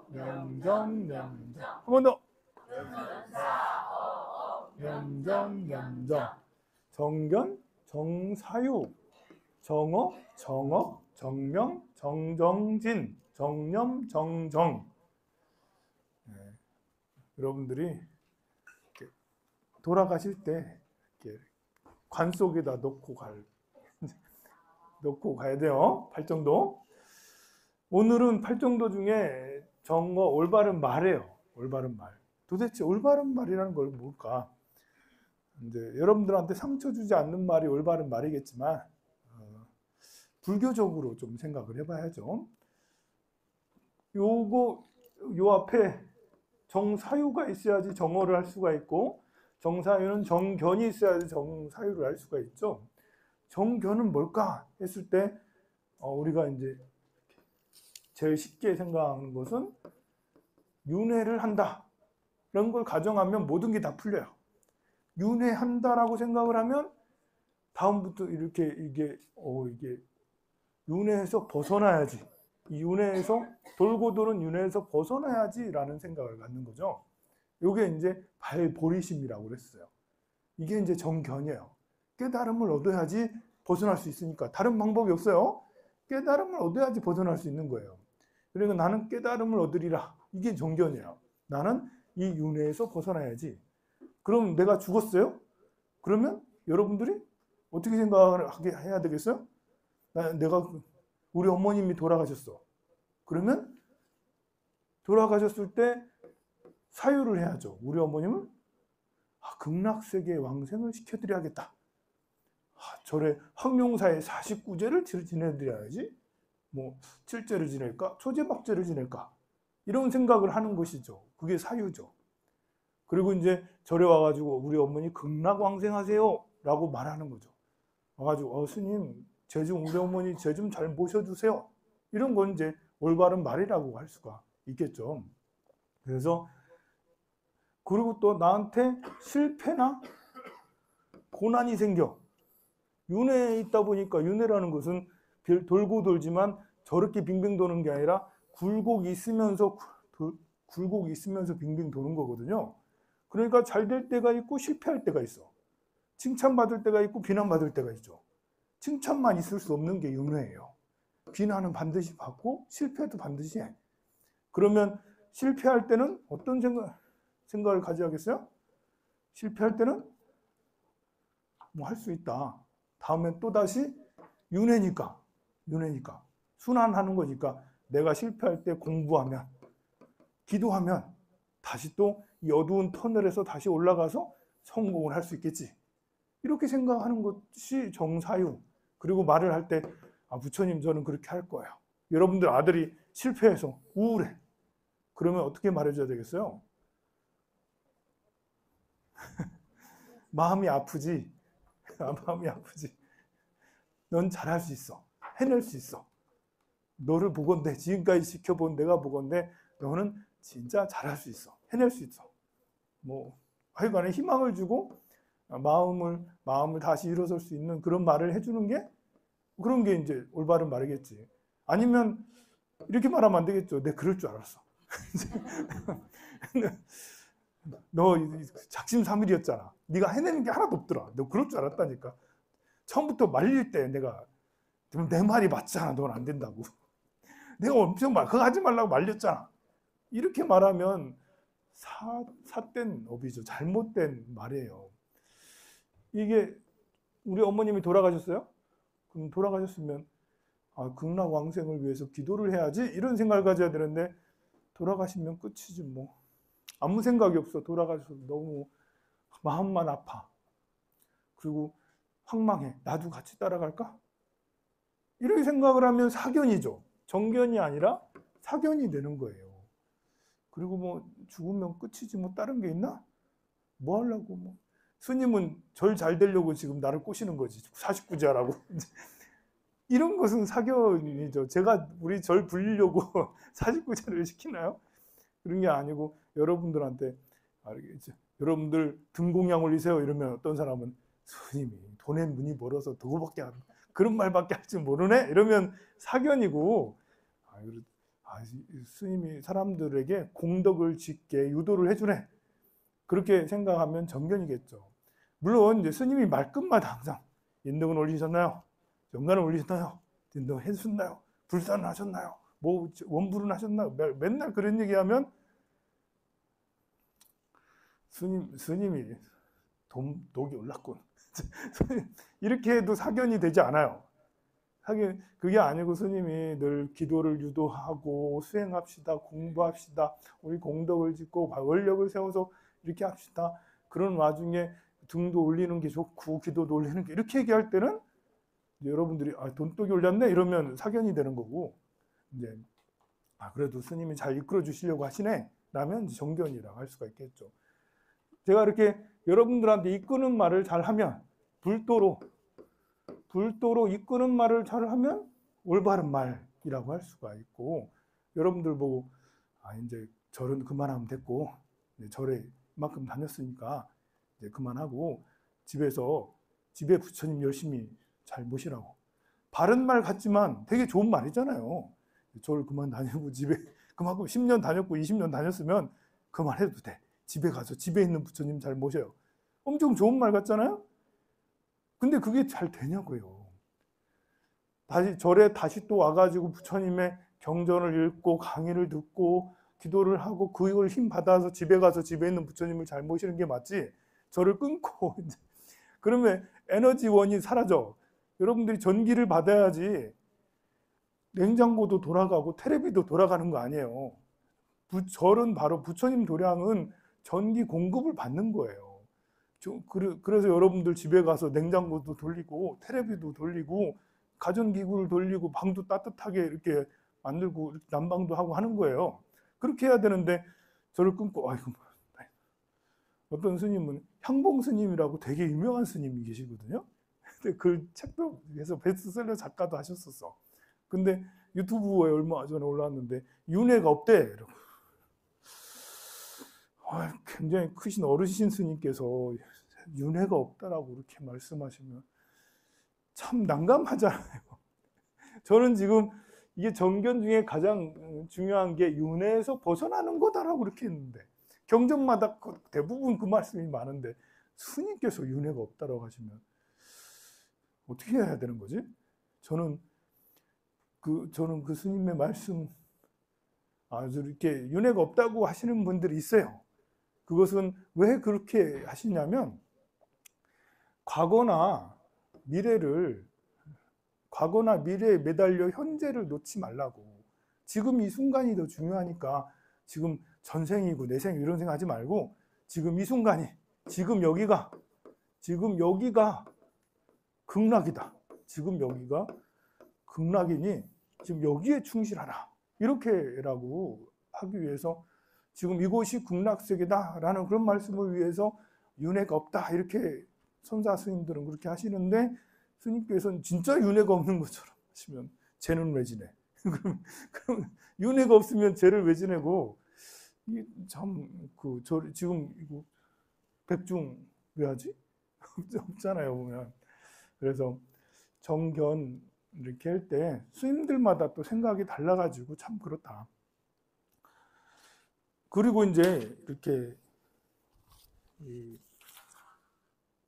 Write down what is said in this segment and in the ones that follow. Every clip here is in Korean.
명정. 한 번 더. 명정. 정견, 정사유, 정어, 정명, 정정진, 정념, 정정. 네. 여러분들이 이렇게 돌아가실 때 이렇게 관 속에다 넣고 가야 돼요. 팔정도. 오늘은 팔정도 중에 정어, 올바른 말이에요. 올바른 말. 도대체 올바른 말이라는 걸 뭘까? 이제 여러분들한테 상처 주지 않는 말이 올바른 말이겠지만 불교적으로 좀 생각을 해봐야죠. 요 앞에 정사유가 있어야지 정어를 할 수가 있고, 정사유는 정견이 있어야지 정사유를 할 수가 있죠. 정견은 뭘까 했을 때 우리가 이제 제일 쉽게 생각하는 것은 윤회를 한다 이런 걸 가정하면 모든 게 다 풀려요. 윤회한다라고 생각을 하면 다음부터 이게 윤회에서 벗어나야지. 이 윤회에서 돌고 도는 윤회에서 벗어나야지라는 생각을 갖는 거죠. 이게 이제 발보리심이라고 그랬어요. 이게 이제 정견이에요. 깨달음을 얻어야지 벗어날 수 있으니까 다른 방법이 없어요. 깨달음을 얻어야지 벗어날 수 있는 거예요. 그러니까 나는 깨달음을 얻으리라. 이게 정견이에요. 나는 이 윤회에서 벗어나야지. 그럼 내가 죽었어요? 그러면 여러분들이 어떻게 생각을 해야 되겠어요? 우리 어머님이 돌아가셨어. 그러면 돌아가셨을 때 사유를 해야죠. 우리 어머님은 극락세계에 왕생을 시켜드려야겠다. 절에 황룡사의 49제를 지내드려야지. 뭐 7제를 지낼까? 초제박제를 지낼까? 이런 생각을 하는 것이죠. 그게 사유죠. 그리고 이제 절에 와가지고 우리 어머니 극락왕생하세요 라고 말하는 거죠. 와가지고 스님 우리 어머니 제 좀 잘 모셔주세요. 이런 건 이제 올바른 말이라고 할 수가 있겠죠. 그래서 그리고 또 나한테 실패나 고난이 생겨. 윤회에 있다 보니까 윤회라는 것은 돌고 돌지만 저렇게 빙빙 도는 게 아니라 굴곡 있으면서 빙빙 도는 거거든요. 그러니까 잘 될 때가 있고 실패할 때가 있어. 칭찬받을 때가 있고 비난받을 때가 있죠. 칭찬만 있을 수 없는 게 윤회예요. 비난은 반드시 받고 실패도 반드시 해. 그러면 실패할 때는 어떤 생각을 가져야겠어요? 실패할 때는 뭐 할 수 있다. 다음엔 또다시 윤회니까 순환하는 거니까 내가 실패할 때 공부하면 기도하면 다시 또 이 어두운 터널에서 다시 올라가서 성공을 할 수 있겠지. 이렇게 생각하는 것이 정사유. 그리고 말을 할 때 부처님 저는 그렇게 할 거예요. 여러분들 아들이 실패해서 우울해. 그러면 어떻게 말해줘야 되겠어요? 마음이 아프지. 마음이 아프지. 넌 잘할 수 있어. 해낼 수 있어. 너를 보건대. 지금까지 지켜본 내가 보건대. 너는 진짜 잘할 수 있어. 해낼 수 있어. 뭐 하여간에 희망을 주고 마음을 다시 일어설 수 있는 그런 말을 해주는 게 그런 게 이제 올바른 말이겠지. 아니면 이렇게 말하면 안 되겠죠. 내가 그럴 줄 알았어. 너 작심삼일이었잖아. 네가 해내는 게 하나도 없더라. 너 그럴 줄 알았다니까. 처음부터 말릴 때 내가 내 말이 맞잖아. 넌 안 된다고. 내가 엄청 그거 하지 말라고 말렸잖아. 이렇게 말하면 삿된 업이죠. 잘못된 말이에요. 이게 우리 어머님이 돌아가셨어요? 그럼 돌아가셨으면 극락왕생을 위해서 기도를 해야지 이런 생각을 가져야 되는데 돌아가시면 끝이지 뭐. 아무 생각이 없어. 돌아가셔서 너무 마음만 아파. 그리고 황망해. 나도 같이 따라갈까? 이렇게 생각을 하면 사견이죠. 정견이 아니라 사견이 되는 거예요. 그리고 뭐 죽으면 끝이지 뭐 다른 게 있나? 뭐 하려고 뭐. 스님은 절 잘 되려고 지금 나를 꼬시는 거지. 49제하라고. 이런 것은 사견이죠. 제가 우리 절 불리려고 49제를 시키나요? 그런 게 아니고 여러분들한테 알겠죠. 여러분들 등공양 올리세요 이러면 어떤 사람은 스님이 돈에 문이 멀어서 그거밖에 그런 말밖에 할 줄 모르네? 이러면 사견이고 스님이 사람들에게 공덕을 짓게 유도를 해주네. 그렇게 생각하면 정견이겠죠. 물론 이제 스님이 말끝마다 항상 인덕은 올리셨나요? 정간은 올리셨나요? 인덕 해주셨나요? 불산을 하셨나요? 뭐 원불은 하셨나요? 맨날 그런 얘기하면 스님이 독이 올랐군. 이렇게 해도 사견이 되지 않아요. 그게 아니고 스님이 늘 기도를 유도하고 수행합시다, 공부합시다, 우리 공덕을 짓고 원력을 세워서 이렇게 합시다. 그런 와중에 등도 올리는 게 좋고 기도도 올리는 게 이렇게 얘기할 때는 여러분들이 돈독이 올렸네 이러면 사견이 되는 거고, 이제 그래도 스님이 잘 이끌어 주시려고 하시네 라면 정견이라고 할 수가 있겠죠. 제가 이렇게 여러분들한테 이끄는 말을 잘 하면, 불도로 이끄는 말을 잘 하면 올바른 말이라고 할 수가 있고, 여러분들 보고 이제 절은 그만하면 됐고, 절에 이만큼 다녔으니까 이제 그만하고 집에 부처님 열심히 잘 모시라고. 바른 말 같지만 되게 좋은 말이잖아요. 절 그만 다니고 집에 그만큼 10년 다녔고 20년 다녔으면 그만해도 돼. 집에 가서 집에 있는 부처님 잘 모셔요. 엄청 좋은 말 같잖아요. 근데 그게 잘 되냐고요. 절에 다시 또 와가지고 부처님의 경전을 읽고 강의를 듣고 기도를 하고 그걸 힘 받아서 집에 가서 집에 있는 부처님을 잘 모시는 게 맞지, 절을 끊고 그러면 에너지원이 사라져. 여러분들이 전기를 받아야지 냉장고도 돌아가고 테레비도 돌아가는 거 아니에요. 절은 바로 부처님 도량은 전기 공급을 받는 거예요. 그래서 여러분들 집에 가서 냉장고도 돌리고 테레비도 돌리고 가전기구를 돌리고 방도 따뜻하게 이렇게 만들고 난방도 하고 하는 거예요. 그렇게 해야 되는데 저를 끊고, 어떤 스님은 향봉 스님이라고 되게 유명한 스님이 계시거든요. 근데 그 책도 해서 베스트셀러 작가도 하셨었어. 근데 유튜브에 얼마 전에 올라왔는데 윤회가 없대. 이러고. 굉장히 크신 어르신 스님께서 윤회가 없다라고 이렇게 말씀하시면 참 난감하잖아요. 저는 지금 이게 정견 중에 가장 중요한 게 윤회에서 벗어나는 거다라고 그렇게 했는데, 경전마다 대부분 그 말씀이 많은데 스님께서 윤회가 없다라고 하시면 어떻게 해야 되는 거지? 저는 그 스님의 말씀, 이렇게 윤회가 없다고 하시는 분들이 있어요. 그것은 왜 그렇게 하시냐면, 과거나 미래에 매달려 현재를 놓지 말라고. 지금 이 순간이 더 중요하니까 지금 전생이고 내생 이런 생각 하지 말고, 지금 이 순간이, 지금 여기가 극락이다. 지금 여기가 극락이니 지금 여기에 충실하라. 이렇게라고 하기 위해서, 지금 이곳이 극락세계다라는 그런 말씀을 위해서 윤회가 없다 이렇게 선사 스님들은 그렇게 하시는데, 스님께서는 진짜 윤회가 없는 것처럼 하시면 쟤는 왜 지내? 그럼 윤회가 없으면 쟤를 왜 지내고, 지금 이거 백중 왜 하지? 없잖아요 보면. 그래서 정견 이렇게 할 때 스님들마다 또 생각이 달라가지고 참 그렇다. 그리고 이제 이렇게 이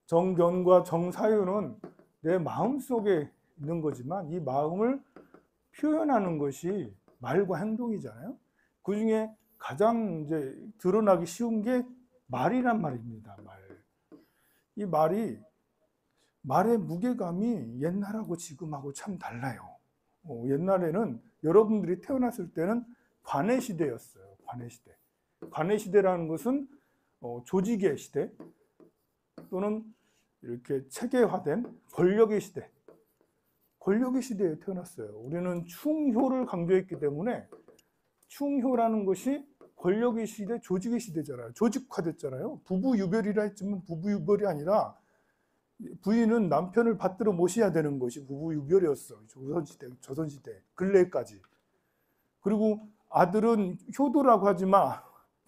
정견과 정사유는 내 마음속에 있는 거지만 이 마음을 표현하는 것이 말과 행동이잖아요. 그 중에 가장 이제 드러나기 쉬운 게 말이란 말입니다. 이 말의 무게감이 옛날하고 지금하고 참 달라요. 옛날에는 여러분들이 태어났을 때는 관의 시대였어요. 관의 시대. 관의 시대라는 것은 조직의 시대 또는 이렇게 체계화된 권력의 시대. 권력의 시대에 태어났어요. 우리는 충효를 강조했기 때문에, 충효라는 것이 권력의 시대, 조직의 시대잖아요. 조직화됐잖아요. 부부유별이라 했지만 부부유별이 아니라 부인은 남편을 받들어 모셔야 되는 것이 부부유별이었어요. 조선시대 근래까지. 그리고 아들은 효도라고 하지만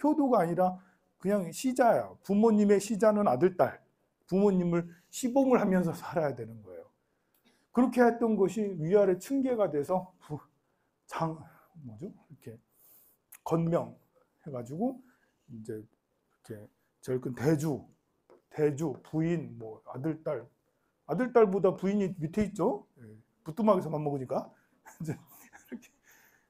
효도가 아니라 그냥 시자야. 부모님의 시자는 아들, 딸. 부모님을 시봉을 하면서 살아야 되는 거예요. 그렇게 했던 것이 위아래 층계가 돼서 뭐죠? 이렇게 건명 해가지고 이제 이렇게 제일 큰 대주, 부인, 뭐 아들딸보다 부인이 밑에 있죠. 부뚜막에서 밥 먹으니까 이제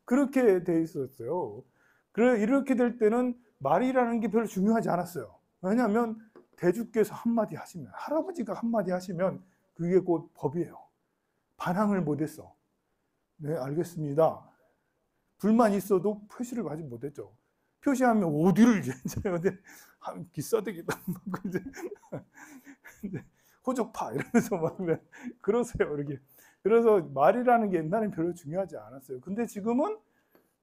그렇게 돼 있었어요. 그래 이렇게 될 때는 말이라는 게 별로 중요하지 않았어요. 왜냐하면 대주께서 한마디 하시면, 할아버지가 한마디 하시면 그게 곧 법이에요. 반항을 못했어. 네, 알겠습니다. 불만 있어도 표시를 아직 못했죠. 표시하면 어디를 이제 기싸대기도 이제 호족파 이러면서 막 그러세요. 이렇게. 그래서 말이라는 게 옛날엔 별로 중요하지 않았어요. 근데 지금은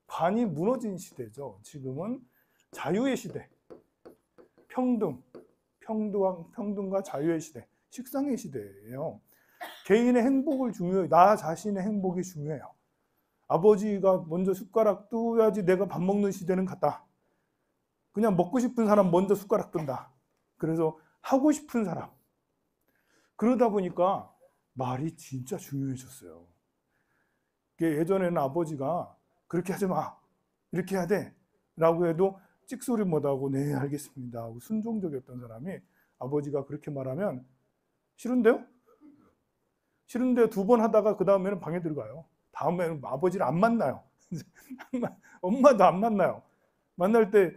관이 무너진 시대죠. 지금은 자유의 시대, 평등과 자유의 시대, 식상의 시대예요. 개인의 행복을 중요해요. 나 자신의 행복이 중요해요. 아버지가 먼저 숟가락 뚜어야지 내가 밥 먹는 시대는 갔다. 그냥 먹고 싶은 사람 먼저 숟가락 뜬다. 그래서 하고 싶은 사람. 그러다 보니까 말이 진짜 중요해졌어요. 예전에는 아버지가 그렇게 하지 마, 이렇게 해야 돼 라고 해도 찍소리 못하고 네 알겠습니다 하고 순종적이었던 사람이 아버지가 그렇게 말하면 싫은데요? 싫은데 두 번 하다가 그 다음에는 방에 들어가요. 다음에는 아버지를 안 만나요. 엄마도 안 만나요. 만날 때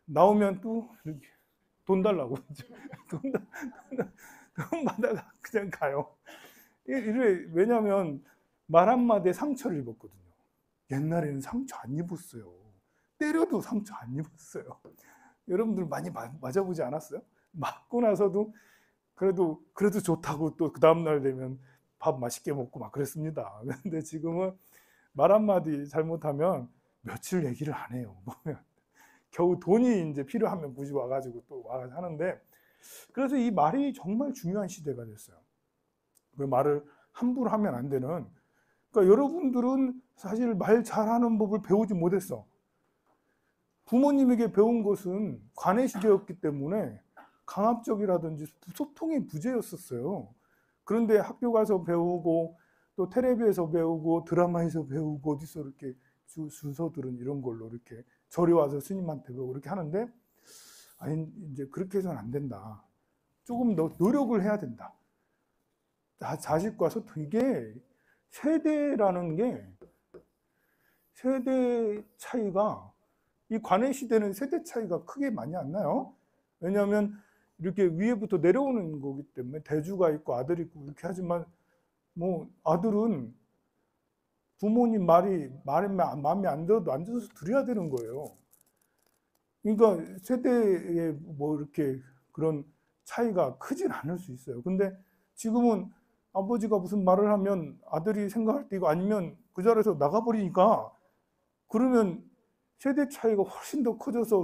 나오면 또 이렇게 돈 달라고 돈 받아가 그냥 가요. 왜냐하면 말 한마디에 상처를 입었거든요. 옛날에는 상처 안 입었어요. 때려도 상처 안 입었어요. 여러분들 많이 맞아보지 않았어요? 맞고 나서도 그래도 좋다고 또 그 다음날 되면 밥 맛있게 먹고 막 그랬습니다. 근데 지금은 말 한마디 잘못하면 며칠 얘기를 안 해요. 보면 겨우 돈이 이제 필요하면 굳이 와가지고 또 와서 하는데, 그래서 이 말이 정말 중요한 시대가 됐어요. 그 말을 함부로 하면 안 되는. 그러니까 여러분들은 사실 말 잘하는 법을 배우지 못했어. 부모님에게 배운 것은 관의 시대였기 때문에 강압적이라든지 소통이 부재였었어요. 그런데 학교 가서 배우고 또 텔레비에서 배우고 드라마에서 배우고 어디서 이렇게 순서들은 이런 걸로 이렇게 절에 와서 스님한테 배우고 이렇게 하는데, 아니 이제 그렇게 해서는 안 된다. 조금 더 노력을 해야 된다. 자식과 소통, 이게 세대라는 게 세대 차이가, 이 관의 시대는 세대 차이가 크게 많이 안 나요. 왜냐하면 이렇게 위에부터 내려오는 거기 때문에 대주가 있고 아들이 있고 이렇게 하지만, 뭐 아들은 부모님 말이 마음에 안 들어도 앉아서 들어야 되는 거예요. 그러니까 세대에 뭐 이렇게 그런 차이가 크진 않을 수 있어요. 근데 지금은 아버지가 무슨 말을 하면 아들이 생각할 때 이거 아니면 그 자리에서 나가버리니까, 그러면 세대 차이가 훨씬 더 커져서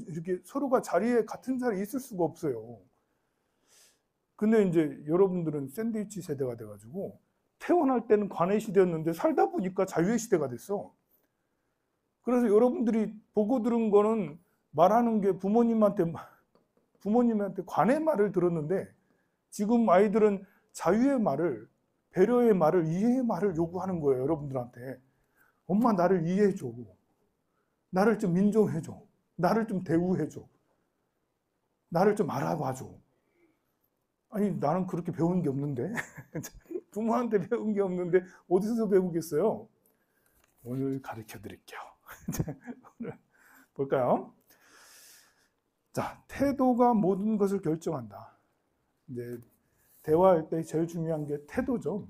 이렇게 서로가 같은 자리에 있을 수가 없어요. 근데 이제 여러분들은 샌드위치 세대가 돼가지고 태어날 때는 관의 시대였는데 살다 보니까 자유의 시대가 됐어. 그래서 여러분들이 보고 들은 거는 말하는 게 부모님한테 관의 말을 들었는데, 지금 아이들은 자유의 말을, 배려의 말을, 이해의 말을 요구하는 거예요. 여러분들한테. 엄마 나를 이해해줘. 나를 좀 인정해줘. 나를 좀 대우해줘. 나를 좀 알아봐줘. 아니 나는 그렇게 배운 게 없는데 부모한테 배운 게 없는데 어디서 배우겠어요? 오늘 가르쳐 드릴게요. 오늘 볼까요? 자, 태도가 모든 것을 결정한다. 이제 대화할 때 제일 중요한 게 태도죠.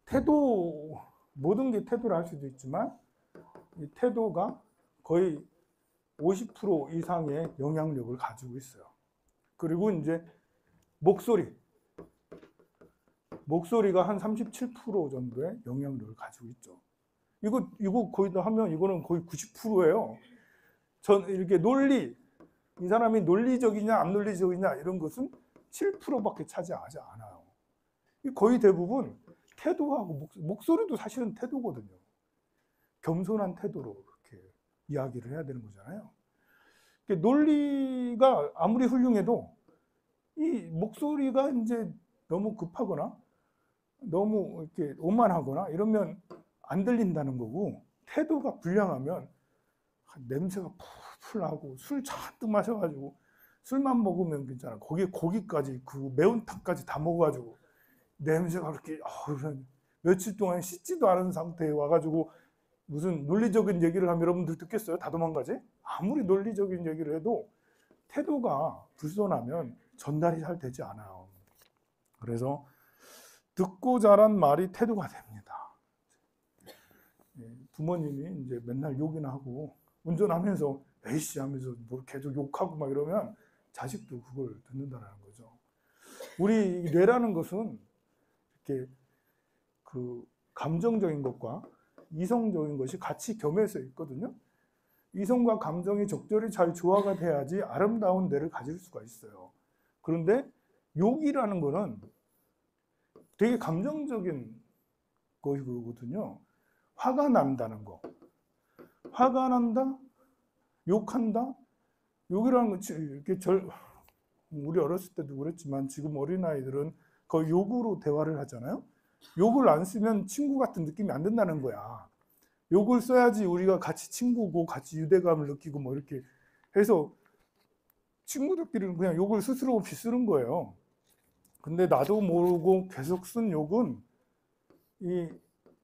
태도, 모든 게 태도라 할 수도 있지만 이 태도가 거의 50% 이상의 영향력을 가지고 있어요. 그리고 이제 목소리가 한 37% 정도의 영향력을 가지고 있죠. 이거 거의 다 하면 이거는 거의 90%예요. 전 이렇게 이 사람이 논리적이냐 안 논리적이냐 이런 것은 7%밖에 차지하지 않아요. 거의 대부분 태도하고 목소리도 사실은 태도거든요. 겸손한 태도로 이렇게 이야기를 해야 되는 거잖아요. 논리가 아무리 훌륭해도 이 목소리가 이제 너무 급하거나 너무 이렇게 오만하거나 이러면 안 들린다는 거고, 태도가 불량하면 냄새가 풀풀 나고 술 잔뜩 마셔가지고 술만 먹으면 괜찮아. 거기에 고기까지 그 매운탕까지 다 먹어가지고 냄새가 그렇게 며칠 동안 씻지도 않은 상태에 와가지고 무슨 논리적인 얘기를 하면 여러분들 듣겠어요? 다 도망가지? 아무리 논리적인 얘기를 해도 태도가 불손하면 전달이 잘 되지 않아요. 그래서 듣고 자란 말이 태도가 됩니다. 부모님이 이제 맨날 욕이나 하고 운전하면서 에이씨 하면서 뭐 계속 욕하고 막 이러면 자식도 그걸 듣는다는 거죠. 우리 뇌라는 것은 이렇게 그 감정적인 것과 이성적인 것이 같이 겸해서 있거든요. 이성과 감정이 적절히 잘 조화가 돼야지 아름다운 뇌를 가질 수가 있어요. 그런데 욕이라는 거는 되게 감정적인 것이거든요. 화가 난다는 거. 화가 난다? 욕한다? 욕이라는 건 이렇게 우리 어렸을 때도 그랬지만 지금 어린아이들은 거의 욕으로 대화를 하잖아요. 욕을 안 쓰면 친구 같은 느낌이 안 든다는 거야. 욕을 써야지 우리가 같이 친구고 같이 유대감을 느끼고 뭐 이렇게 해서 친구들끼리는 그냥 욕을 스스로 없이 쓰는 거예요. 근데 나도 모르고 계속 쓴 욕은 이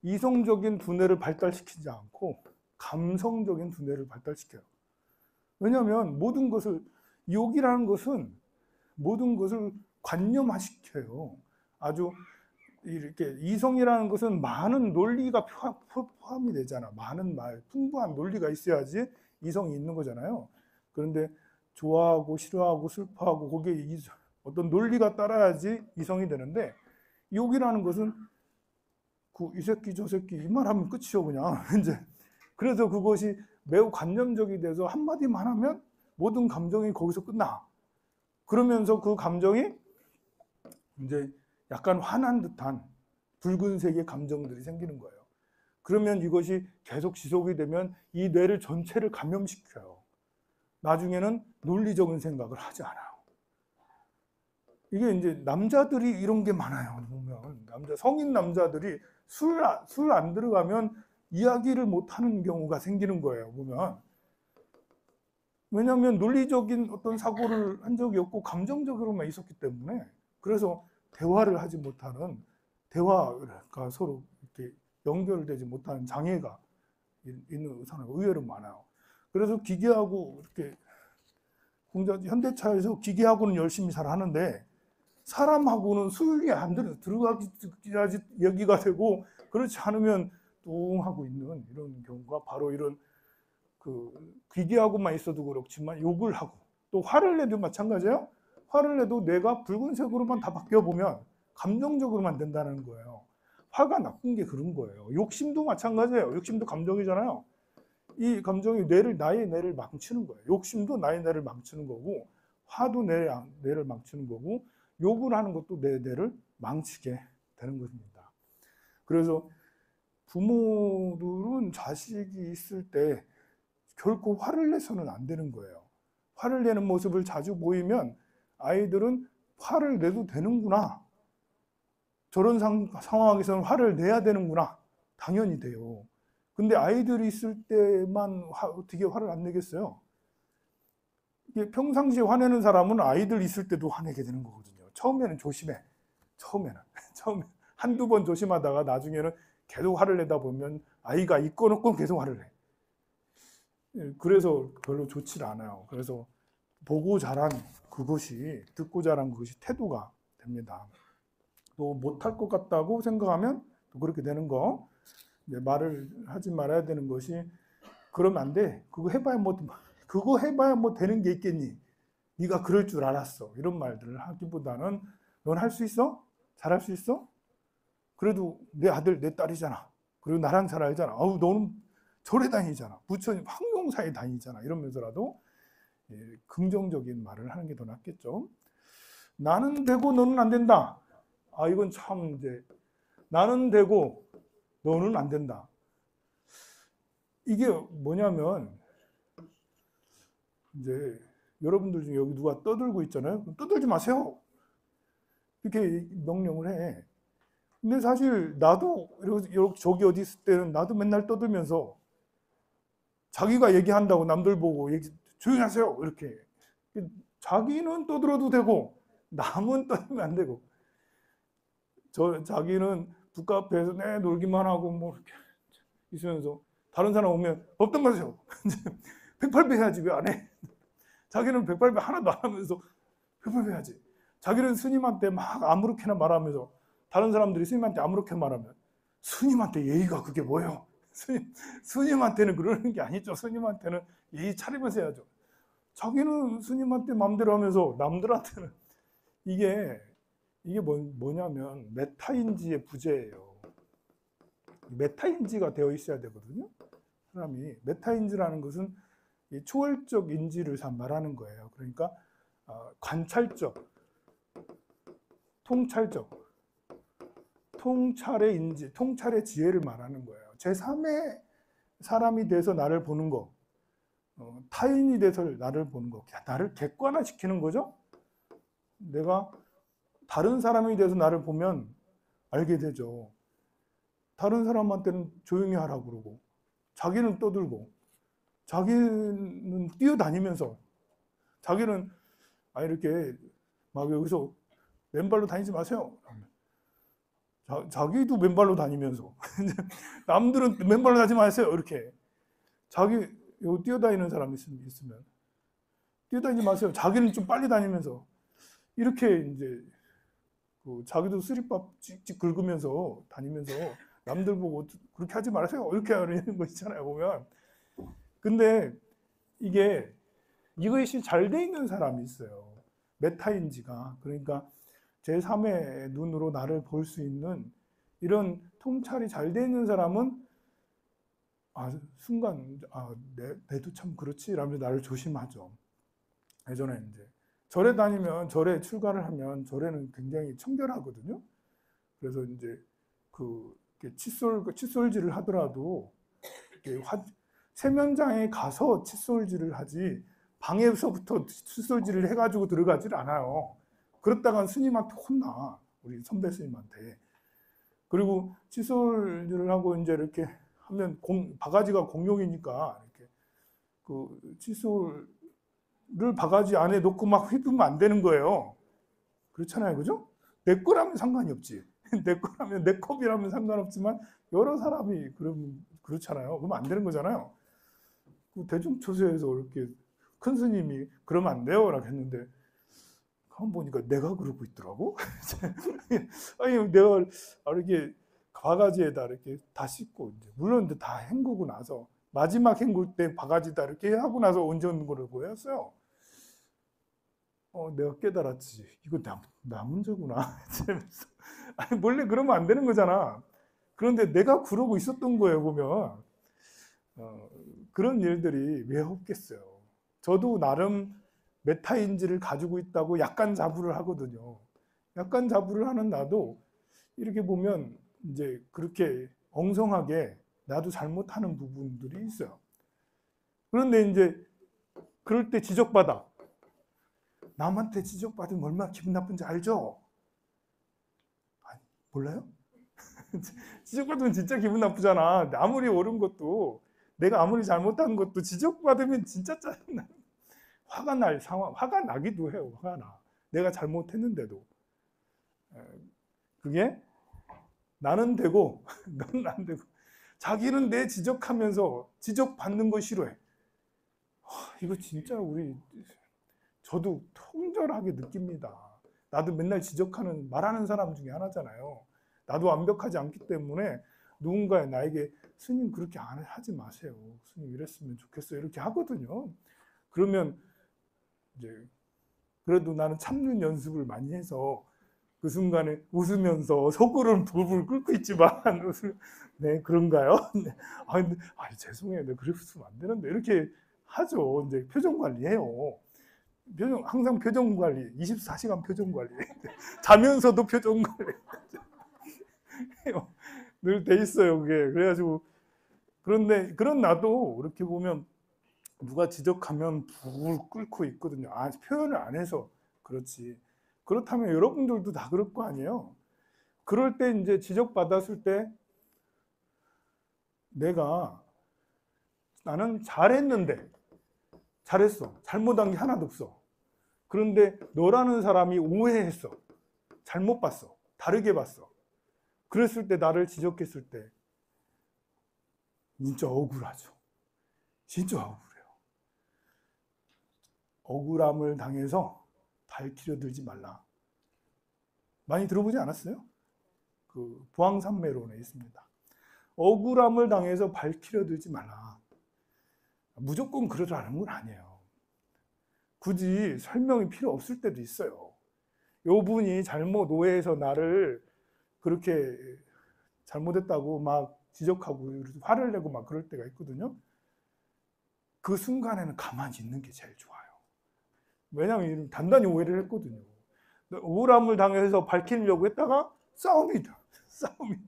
이성적인 두뇌를 발달시키지 않고 감성적인 두뇌를 발달시켜요. 왜냐하면 모든 것을, 욕이라는 것은 모든 것을 관념화시켜요. 아주 이렇게 이성이라는 것은 많은 논리가 포함이 되잖아. 많은 풍부한 논리가 있어야지 이성이 있는 거잖아요. 그런데 좋아하고 싫어하고 슬퍼하고 거기에 어떤 논리가 따라야지 이성이 되는데, 욕이라는 것은 이 새끼 저 새끼 이 말하면 끝이요 그냥. 이제 그래서 그것이 매우 관념적이 돼서 한마디만 하면 모든 감정이 거기서 끝나. 그러면서 그 감정이 이제 약간 화난 듯한 붉은색의 감정들이 생기는 거예요. 그러면 이것이 계속 지속이 되면 이 뇌를 전체를 감염시켜요. 나중에는 논리적인 생각을 하지 않아요. 이게 이제 남자들이 이런 게 많아요. 보면 성인 남자들이 술 안 들어가면 이야기를 못 하는 경우가 생기는 거예요. 보면 왜냐하면 논리적인 어떤 사고를 한 적이 없고 감정적으로만 있었기 때문에, 그래서 대화를 하지 못하는, 대화가 서로 이렇게 연결되지 못하는 장애가 있는 사람이 의외로 많아요. 그래서 기계하고 이렇게 현대차에서 기계하고는 열심히 잘 하는데 사람하고는 술이 안 들어가야지 얘기가 되고, 그렇지 않으면 뚱하고 있는 이런 경우가 바로 이런 기계하고만 있어도 그렇지만 욕을 하고 또 화를 내도 마찬가지예요. 화를 내도 뇌가 붉은색으로만 다 바뀌어 보면 감정적으로만 된다는 거예요. 화가 나쁜 게 그런 거예요. 욕심도 마찬가지예요. 욕심도 감정이잖아요. 이 감정이 나의 뇌를 망치는 거예요. 욕심도 나의 뇌를 망치는 거고, 화도 뇌를 망치는 거고, 욕을 하는 것도 내 뇌를 망치게 되는 것입니다. 그래서 부모들은 자식이 있을 때 결코 화를 내서는 안 되는 거예요. 화를 내는 모습을 자주 보이면 아이들은 화를 내도 되는구나, 저런 상황에서는 화를 내야 되는구나, 당연히 돼요. 근데 아이들이 있을 때만 어떻게 화를 안 내겠어요? 평상시에 화내는 사람은 아이들 있을 때도 화내게 되는 거거든요. 처음에는 조심해. 처음에 한두 번 조심하다가 나중에는 계속 화를 내다 보면 아이가 있건 없건 계속 화를 내. 그래서 별로 좋지 않아요. 그래서 보고 자란 그것이, 듣고 자란 그것이 태도가 됩니다. 또 못할 것 같다고 생각하면 또 그렇게 되는 거, 말을 하지 말아야 되는 것이, 그러면 안 돼. 그거 해봐야 뭐 되는 게 있겠니? 네가 그럴 줄 알았어. 이런 말들을 하기보다는 넌 할 수 있어? 잘할 수 있어? 그래도 내 아들, 내 딸이잖아. 그리고 나랑 잘 알잖아. 너는 절에 다니잖아. 부처님 황룡사에 다니잖아. 이러면서라도 긍정적인 말을 하는 게 더 낫겠죠. 나는 되고 너는 안 된다. 이건 참 이제, 나는 되고 너는 안 된다. 이게 뭐냐면, 이제 여러분들 중에 여기 누가 떠들고 있잖아요. 떠들지 마세요. 이렇게 명령을 해. 근데 사실 나도 이렇게 저기 어디 있을 때는 나도 맨날 떠들면서 자기가 얘기한다고 남들 보고 조용히 하세요 이렇게. 자기는 떠들어도 되고 남은 떠들면 안 되고, 자기는 북카페에서 놀기만 하고 뭐 이렇게 있으면서 다른 사람 오면 법당 가세요. 108배 해야지 왜 안 해? 자기는 108배 하나도 안 하면서 108배 해야지. 자기는 스님한테 막 아무렇게나 말하면서 다른 사람들이 스님한테 아무렇게나 말하면 스님한테 예의가 그게 뭐예요? 스님한테는 그러는 게 아니죠. 스님한테는 예의 차리면서 해야죠. 자기는 스님한테 마음대로 하면서 남들한테는 이게 뭐냐면 메타인지의 부재예요. 메타인지가 되어 있어야 되거든요. 사람이 메타인지라는 것은 이 초월적 인지를 말하는 거예요. 그러니까 관찰적, 통찰적, 통찰의 인지, 통찰의 지혜를 말하는 거예요. 제3의 사람이 돼서 나를 보는 거, 타인이 돼서 나를 보는 거, 나를 객관화시키는 거죠. 내가 다른 사람이 돼서 나를 보면 알게 되죠. 다른 사람한테는 조용히 하라고 그러고 자기는 떠들고 자기는 뛰어다니면서 자기는 이렇게 막 여기서 맨발로 다니지 마세요. 자기도 맨발로 다니면서 남들은 맨발로 다니지 마세요. 이렇게 자기 여기 뛰어다니는 사람이 있으면 뛰어다니지 마세요. 자기는 좀 빨리 다니면서 이렇게 이제 자기도 쓰리밥 찍찍 긁으면서 다니면서 남들 보고 그렇게 하지 마세요. 이렇게 하는 거 있잖아요, 보면. 근데 이것이 잘 돼 있는 사람이 있어요. 메타인지가. 그러니까 제3의 눈으로 나를 볼 수 있는 이런 통찰이 잘 돼 있는 사람은 순간 내도 참 그렇지 라면서 나를 조심하죠. 예전에 이제 절에 다니면 절에 출가를 하면 절에는 굉장히 청결하거든요. 그래서 이제 칫솔질을 하더라도 세면장에 가서 칫솔질을 하지 방에서부터 칫솔질을 해가지고 들어가질 않아요. 그렇다간 스님한테 혼나, 우리 선배 스님한테. 그리고 칫솔질을 하고 이제 이렇게 하면 바가지가 공용이니까 이렇게 칫솔을 바가지 안에 놓고 막 휘두르면 안 되는 거예요. 그렇잖아요, 그죠? 내 거라면 상관이 없지. 내 거라면 내 컵이라면 상관없지만 여러 사람이 그렇잖아요. 그러면 안 되는 거잖아요. 대중초소에서 이렇게 큰 스님이 그러면 안 돼요라고 했는데 한번 보니까 내가 그러고 있더라고. 아니 내가 이렇게 바가지에다 이렇게 다 씻고 이제 물론 이제 다 헹구고 나서 마지막 헹굴 때 바가지다 이렇게 하고 나서 얹은 거를 보였어요. 내가 깨달았지. 이거 나 문제구나. 아니, 원래 그러면 안 되는 거잖아. 그런데 내가 그러고 있었던 거예요, 보면. 그런 일들이 왜 없겠어요. 저도 나름 메타인지를 가지고 있다고 약간 자부를 하거든요. 약간 자부를 하는 나도 이렇게 보면 이제 그렇게 엉성하게 나도 잘못하는 부분들이 있어요. 그런데 이제 그럴 때 지적받아. 남한테 지적받으면 얼마나 기분 나쁜지 알죠? 몰라요? 지적받으면 진짜 기분 나쁘잖아. 아무리 옳은 것도 내가 아무리 잘못한 것도 지적받으면 진짜 짜증나. 화가 날 상황, 화가 나기도 해요. 화가 나. 내가 잘못했는데도. 그게 나는 되고 너는 안 되고 자기는 내 지적하면서 지적받는 거 싫어해. 이거 진짜 저도 통절하게 느낍니다. 나도 맨날 말하는 사람 중에 하나잖아요. 나도 완벽하지 않기 때문에 누군가 나에게 스님 그렇게 하지 마세요. 스님 이랬으면 좋겠어요. 이렇게 하거든요. 그러면 이제 그래도 나는 참는 연습을 많이 해서 그 순간에 웃으면서 속으로는 불불 끓고 있지만 네 그런가요? 네. 근데 죄송해요. 내가 그랬으면 안 되는데 이렇게 하죠. 이제 표정 관리해요. 항상 표정 관리, 24시간 표정 관리. 자면서도 표정 관리. 늘 돼 있어요, 그게. 그래가지고, 그런데, 그런 나도 이렇게 보면 누가 지적하면 불 끓고 있거든요. 표현을 안 해서 그렇지. 그렇다면 여러분들도 다 그럴 거 아니에요. 그럴 때 이제 지적받았을 때 나는 잘했는데, 잘했어. 잘못한 게 하나도 없어. 그런데 너라는 사람이 오해했어. 잘못 봤어. 다르게 봤어. 그랬을 때, 나를 지적했을 때 진짜 억울하죠. 진짜 억울해요. 억울함을 당해서 발키려 들지 말라. 많이 들어보지 않았어요? 그 보왕산매론에 있습니다. 억울함을 당해서 발키려 들지 말라. 무조건 그러라는 건 아니에요. 굳이 설명이 필요 없을 때도 있어요. 요 분이 잘못 오해해서 나를 그렇게 잘못했다고 막 지적하고 화를 내고 막 그럴 때가 있거든요. 그 순간에는 가만히 있는 게 제일 좋아요. 왜냐하면 단단히 오해를 했거든요. 억울함을 당해서 밝히려고 했다가 싸움이다. 싸움이다.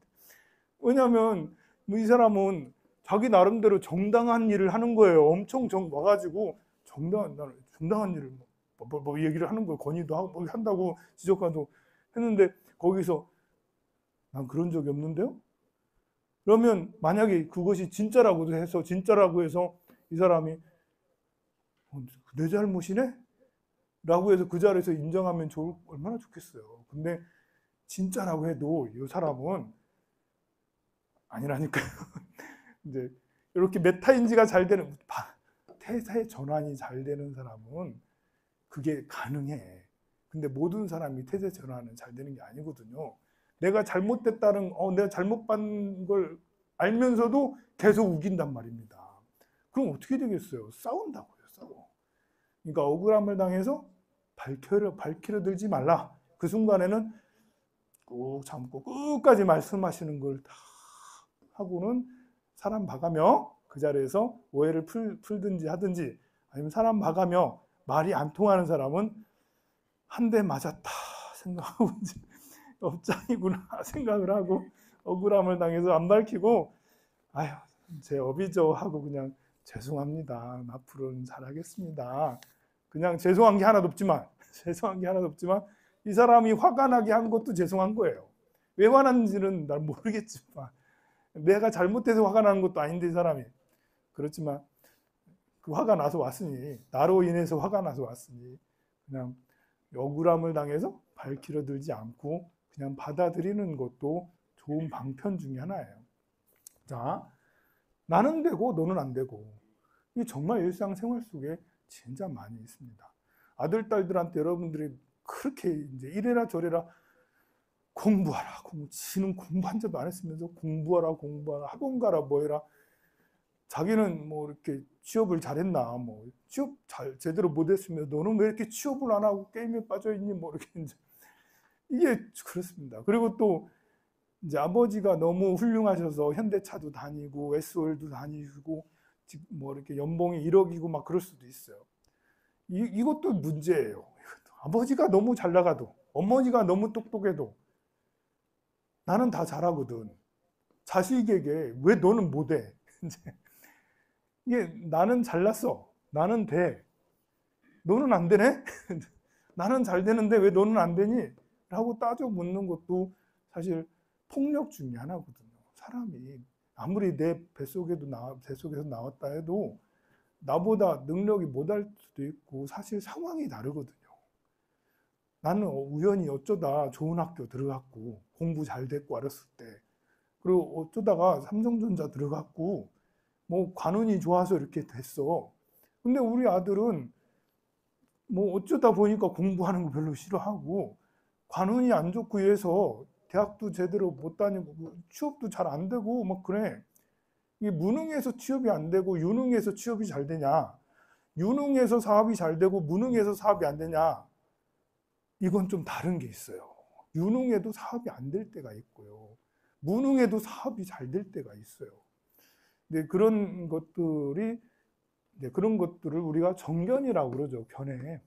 왜냐하면 이 사람은 자기 나름대로 정당한 일을 하는 거예요. 엄청 와가지고 정당한 일을 뭐 얘기를 하는 거예요. 건의도 하고 뭐 한다고 지적하고 했는데 거기서 난 그런 적이 없는데요? 그러면 만약에 그것이 진짜라고 해서 이 사람이 내 잘못이네? 라고 해서 그 자리에서 인정하면 얼마나 좋겠어요. 근데 진짜라고 해도 이 사람은 아니라니까요. 이제 이렇게 메타인지가 잘 되는, 태세 전환이 잘 되는 사람은 그게 가능해. 근데 모든 사람이 태세 전환은 잘 되는 게 아니거든요. 내가 잘못됐다는, 내가 잘못한 걸 알면서도 계속 우긴단 말입니다. 그럼 어떻게 되겠어요? 싸운다고요, 싸워. 그러니까 억울함을 당해서 밝히려 들지 말라. 그 순간에는 꼭 참고 끝까지 말씀하시는 걸 다 하고는 사람 봐가며 그 자리에서 오해를 풀든지 하든지, 아니면 사람 봐가며 말이 안 통하는 사람은 한 대 맞았다 생각하고 업장이구나 생각을 하고, 억울함을 당해서 안 밝히고 아휴 제 업이죠 하고 그냥 죄송합니다. 앞으로는 잘하겠습니다. 그냥 죄송한 게 하나도 없지만 이 사람이 화가 나게 한 것도 죄송한 거예요. 왜 화났는지는 난 모르겠지만, 내가 잘못해서 화가 나는 것도 아닌데 이 사람이. 그렇지만 그 화가 나서 왔으니, 나로 인해서 화가 나서 왔으니 그냥 억울함을 당해서 밝히려 들지 않고 그냥 받아들이는 것도 좋은 방편 중에 하나예요. 자, 나는 되고 너는 안 되고, 이게 정말 일상생활 속에 진짜 많이 있습니다. 아들, 딸들한테 여러분들이 그렇게 이제 이래라 저래라 공부하라, 지는 공부한 적도 안 했으면서 공부하라, 학원 가라, 뭐 해라. 자기는 뭐 이렇게 취업을 잘했나, 뭐 취업 제대로 못했으면 너는 왜 이렇게 취업을 안 하고 게임에 빠져 있니, 뭐 이렇게 이제 이게 그렇습니다. 그리고 또 이제 아버지가 너무 훌륭하셔서 현대차도 다니고 SOL도 다니고 뭐 이렇게 연봉이 1억이고 막 그럴 수도 있어요. 이것도 문제예요. 아버지가 너무 잘 나가도, 어머니가 너무 똑똑해도 나는 다 잘하거든. 자식에게 왜 너는 못해? 이게 나는 잘났어. 나는 돼. 너는 안 되네? 나는 잘 되는데 왜 너는 안 되니? 라고 따져 묻는 것도 사실 폭력 중에 하나거든요. 사람이 아무리 내 뱃속에서 나왔다 해도 나보다 능력이 못할 수도 있고 사실 상황이 다르거든요. 나는 우연히 어쩌다 좋은 학교 들어갔고 공부 잘 됐고 어렸을 때, 그리고 어쩌다가 삼성전자 들어갔고 뭐 관운이 좋아서 이렇게 됐어. 근데 우리 아들은 뭐 어쩌다 보니까 공부하는 거 별로 싫어하고 관운이 안 좋고 해서 대학도 제대로 못 다니고 취업도 잘 안 되고 막 그래. 이게 무능해서 취업이 안 되고 유능해서 취업이 잘 되냐, 유능해서 사업이 잘 되고 무능해서 사업이 안 되냐, 이건 좀 다른 게 있어요. 유능해도 사업이 안 될 때가 있고요, 무능해도 사업이 잘 될 때가 있어요. 근데 그런 것들을 우리가 정견이라고 그러죠. 견해.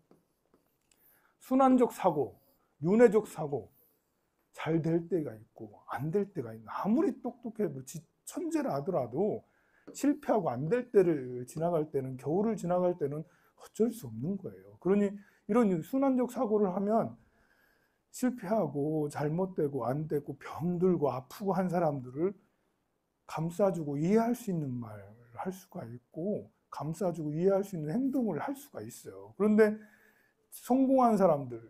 순환적 사고, 윤회적 사고, 잘 될 때가 있고 안 될 때가 있는, 아무리 똑똑해도 천재라 하더라도 실패하고 안 될 때를 지나갈 때는, 겨울을 지나갈 때는 어쩔 수 없는 거예요. 그러니 이런 순환적 사고를 하면 실패하고 잘못되고 안 되고 병들고 아프고 한 사람들을 감싸주고 이해할 수 있는 말을 할 수가 있고 감싸주고 이해할 수 있는 행동을 할 수가 있어요. 그런데 성공한 사람들,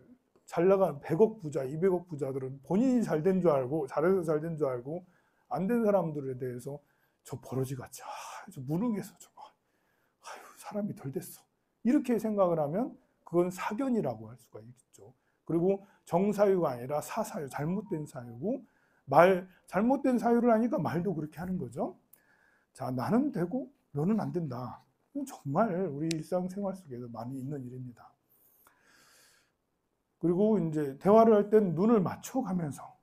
잘 나간 100억 부자, 200억 부자들은 본인이 잘 된 줄 알고 잘해서 잘 된 줄 알고 안 된 사람들에 대해서 저 버러지같이 저 무능해서 저거 아유 사람이 덜 됐어 이렇게 생각을 하면 그건 사견이라고 할 수가 있겠죠. 그리고 정사유가 아니라 사사유, 잘못된 사유고 잘못된 사유를 하니까 말도 그렇게 하는 거죠. 자, 나는 되고 너는 안 된다. 정말 우리 일상생활 속에서 많이 있는 일입니다. 그리고 이제 대화를 할 땐 눈을 맞춰가면서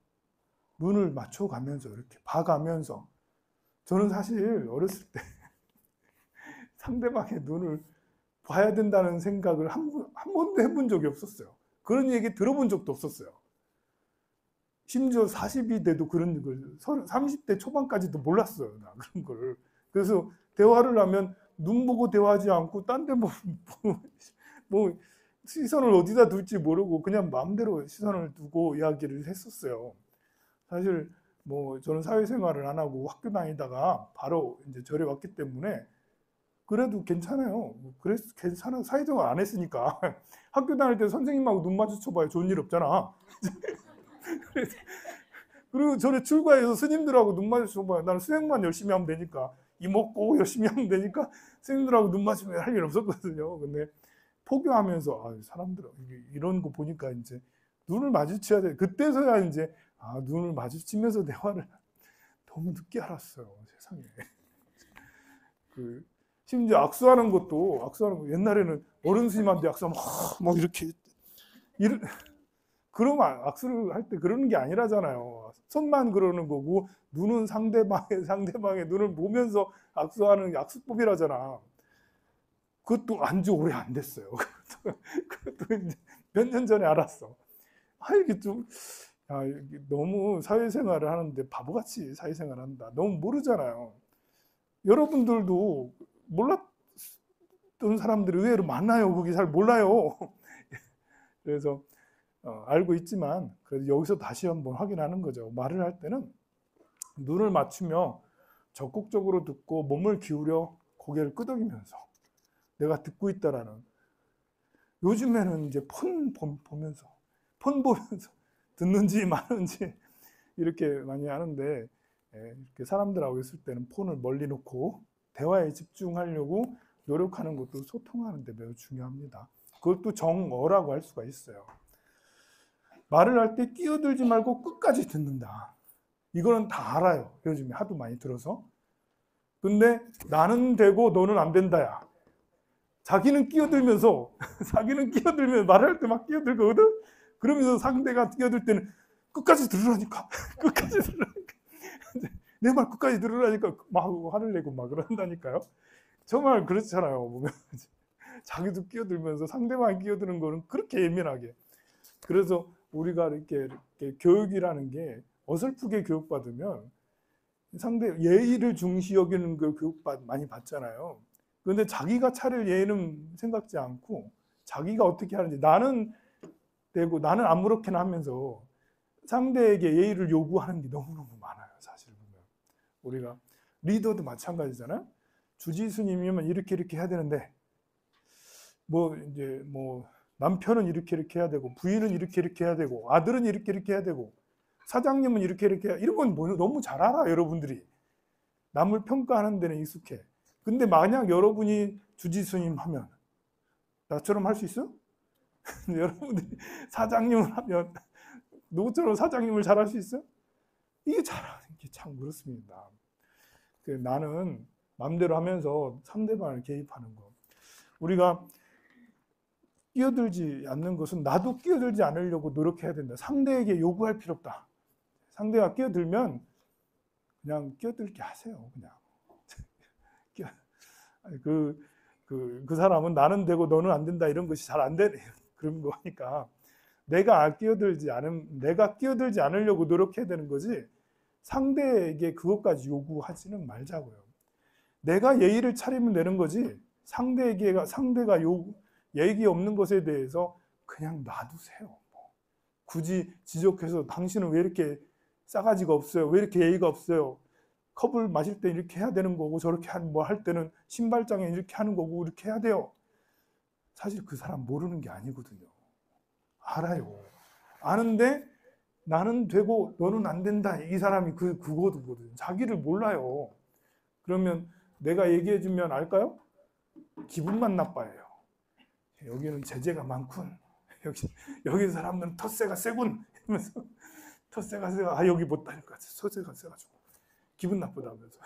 이렇게 봐가면서 저는 사실 어렸을 때 상대방의 눈을 봐야 된다는 생각을 한 번도 해본 적이 없었어요. 그런 얘기 들어본 적도 없었어요. 심지어 40이 돼도 그런 걸 30대 초반까지도 몰랐어요. 나 그런 걸. 그래서 대화를 하면 눈 보고 대화하지 않고 딴 데 뭐 시선을 어디다 둘지 모르고 그냥 마음대로 시선을 두고 이야기를 했었어요. 사실 뭐 저는 사회생활을 안 하고 학교 다니다가 바로 이제 절에 왔기 때문에 그래도 괜찮아요. 그래서 괜찮아. 사회생활 안 했으니까. 학교 다닐 때 선생님하고 눈 마주쳐봐야 좋은 일 없잖아. 그리고 전에 출가해서 스님들하고 눈 마주쳐봐야 나는 수행만 열심히 하면 되니까 이먹고 열심히 하면 되니까 스님들하고 눈 마주치면 할 일 없었거든요. 근데 포교하면서 사람들 이런 거 보니까 이제 눈을 마주쳐야 돼. 그때서야 이제 눈을 마주치면서 대화를 너무 늦게 알았어요. 세상에. 심지어 악수하는 것도 옛날에는 어른 스님한테 악수하면 막 이렇게 그러면 악수를 할 때 그러는 게 아니라잖아요. 손만 그러는 거고 눈은 상대방의 눈을 보면서 악수하는 악수법이라잖아. 그것도 안지 오래 안 됐어요. 그것도 이제 몇 년 전에 알았어. 이게 좀 너무 사회생활을 하는데 바보같이 사회생활을 한다. 너무 모르잖아요. 여러분들도 몰랐던 사람들이 의외로 많아요. 그게 잘 몰라요. 그래서 알고 있지만 그래도 여기서 다시 한번 확인하는 거죠. 말을 할 때는 눈을 맞추며 적극적으로 듣고 몸을 기울여 고개를 끄덕이면서 내가 듣고 있다라는. 요즘에는 이제 폰 보면서 듣는지 마는지 이렇게 많이 하는데 이렇게 사람들하고 있을 때는 폰을 멀리 놓고 대화에 집중하려고 노력하는 것도 소통하는 데 매우 중요합니다. 그것도 정어라고 할 수가 있어요. 말을 할 때 끼어들지 말고 끝까지 듣는다. 이거는 다 알아요. 요즘에 하도 많이 들어서. 근데 나는 되고 너는 안 된다야. 자기는 끼어들면서 말할 때 막 끼어들거든. 그러면서 상대가 끼어들 때는 끝까지 들으라니까. 끝까지 들으라니까. 내 말 끝까지 들으라니까 막 화를 내고 막 그런다니까요. 정말 그렇잖아요. 보면 자기도 끼어들면서 상대방이 끼어드는 거는 그렇게 예민하게. 그래서 우리가 이렇게 교육이라는 게 어설프게 교육받으면 상대 예의를 중시 여기는 걸 많이 받잖아요. 그런데 자기가 차릴 예의는 생각지 않고 자기가 어떻게 하는지 나는 되고 나는 아무렇게나 하면서 상대에게 예의를 요구하는 게 너무너무 많아요. 사실 보면 우리가 리더도 마찬가지잖아요. 주지스님이면 이렇게 해야 되는데 이제 남편은 이렇게 해야 되고 부인은 이렇게 해야 되고 아들은 이렇게 해야 되고 사장님은 이렇게 해야 이런 건 너무 잘 알아. 여러분들이 남을 평가하는 데는 익숙해. 근데 만약 여러분이 주지스님 하면 나처럼 할 수 있어? 여러분들이 사장님을 하면 누구처럼 사장님을 잘할 수 있어? 이게 잘하는 게 참 그렇습니다. 나는 마음대로 하면서 상대방을 개입하는 거. 우리가 끼어들지 않는 것은 나도 끼어들지 않으려고 노력해야 된다. 상대에게 요구할 필요 없다. 상대가 끼어들면 그냥 끼어들게 하세요. 그냥. 그 사람은 나는 되고 너는 안 된다 이런 것이 잘 안 되네. 그런 거니까 내가 끼어들지 않으려고 노력해야 되는 거지 상대에게 그것까지 요구하지는 말자고요. 내가 예의를 차리면 되는 거지 상대가 예의 없는 것에 대해서 그냥 놔두세요. 굳이 지적해서 당신은 왜 이렇게 싸가지가 없어요? 왜 이렇게 예의가 없어요? 컵을 마실 때 이렇게 해야 되는 거고 저렇게 뭐 할 때는 신발장에 이렇게 하는 거고 이렇게 해야 돼요. 사실 그 사람 모르는 게 아니거든요. 알아요. 아는데 나는 되고 너는 안 된다. 이 사람이 그거거든요. 자기를 몰라요. 그러면 내가 얘기해주면 알까요? 기분만 나빠해요. 여기는 제재가 많군. 여기 사람들은 텃세가 세군. 이러면서 텃세가 세가 여기 못다니까 텃세가 세가지고 기분 나쁘다면서.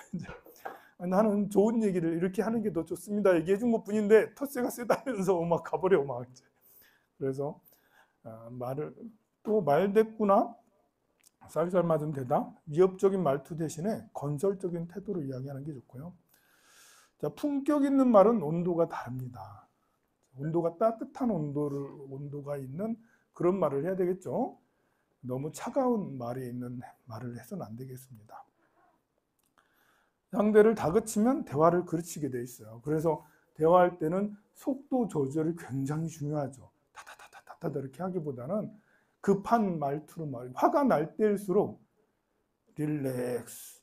나는 좋은 얘기를 이렇게 하는 게 더 좋습니다. 얘기해 준 것 뿐인데 텃세가 세다면서 막 가버려 막 이제. 그래서 말을 또 말대꾸나 쌀쌀 맞은 대답, 위협적인 말투 대신에 건설적인 태도로 이야기하는 게 좋고요. 자, 품격 있는 말은 온도가 다릅니다. 온도가 따뜻한 온도가 있는 그런 말을 해야 되겠죠. 너무 차가운 말이 있는 말을 해서는 안 되겠습니다. 상대를 다그치면 대화를 그르치게 돼 있어요. 그래서 대화할 때는 속도 조절이 굉장히 중요하죠. 타타타타타타 이렇게 하기보다는 급한 말투로 화가 날 때일수록 릴렉스,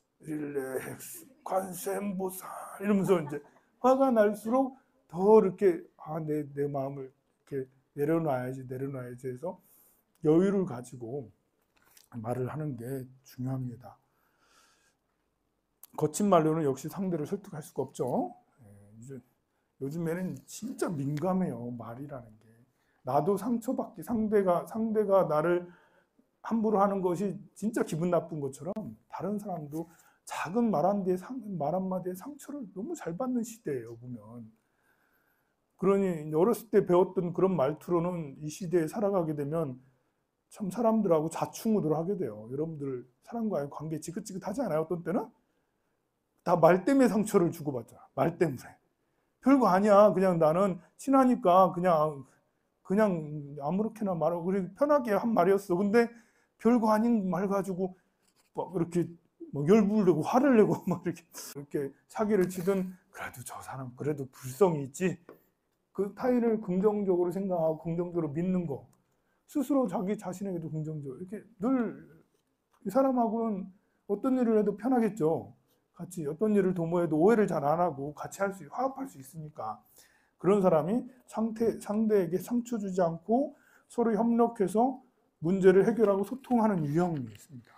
관세음보살 이러면서 이제 화가 날수록 더 이렇게 내 마음을 이렇게 내려놔야지 해서 여유를 가지고 말을 하는 게 중요합니다. 거친 말로는 역시 상대를 설득할 수가 없죠. 요즘에는 진짜 민감해요. 말이라는 게. 나도 상처받기, 상대가 나를 함부로 하는 것이 진짜 기분 나쁜 것처럼 다른 사람도 작은 말 한마디에 상처를 너무 잘 받는 시대예요, 보면. 그러니 어렸을 때 배웠던 그런 말투로는 이 시대에 살아가게 되면 참 사람들하고 좌충우돌 하게 돼요. 여러분들 사람과의 관계 지긋지긋하지 않아요? 어떤 때는? 다 말 때문에 상처를 주고받잖아. 말 때문에. 별거 아니야. 그냥 나는 친하니까 그냥 아무렇게나 말하고 그래 편하게 한 말이었어. 근데 별거 아닌 말 가지고 막 이렇게 막 열불 내고 화를 내고 막 이렇게 사기를 치든 그래도 저 사람 그래도 불성이 있지. 그 타인을 긍정적으로 생각하고 긍정적으로 믿는 거. 스스로 자기 자신에게도 긍정적으로 이렇게 늘 이 사람하고는 어떤 일을 해도 편하겠죠. 같이 어떤 일을 도모해도 오해를 잘 안 하고 같이 화합할 수 있으니까 그런 사람이 상대에게 상처 주지 않고 서로 협력해서 문제를 해결하고 소통하는 유형이 있습니다.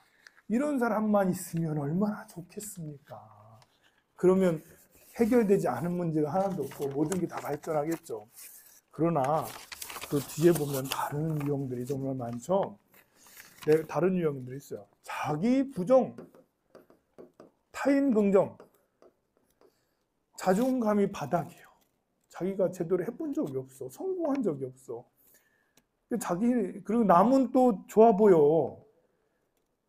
이런 사람만 있으면 얼마나 좋겠습니까? 그러면 해결되지 않은 문제가 하나도 없고 모든 게 다 발전하겠죠. 그러나 그 뒤에 보면 다른 유형들이 정말 많죠. 다른 유형들이 있어요. 자기 부정, 타인 긍정, 자존감이 바닥이에요. 자기가 제대로 해본 적이 없어. 성공한 적이 없어. 그리고 남은 또 좋아 보여.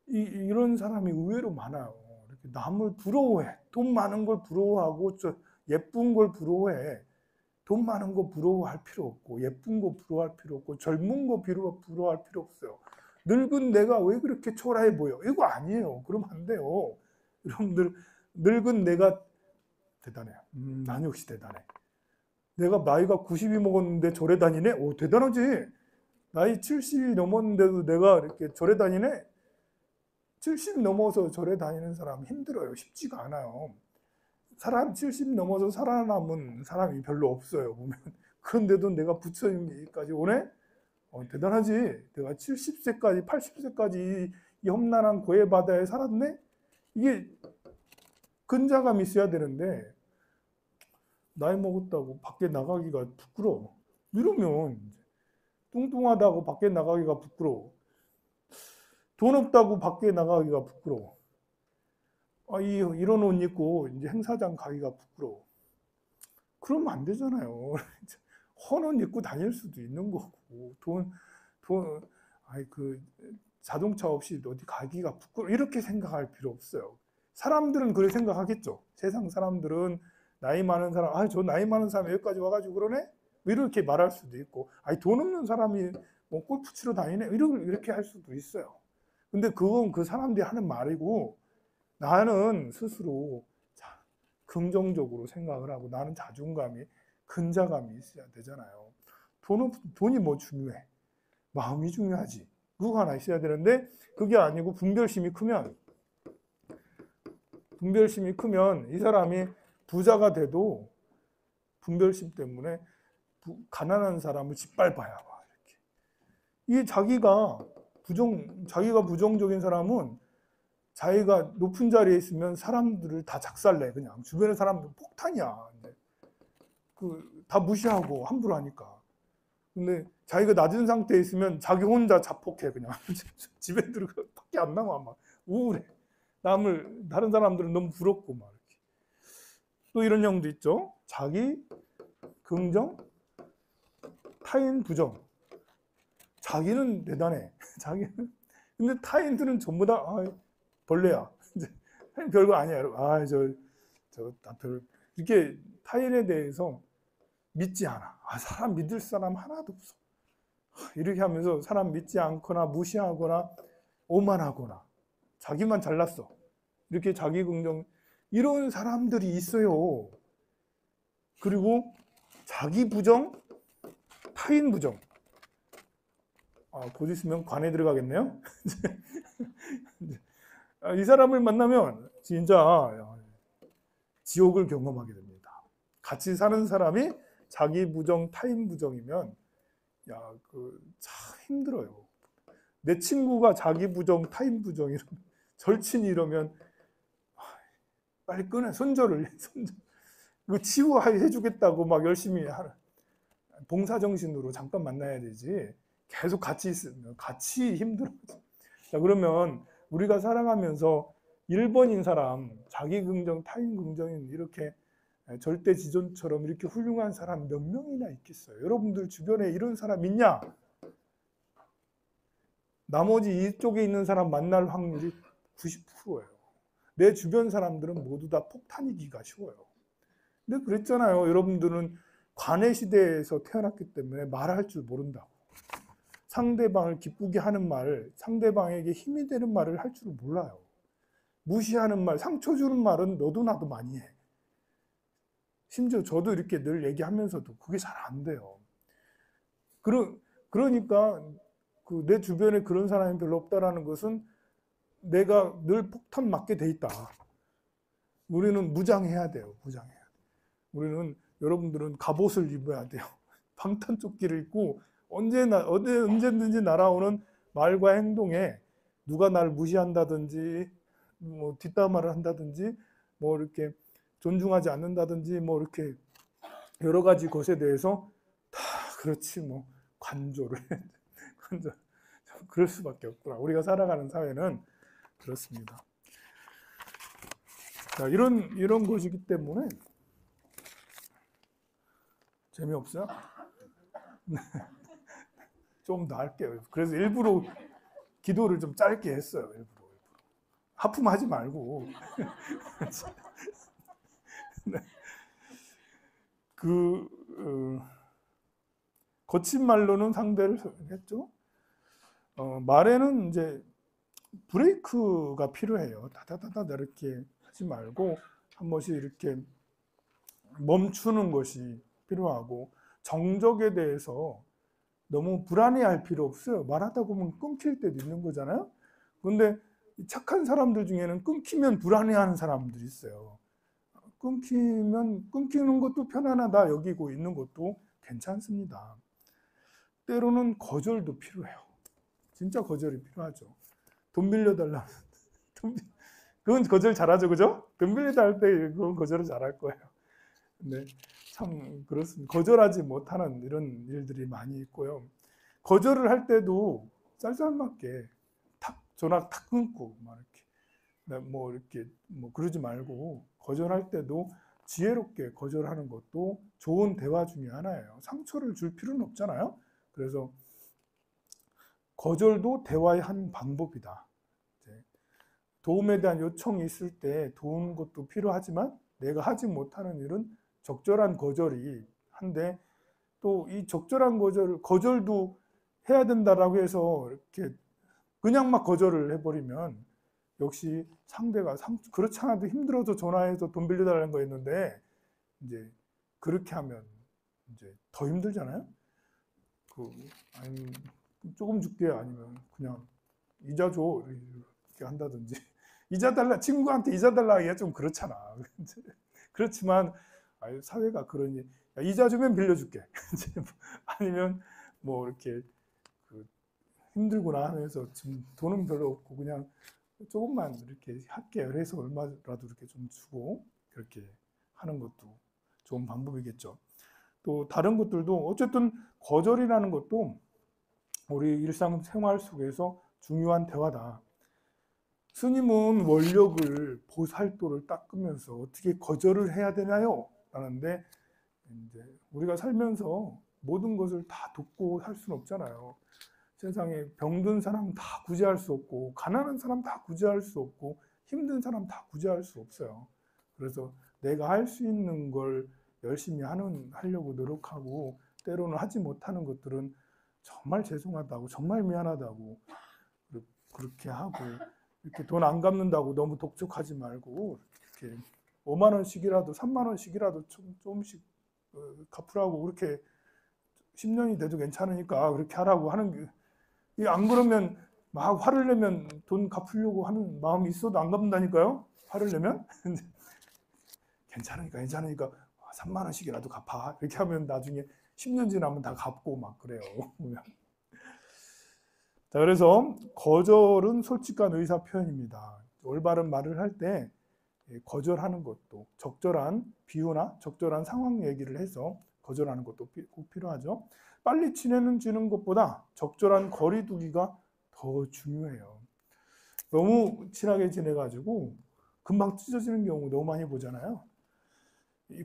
이런 사람이 의외로 많아요. 이렇게 남을 부러워해. 돈 많은 걸 부러워하고, 예쁜 걸 부러워해. 돈 많은 거 부러워할 필요 없고, 예쁜 거 부러워할 필요 없고, 젊은 거 부러워할 필요 없어요. 늙은 내가 왜 그렇게 초라해 보여? 이거 아니에요. 그러면 안 돼요. 여러분들, 늙은 내가 대단해요. 난 역시 대단해. 내가 나이가 90이 먹었는데 절에 다니네? 오, 대단하지? 나이 70이 넘었는데도 내가 이렇게 절에 다니네? 70 넘어서 절에 다니는 사람 힘들어요. 쉽지가 않아요. 70 넘어서 살아남은 사람이 별로 없어요, 보면. 그런데도 내가 부처님까지 오네? 대단하지? 내가 70세까지, 80세까지 이 험난한 고해 바다에 살았네? 이게 근자감이 있어야 되는데, 나이 먹었다고 밖에 나가기가 부끄러워. 이러면 뚱뚱하다고 밖에 나가기가 부끄러워. 돈 없다고 밖에 나가기가 부끄러워. 이런 옷 입고 이제 행사장 가기가 부끄러워. 그러면 안 되잖아요. 헌 옷 입고 다닐 수도 있는 거고, 자동차 없이 어디 가기가 부끄러워. 이렇게 생각할 필요 없어요. 사람들은 그렇게 생각하겠죠. 세상 사람들은 나이 많은 사람, 저 나이 많은 사람 여기까지 와가지고 그러네? 이렇게 말할 수도 있고, 돈 없는 사람이 뭐 골프 치러 다니네? 이렇게 할 수도 있어요. 근데 그건 그 사람들이 하는 말이고, 나는 스스로 긍정적으로 생각을 하고, 나는 자존감이, 근자감이 있어야 되잖아요. 돈이 뭐 중요해? 마음이 중요하지. 그거 하나 있어야 되는데 그게 아니고 분별심이 크면 이 사람이 부자가 돼도 분별심 때문에 가난한 사람을 짓밟아야 막 이렇게. 자기가 부정적인 사람은 자기가 높은 자리에 있으면 사람들을 다 작살내. 그냥 주변의 사람들 폭탄이야. 다 무시하고 함부로 하니까. 근데 자기가 낮은 상태에 있으면 자기 혼자 자폭해. 그냥 집에 들어가 밖에 안 나와. 막 우울해. 다른 사람들은 너무 부럽고 막 이렇게. 또 이런 형도 있죠. 자기 긍정, 타인 부정. 자기는 대단해. 근데 타인들은 전부 다 벌레야. 별거 아니야. 이렇게 타인에 대해서 믿지 않아. 사람 믿을 사람 하나도 없어. 이렇게 하면서 사람 믿지 않거나 무시하거나 오만하거나 자기만 잘났어. 이렇게 자기 긍정 이런 사람들이 있어요. 그리고 자기 부정, 타인 부정. 곧 있으면 관에 들어가겠네요. 이 사람을 만나면 진짜 지옥을 경험하게 됩니다. 같이 사는 사람이 자기 부정, 타인 부정이면 참 힘들어요. 내 친구가 자기 부정, 타인 부정 절친이 이러면 빨리 끊어. 손절을 이거 치유해 주겠다고 막 열심히 하는 봉사정신으로 잠깐 만나야 되지. 계속 같이 있으면 같이 힘들어. 자, 그러면 우리가 살아가면서 1번인 사람, 자기 긍정, 타인 긍정인 이렇게 절대 지존처럼 이렇게 훌륭한 사람 몇 명이나 있겠어요? 여러분들 주변에 이런 사람 있냐? 나머지 이쪽에 있는 사람 만날 확률이 90%예요. 내 주변 사람들은 모두 다 폭탄이기가 쉬워요. 근데 그랬잖아요. 여러분들은 관의 시대에서 태어났기 때문에 말할 줄 모른다고. 상대방을 기쁘게 하는 말, 상대방에게 힘이 되는 말을 할 줄 몰라요. 무시하는 말, 상처 주는 말은 너도 나도 많이 해. 심지어 저도 이렇게 늘 얘기하면서도 그게 잘 안 돼요. 그러니까 내 주변에 그런 사람이 별로 없다라는 것은 내가 늘 폭탄 맞게 돼 있다. 우리는 무장해야 돼요. 무장해야 돼요. 우리는 여러분들은 갑옷을 입어야 돼요. 방탄조끼를 입고 언제든지 날아오는 말과 행동에 누가 나를 무시한다든지 뭐 뒷담화를 한다든지 뭐 이렇게 존중하지 않는다든지 뭐 이렇게 여러 가지 것에 대해서 다 그렇지 뭐 관조를 그럴 수밖에 없구나. 우리가 살아가는 사회는 그렇습니다. 자, 이런 것이기 때문에 재미없어요? 좀 더 할게요. 그래서 일부러 기도를 좀 짧게 했어요. 일부러. 하품하지 말고. 거친 말로는 상대를 했죠. 말에는 이제 브레이크가 필요해요. 다다다다 이렇게 하지 말고 한 번씩 이렇게 멈추는 것이 필요하고 정적에 대해서 너무 불안해할 필요 없어요. 말하다 보면 끊길 때도 있는 거잖아요. 그런데 착한 사람들 중에는 끊기면 불안해하는 사람들이 있어요. 끊기는 것도 편안하다 여기고 있는 것도 괜찮습니다. 때로는 거절도 필요해요. 진짜 거절이 필요하죠. 돈 빌려달라. 그건 거절 잘하죠, 그죠? 돈 빌려달라 때 그건 거절을 잘할 거예요. 근데 참 그렇습니다. 거절하지 못하는 이런 일들이 많이 있고요. 거절을 할 때도 쌀쌀맞게 전화 탁 끊고 막 이렇게 그러지 말고 거절할 때도 지혜롭게 거절하는 것도 좋은 대화 중에 하나예요. 상처를 줄 필요는 없잖아요. 그래서 거절도 대화의 한 방법이다. 도움에 대한 요청이 있을 때 도우는 것도 필요하지만 내가 하지 못하는 일은 적절한 거절이 한데 또 이 적절한 거절도 해야 된다라고 해서 이렇게 그냥 막 거절을 해버리면 역시 상대가 그렇지 않아도 힘들어서 전화해서 돈 빌려달라는 거였는데 이제 그렇게 하면 이제 더 힘들잖아요. 조금 줄게. 아니면 그냥 이자 줘. 이렇게 한다든지. 이자 달라, 친구한테 이자 달라 하기가 좀 그렇잖아. 그렇지만 사회가 그러니 야, 이자 주면 빌려줄게. 아니면 뭐 이렇게 힘들구나 하면서 지금 돈은 별로 없고 그냥 조금만 이렇게 할게. 그래서 얼마라도 이렇게 좀 주고 그렇게 하는 것도 좋은 방법이겠죠. 또 다른 것들도 어쨌든 거절이라는 것도 우리 일상생활 속에서 중요한 대화다. 스님은 원력을 보살도를 닦으면서 어떻게 거절을 해야 되나요? 라는데 이제 우리가 살면서 모든 것을 다 돕고 살 수는 없잖아요. 세상에 병든 사람 다 구제할 수 없고 가난한 사람 다 구제할 수 없고 힘든 사람 다 구제할 수 없어요. 그래서 내가 할 수 있는 걸 열심히 하려고 노력하고 때로는 하지 못하는 것들은 정말 죄송하다고 정말 미안하다고 그렇게 하고 이렇게 돈 안 갚는다고 너무 독촉하지 말고 이렇게 5만 원씩이라도 3만 원씩이라도 조금씩 갚으라고 그렇게 10년이 돼도 괜찮으니까 그렇게 하라고 하는 게 안 그러면 막 화를 내면 돈 갚으려고 하는 마음이 있어도 안 갚는다니까요. 화를 내면 괜찮으니까 3만 원씩이라도 갚아 이렇게 하면 나중에 10년 지나면 다 갚고 막 그래요. 자, 그래서 거절은 솔직한 의사 표현입니다. 올바른 말을 할 때 거절하는 것도 적절한 비유나 적절한 상황 얘기를 해서 거절하는 것도 꼭 필요하죠. 빨리 지내는 것보다 적절한 거리 두기가 더 중요해요. 너무 친하게 지내가지고 금방 찢어지는 경우 너무 많이 보잖아요.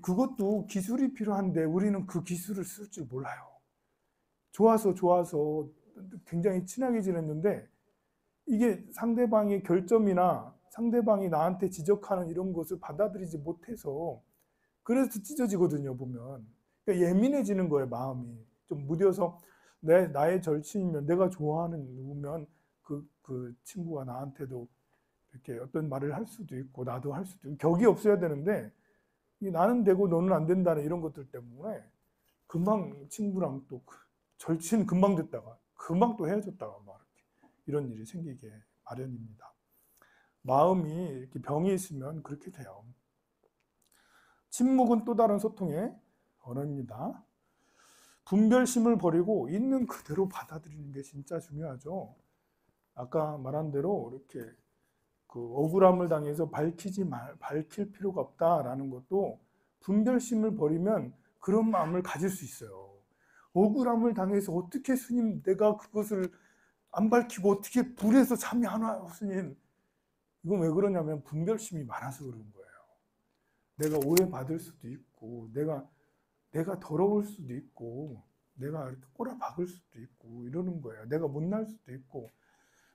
그것도 기술이 필요한데 우리는 그 기술을 쓸 줄 몰라요. 좋아서 굉장히 친하게 지냈는데 이게 상대방의 결점이나 상대방이 나한테 지적하는 이런 것을 받아들이지 못해서 그래서 찢어지거든요, 보면. 그러니까 예민해지는 거예요, 마음이. 좀 무뎌서 나의 절친이면 내가 좋아하는 누구면 그 친구가 나한테도 이렇게 어떤 말을 할 수도 있고 나도 할 수도 있고 격이 없어야 되는데 나는 되고 너는 안 된다는 이런 것들 때문에 금방 친구랑 또 절친 금방 됐다가 금방 또 헤어졌다가 막 이런 일이 생기게 마련입니다. 마음이 이렇게 병이 있으면 그렇게 돼요. 침묵은 또 다른 소통의 언어입니다. 분별심을 버리고 있는 그대로 받아들이는 게 진짜 중요하죠. 아까 말한 대로 이렇게 억울함을 당해서 밝힐 필요가 없다라는 것도 분별심을 버리면 그런 마음을 가질 수 있어요. 억울함을 당해서 어떻게 스님 내가 그것을 안 밝히고 어떻게 불에서 잠이 안 와요, 스님. 이건 왜 그러냐면 분별심이 많아서 그런 거예요. 내가 오해받을 수도 있고 내가 더러울 수도 있고 내가 이렇게 꼬라박을 수도 있고 이러는 거예요. 내가 못날 수도 있고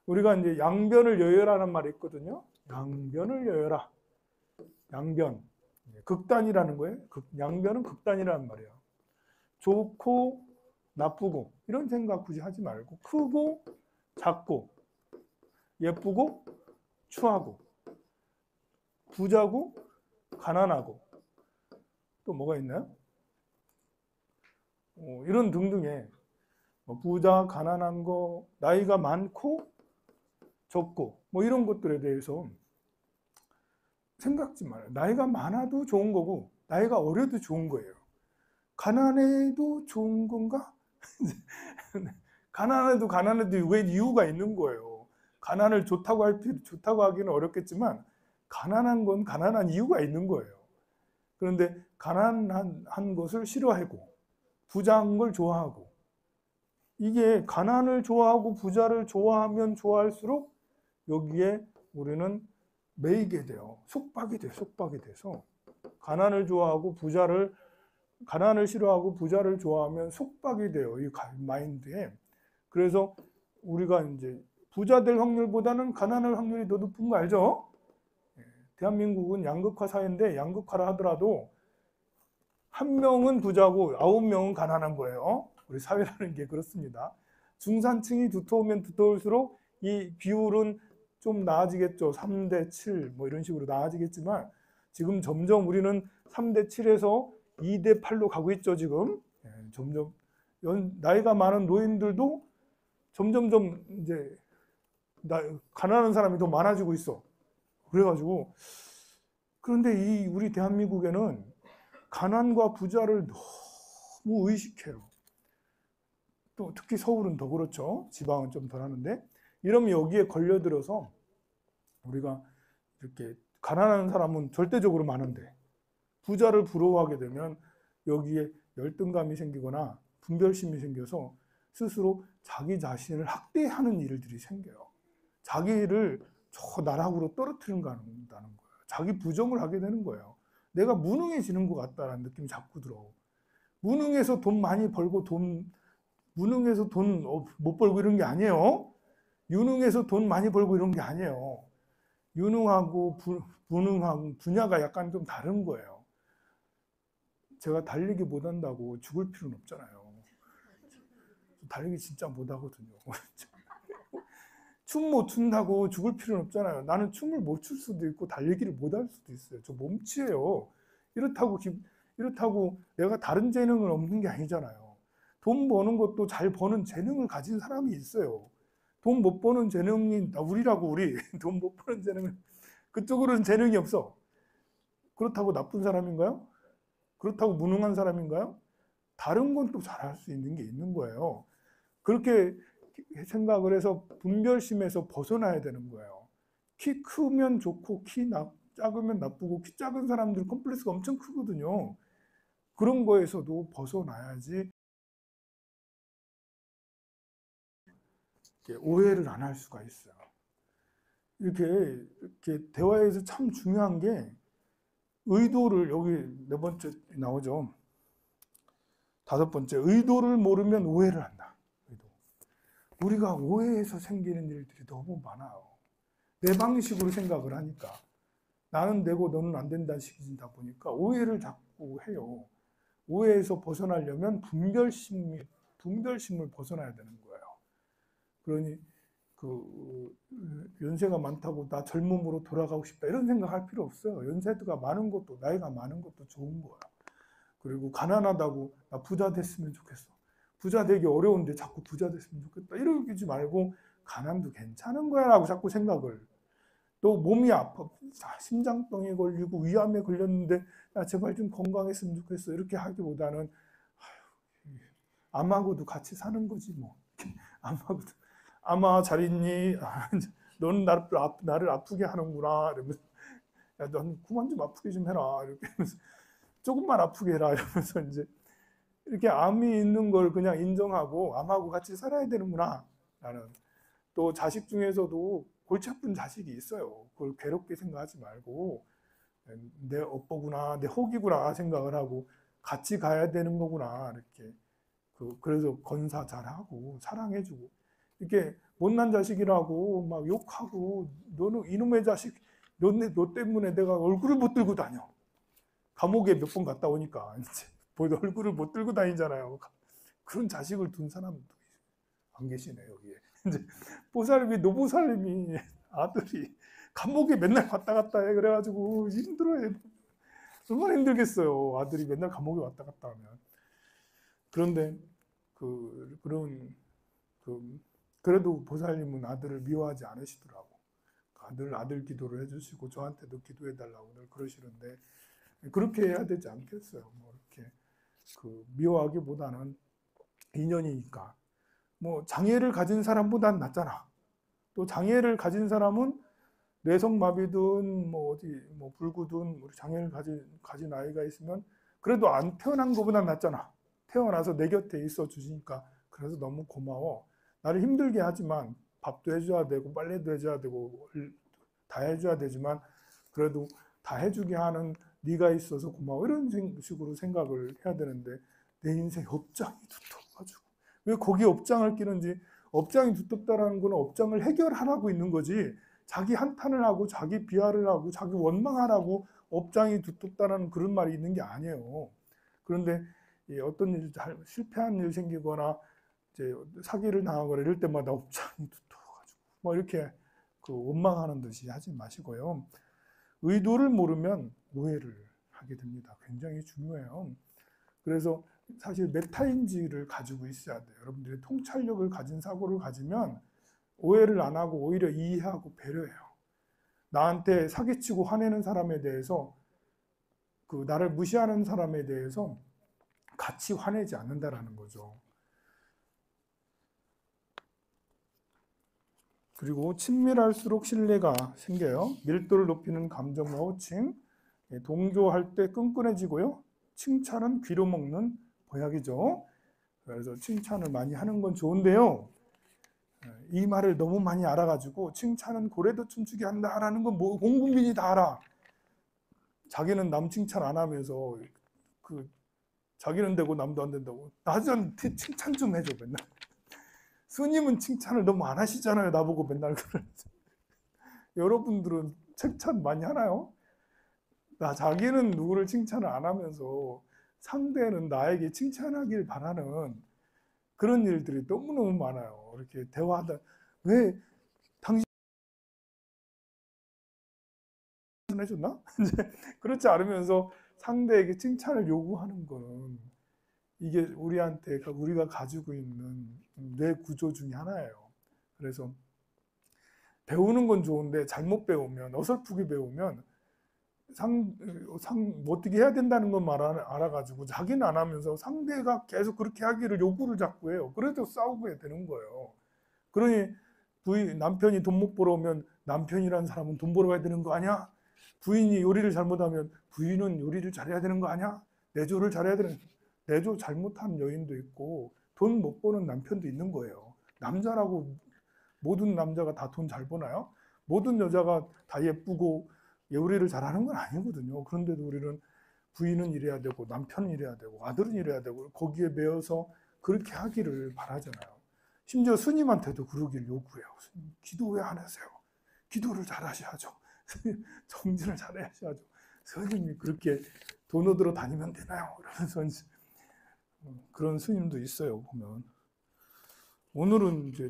우리가 이제 양변을 여여라는 말이 있거든요. 양변을 여여라. 양변. 극단이라는 거예요. 양변은 극단이라는 말이에요. 좋고 나쁘고 이런 생각 굳이 하지 말고 크고 작고 예쁘고 추하고 부자고 가난하고 또 뭐가 있나요? 이런 등등의 부자, 가난한 거, 나이가 많고 적고 뭐 이런 것들에 대해서 생각지 말아요. 나이가 많아도 좋은 거고 나이가 어려도 좋은 거예요. 가난해도 좋은 건가? 가난해도 왜 이유가 있는 거예요. 가난을 좋다고 하기는 어렵겠지만 가난한 건 가난한 이유가 있는 거예요. 그런데 가난한 것을 싫어하고 부자한 걸 좋아하고 이게 가난을 좋아하고 부자를 좋아하면 좋아할수록 여기에 우리는 매이게 돼요. 속박이 돼서 가난을 싫어하고 부자를 좋아하면 속박이 돼요. 이 마인드에. 그래서 우리가 이제 부자 될 확률보다는 가난할 확률이 더 높은 거 알죠? 대한민국은 양극화 사회인데 양극화라 하더라도 한 명은 부자고 9명은 가난한 거예요. 우리 사회라는 게 그렇습니다. 중산층이 두터우면 두터울수록 이 비율은 좀 나아지겠죠. 3대 7 뭐 이런 식으로 나아지겠지만 지금 점점 우리는 3대 7에서 2대 8로 가고 있죠. 지금 점점 나이가 많은 노인들도 점점점 이제 가난한 사람이 더 많아지고 있어. 그래가지고 그런데 이 우리 대한민국에는 가난과 부자를 너무 의식해요. 또 특히 서울은 더 그렇죠. 지방은 좀 덜하는데 이러면 여기에 걸려들어서 우리가 이렇게 가난한 사람은 절대적으로 많은데 부자를 부러워하게 되면 여기에 열등감이 생기거나 분별심이 생겨서 스스로 자기 자신을 학대하는 일들이 생겨요. 자기를 저 나락으로 떨어뜨리는 거예요. 자기 부정을 하게 되는 거예요. 내가 무능해지는 것 같다는 느낌이 자꾸 들어. 무능해서 돈 많이 벌고 무능해서 돈 못 벌고 이런 게 아니에요. 유능해서 돈 많이 벌고 이런 게 아니에요. 유능하고 무능하고 분야가 약간 좀 다른 거예요. 제가 달리기 못한다고 죽을 필요는 없잖아요. 달리기 진짜 못하거든요. 춤 못 춘다고 죽을 필요는 없잖아요. 나는 춤을 못 출 수도 있고 달리기를 못할 수도 있어요. 저 몸치예요. 이렇다고 내가 다른 재능은 없는 게 아니잖아요. 돈 버는 것도 잘 버는 재능을 가진 사람이 있어요. 돈 못 버는 재능이 우리 돈 못 버는 재능은 그쪽으로는 재능이 없어. 그렇다고 나쁜 사람인가요? 그렇다고 무능한 사람인가요? 다른 건 또 잘할 수 있는 게 있는 거예요. 그렇게 생각을 해서 분별심에서 벗어나야 되는 거예요. 키 크면 좋고 작으면 나쁘고 키 작은 사람들 컴플렉스가 엄청 크거든요. 그런 거에서도 벗어나야지 오해를 안 할 수가 있어요. 이렇게 대화에서 참 중요한 게 의도를 여기 네 번째 나오죠. 다섯 번째, 의도를 모르면 오해를 한다. 우리가 오해에서 생기는 일들이 너무 많아요. 내 방식으로 생각을 하니까 나는 되고 너는 안 된다는 식이다 보니까 오해를 자꾸 해요. 오해에서 벗어나려면 분별심을 벗어나야 되는 거예요. 그러니 연세가 많다고 나 젊음으로 돌아가고 싶다 이런 생각할 필요 없어요. 연세가 많은 것도 나이가 많은 것도 좋은 거야. 그리고 가난하다고 나 부자 됐으면 좋겠어. 부자 되기 어려운데 자꾸 부자 됐으면 좋겠다. 이러지 말고 가난도 괜찮은 거야 라고 자꾸 생각을. 또 몸이 아파. 심장병에 걸리고 위암에 걸렸는데 야, 제발 좀 건강했으면 좋겠어. 이렇게 하기보다는 암하고도 같이 사는 거지 뭐. 암하고도. 아마 잘 있니? 너는 나를 아프게 하는구나. 이러면서 야, 넌 그만 좀 아프게 좀 해라. 이렇게 하면서 조금만 아프게 해라. 이러면서 이제 이렇게 암이 있는 걸 그냥 인정하고 암하고 같이 살아야 되는구나. 라는. 또 자식 중에서도 골치 아픈 자식이 있어요. 그걸 괴롭게 생각하지 말고 내 업보구나, 내 혹이구나 생각을 하고 같이 가야 되는 거구나. 이렇게 그래서 건사 잘하고 사랑해주고 이렇게 못난 자식이라고 막 욕하고 너는 이놈의 자식 너 때문에 내가 얼굴을 못 들고 다녀. 감옥에 몇 번 갔다 오니까 이제 얼굴을 못 들고 다니잖아요. 그런 자식을 둔 사람도 안 계시네 여기에. 이제 노보살님이 아들이 감옥에 맨날 왔다 갔다 해. 그래가지고 힘들어해. 얼마나 힘들겠어요. 아들이 맨날 감옥에 왔다 갔다 하면. 그런데 그래도 보살님은 아들을 미워하지 않으시더라고. 아들 기도를 해주시고 저한테도 기도해 달라고 늘 그러시는데 그렇게 해야 되지 않겠어요. 뭐 이렇게 미워하기보다는 인연이니까. 뭐 장애를 가진 사람보단 낫잖아. 또 장애를 가진 사람은 뇌성마비든 불구든 장애를 가진 아이가 있으면 그래도 안 태어난 것보다 낫잖아. 태어나서 내 곁에 있어 주시니까 그래서 너무 고마워. 나를 힘들게 하지만 밥도 해줘야 되고 빨래도 해줘야 되고 다 해줘야 되지만 그래도 다 해주게 하는 네가 있어서 고마워. 이런 식으로 생각을 해야 되는데 내 인생 업장이 두터워가지고 왜 거기에 업장을 끼는지. 업장이 두텁다라는 건 업장을 해결하라고 있는 거지. 자기 한탄을 하고 자기 비하를 하고 자기 원망하라고 업장이 두텁다는 그런 말이 있는 게 아니에요. 그런데 어떤 일 실패한 일 생기거나 이제 사기를 당하거나 이럴 때마다 업장이 두터워가지고 뭐 이렇게 원망하는 듯이 하지 마시고요. 의도를 모르면 오해를 하게 됩니다. 굉장히 중요해요. 그래서 사실 메타인지를 가지고 있어야 돼요. 여러분들이 통찰력을 가진 사고를 가지면 오해를 안 하고 오히려 이해하고 배려해요. 나한테 사기치고 화내는 사람에 대해서, 그 나를 무시하는 사람에 대해서 같이 화내지 않는다라는 거죠. 그리고 친밀할수록 신뢰가 생겨요. 밀도를 높이는 감정과 호칭, 동조할 때 끈끈해지고요. 칭찬은 귀로 먹는 보약이죠. 그래서 칭찬을 많이 하는 건 좋은데요. 이 말을 너무 많이 알아가지고 칭찬은 고래도 춤추게 한다라는 건 뭐 온 국민이 다 알아. 자기는 남 칭찬 안 하면서 자기는 되고 남도 안 된다고. 나한테 칭찬 좀 해줘 맨날. 스님은 칭찬을 너무 안 하시잖아요. 나보고 맨날 그러면서. 여러분들은 칭찬 많이 하나요? 자기는 누구를 칭찬을 안 하면서 상대는 나에게 칭찬하길 바라는 그런 일들이 너무너무 많아요. 이렇게 대화하다 왜 당신 해줬나? 이제 그렇지 않으면서 상대에게 칭찬을 요구하는 거는 이게 우리가 가지고 있는 뇌 구조 중에 하나예요. 그래서 배우는 건 좋은데 잘못 배우면, 어설프게 배우면 어떻게 해야 된다는 것만 알아가지고 자기는 안 하면서 상대가 계속 그렇게 하기를 요구를 자꾸 해요. 그래도 싸우게 되는 거예요. 그러니 남편이 돈 못 벌어오면 남편이라는 사람은 돈 벌어야 되는 거 아니야? 부인이 요리를 잘못하면 부인은 요리를 잘해야 되는 거 아니야? 내조를 잘해야 되는, 내조 잘못한 여인도 있고 돈 못 버는 남편도 있는 거예요. 남자라고 모든 남자가 다 돈 잘 버나요? 모든 여자가 다 예쁘고 요리를 잘하는 건 아니거든요. 그런데도 우리는 부인은 이래야 되고 남편은 이래야 되고 아들은 이래야 되고 거기에 매여서 그렇게 하기를 바라잖아요. 심지어 스님한테도 그러길 요구해요. 스님, 기도 왜 안 하세요? 기도를 잘 하셔야죠. 정진을 잘 하셔야죠. 스님이 그렇게 돈 얻으러 다니면 되나요? 그러면서 그런 스님도 있어요. 보면 오늘은 이제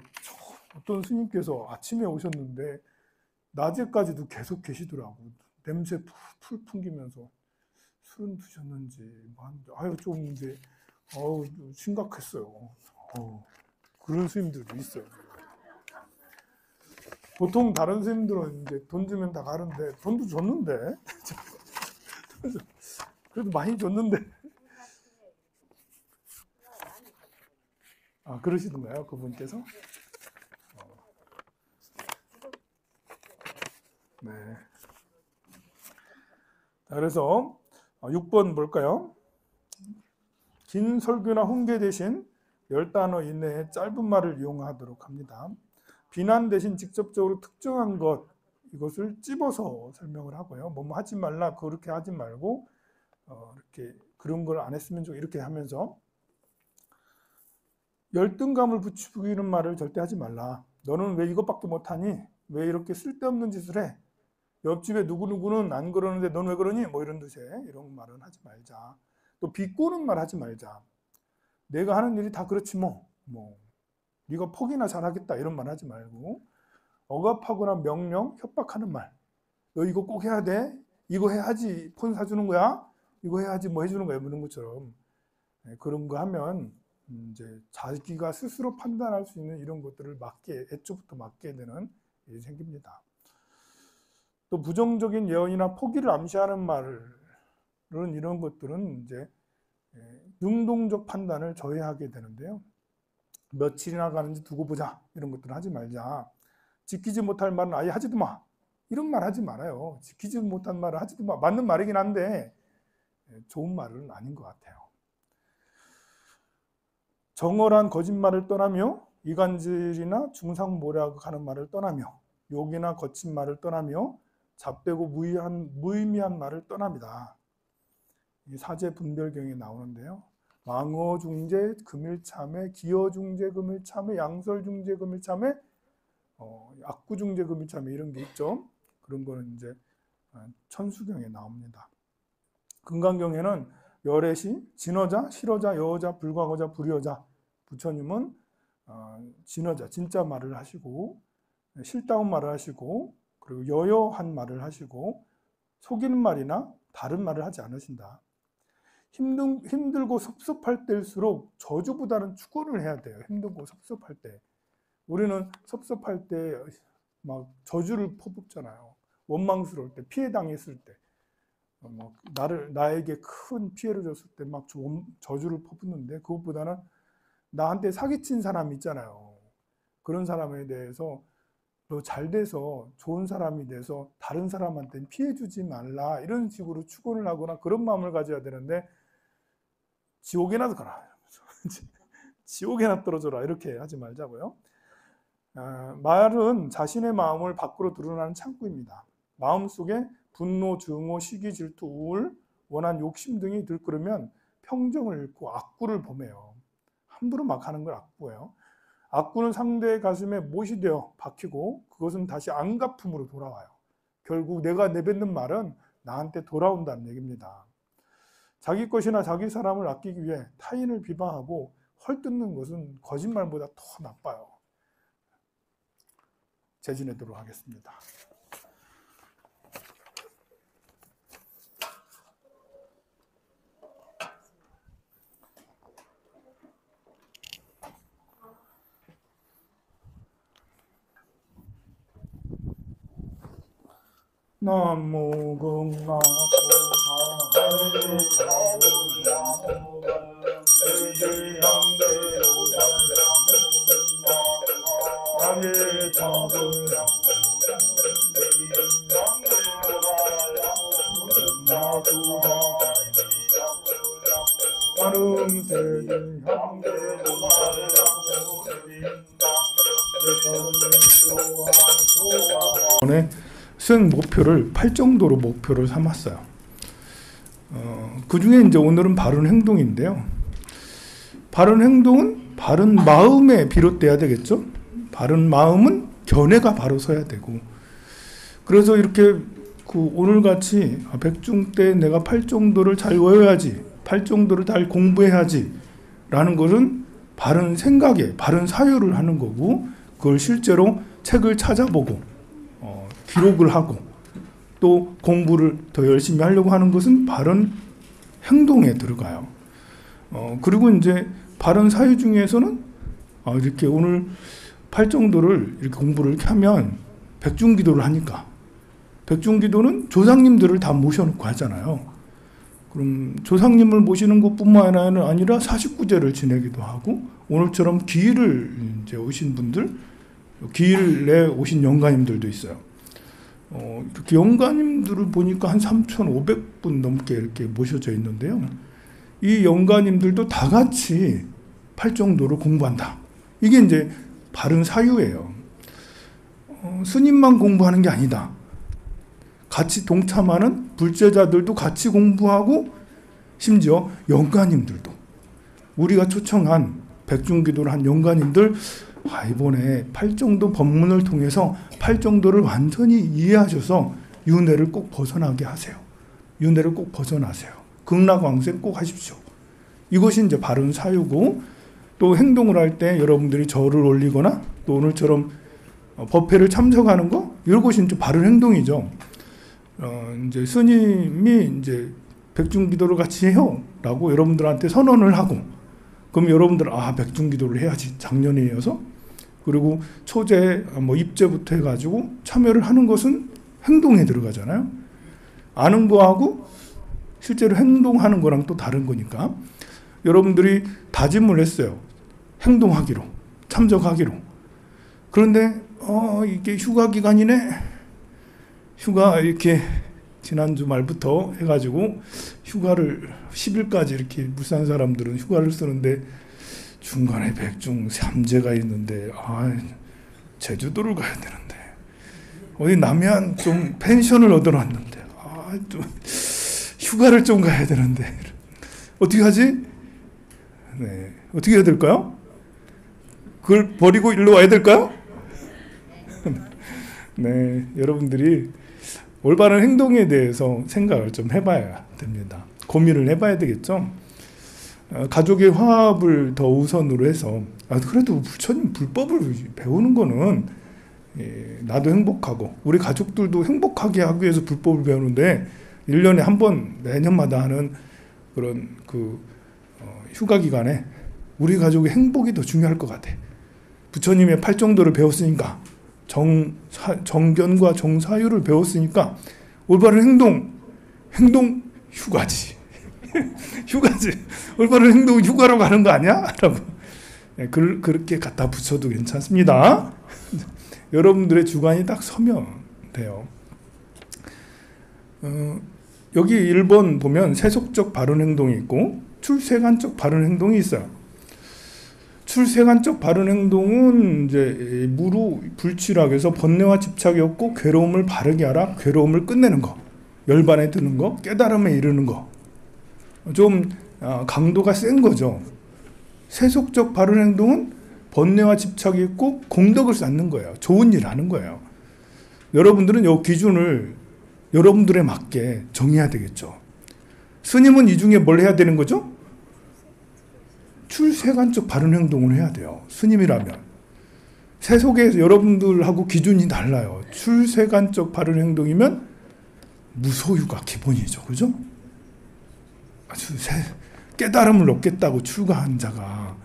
어떤 스님께서 아침에 오셨는데 낮에까지도 계속 계시더라고. 냄새 풀 풍기면서 술은 드셨는지 좀 이제 심각했어요. 그런 스님들도 있어요. 보통 다른 스님들은 이제 돈 주면 다 가는데 돈도 줬는데 그래도 많이 줬는데 그러시던가요 그분께서? 네. 그래서 6번 볼까요? 긴 설교나 훈계 대신 10단어 이내의 짧은 말을 이용하도록 합니다. 비난 대신 직접적으로 특정한 것, 이것을 찝어서 설명을 하고요. 뭐뭐 하지 말라, 그렇게 하지 말고 이렇게 그런 걸 안 했으면 좋 이렇게 하면서 열등감을 부추기는 말을 절대 하지 말라. 너는 왜 이것밖에 못하니? 왜 이렇게 쓸데없는 짓을 해? 옆집에 누구누구는 안 그러는데 넌 왜 그러니? 뭐 이런 뜻의 이런 말은 하지 말자. 또 비꼬는 말 하지 말자. 내가 하는 일이 다 그렇지 뭐 네가 포기나 잘하겠다 이런 말 하지 말고 억압하거나 명령, 협박하는 말. 너 이거 꼭 해야 돼? 이거 해야지 폰 사주는 거야? 이거 해야지 뭐 해주는 거야? 이런 것처럼 그런 거 하면 이제 자기가 스스로 판단할 수 있는 이런 것들을 애초부터 막게 되는 일이 생깁니다. 또 부정적인 예언이나 포기를 암시하는 말은 이런 것들은 이제 능동적 판단을 저해하게 되는데요. 며칠이나 가는지 두고 보자 이런 것들은 하지 말자. 지키지 못할 말은 아예 하지도 마. 이런 말 하지 말아요. 지키지 못한 말을 하지도 마. 맞는 말이긴 한데 좋은 말은 아닌 것 같아요. 정월한 거짓말을 떠나며 이간질이나 중상모략하는 말을 떠나며 욕이나 거친 말을 떠나며 잡되고 무의미한 말을 떠납니다. 사제 분별경에 나오는데요. 망어중재 금일참회, 기어중재 금일참회, 양설중재 금일참회, 악구중재 금일참회 이런 게 있죠. 그런 거는 이제 천수경에 나옵니다. 금강경에는 열애시, 진어자, 실어자, 여어자, 불광어자, 불의어자, 부처님은 진어자, 진짜 말을 하시고 실다운 말을 하시고 그리고 여여한 말을 하시고 속이는 말이나 다른 말을 하지 않으신다. 힘들고 섭섭할 때일수록 저주보다는 축원을 해야 돼요. 힘들고 섭섭할 때. 우리는 섭섭할 때 막 저주를 퍼붓잖아요. 원망스러울 때, 피해 당했을 때, 나에게 큰 피해를 줬을 때 막 저주를 퍼붓는데, 그것보다는 나한테 사기친 사람 있잖아요. 그런 사람에 대해서 너 잘 돼서 좋은 사람이 돼서 다른 사람한테는 피해 주지 말라, 이런 식으로 축원을 하거나 그런 마음을 가져야 되는데, 지옥에나 가라, 지옥에나 떨어져라, 이렇게 하지 말자고요. 말은 자신의 마음을 밖으로 드러나는 창구입니다. 마음속에 분노, 증오, 시기, 질투, 우울, 원한 욕심 등이 들끓으면 평정을 잃고 악구를 범해요. 함부로 막 하는 걸 악구예요. 악구는 상대의 가슴에 못이 되어 박히고 그것은 다시 안갚음으로 돌아와요. 결국 내가 내뱉는 말은 나한테 돌아온다는 얘기입니다. 자기 것이나 자기 사람을 아끼기 위해 타인을 비방하고 헐뜯는 것은 거짓말보다 더 나빠요. 재진하도록 하겠습니다. 나무 금나무 쓴 목표를 8정도로 목표를 삼았어요. 그 중에 이제 오늘은 바른 행동인데요. 바른 행동은 바른 마음에 비롯돼야 되겠죠. 바른 마음은 견해가 바로 서야 되고, 그래서 이렇게 오늘같이 백중 때 내가 8정도를 잘 외워야지, 8정도를 잘 공부해야지 라는 것은 바른 생각에 바른 사유를 하는 거고, 그걸 실제로 책을 찾아보고 기록을 하고 또 공부를 더 열심히 하려고 하는 것은 바른 행동에 들어가요. 그리고 이제 바른 사유 중에서는 이렇게 오늘 8정도를 이렇게 공부를 이렇게 하면 백중기도를 하니까, 백중기도는 조상님들을 다 모셔놓고 하잖아요. 그럼 조상님을 모시는 것뿐만 아니라 49제를 지내기도 하고, 오늘처럼 기일을 이제 오신 분들, 기일에 오신 영가님들도 있어요. 이렇게 영가님들을 보니까 한 3,500분 넘게 이렇게 모셔져 있는데요. 이 영가님들도 다 같이 8정도를 공부한다. 이게 이제 바른 사유예요. 스님만 공부하는 게 아니다. 같이 동참하는 불제자들도 같이 공부하고, 심지어 영가님들도, 우리가 초청한 백중기도를 한 영가님들, 이번에 8정도 법문을 통해서 8정도를 완전히 이해하셔서 윤회를 꼭 벗어나게 하세요. 윤회를 꼭 벗어나세요. 극락왕생 꼭 하십시오. 이것이 이제 바른 사유고, 또 행동을 할 때 여러분들이 절을 올리거나 또 오늘처럼 법회를 참석하는 거, 이런 것이 이제 바른 행동이죠. 이제 스님이 이제 백중기도를 같이 해요 라고 여러분들한테 선언을 하고, 그럼 여러분들은 백중기도를 해야지, 작년에 이어서. 그리고 초제, 입제부터 해가지고 참여를 하는 것은 행동에 들어가잖아요. 아는 거하고 실제로 행동하는 거랑 또 다른 거니까 여러분들이 다짐을 했어요. 행동하기로, 참석하기로. 그런데 이게 휴가 기간이네. 휴가 이렇게 지난주 말부터 해가지고 휴가를 10일까지 이렇게 부산 사람들은 휴가를 쓰는데, 중간에 백중 3제가 있는데 제주도를 가야 되는데, 어디 남해안 좀 펜션을 얻어놨는데 좀 휴가를 좀 가야 되는데 어떻게 하지? 네, 어떻게 해야 될까요? 그걸 버리고 일로 와야 될까요? 네, 여러분들이 올바른 행동에 대해서 생각을 좀 해봐야 됩니다. 고민을 해봐야 되겠죠. 가족의 화합을 더 우선으로 해서, 그래도 부처님 불법을 배우는 거는 나도 행복하고 우리 가족들도 행복하게 하기 위해서 불법을 배우는데, 1년에 한 번 매년마다 하는 그런 휴가 기간에 우리 가족의 행복이 더 중요할 것 같아. 부처님의 팔정도를 배웠으니까, 정견과 정사유를 배웠으니까 올바른 행동 휴가지. 휴가지. 올바른 행동 휴가로 가는 거 아니야? 라고 그렇게 갖다 붙여도 괜찮습니다. 여러분들의 주관이 딱 서면 돼요. 여기 1번 보면 세속적 바른 행동이 있고 출세관적 바른 행동이 있어요. 출세관적 바른 행동은 이제 무루 불취락에서 번뇌와 집착이 없고 괴로움을 바르게 하라. 괴로움을 끝내는 거, 열반에 드는 거, 깨달음에 이르는 거. 좀 강도가 센 거죠. 세속적 바른 행동은 번뇌와 집착이 있고 공덕을 쌓는 거예요. 좋은 일 하는 거예요. 여러분들은 이 기준을 여러분들에 맞게 정해야 되겠죠. 스님은 이 중에 뭘 해야 되는 거죠? 출세관적 바른 행동을 해야 돼요. 스님이라면. 세속에서 여러분들하고 기준이 달라요. 출세관적 바른 행동이면 무소유가 기본이죠. 그죠? 아주 깨달음을 얻겠다고 출가한 자가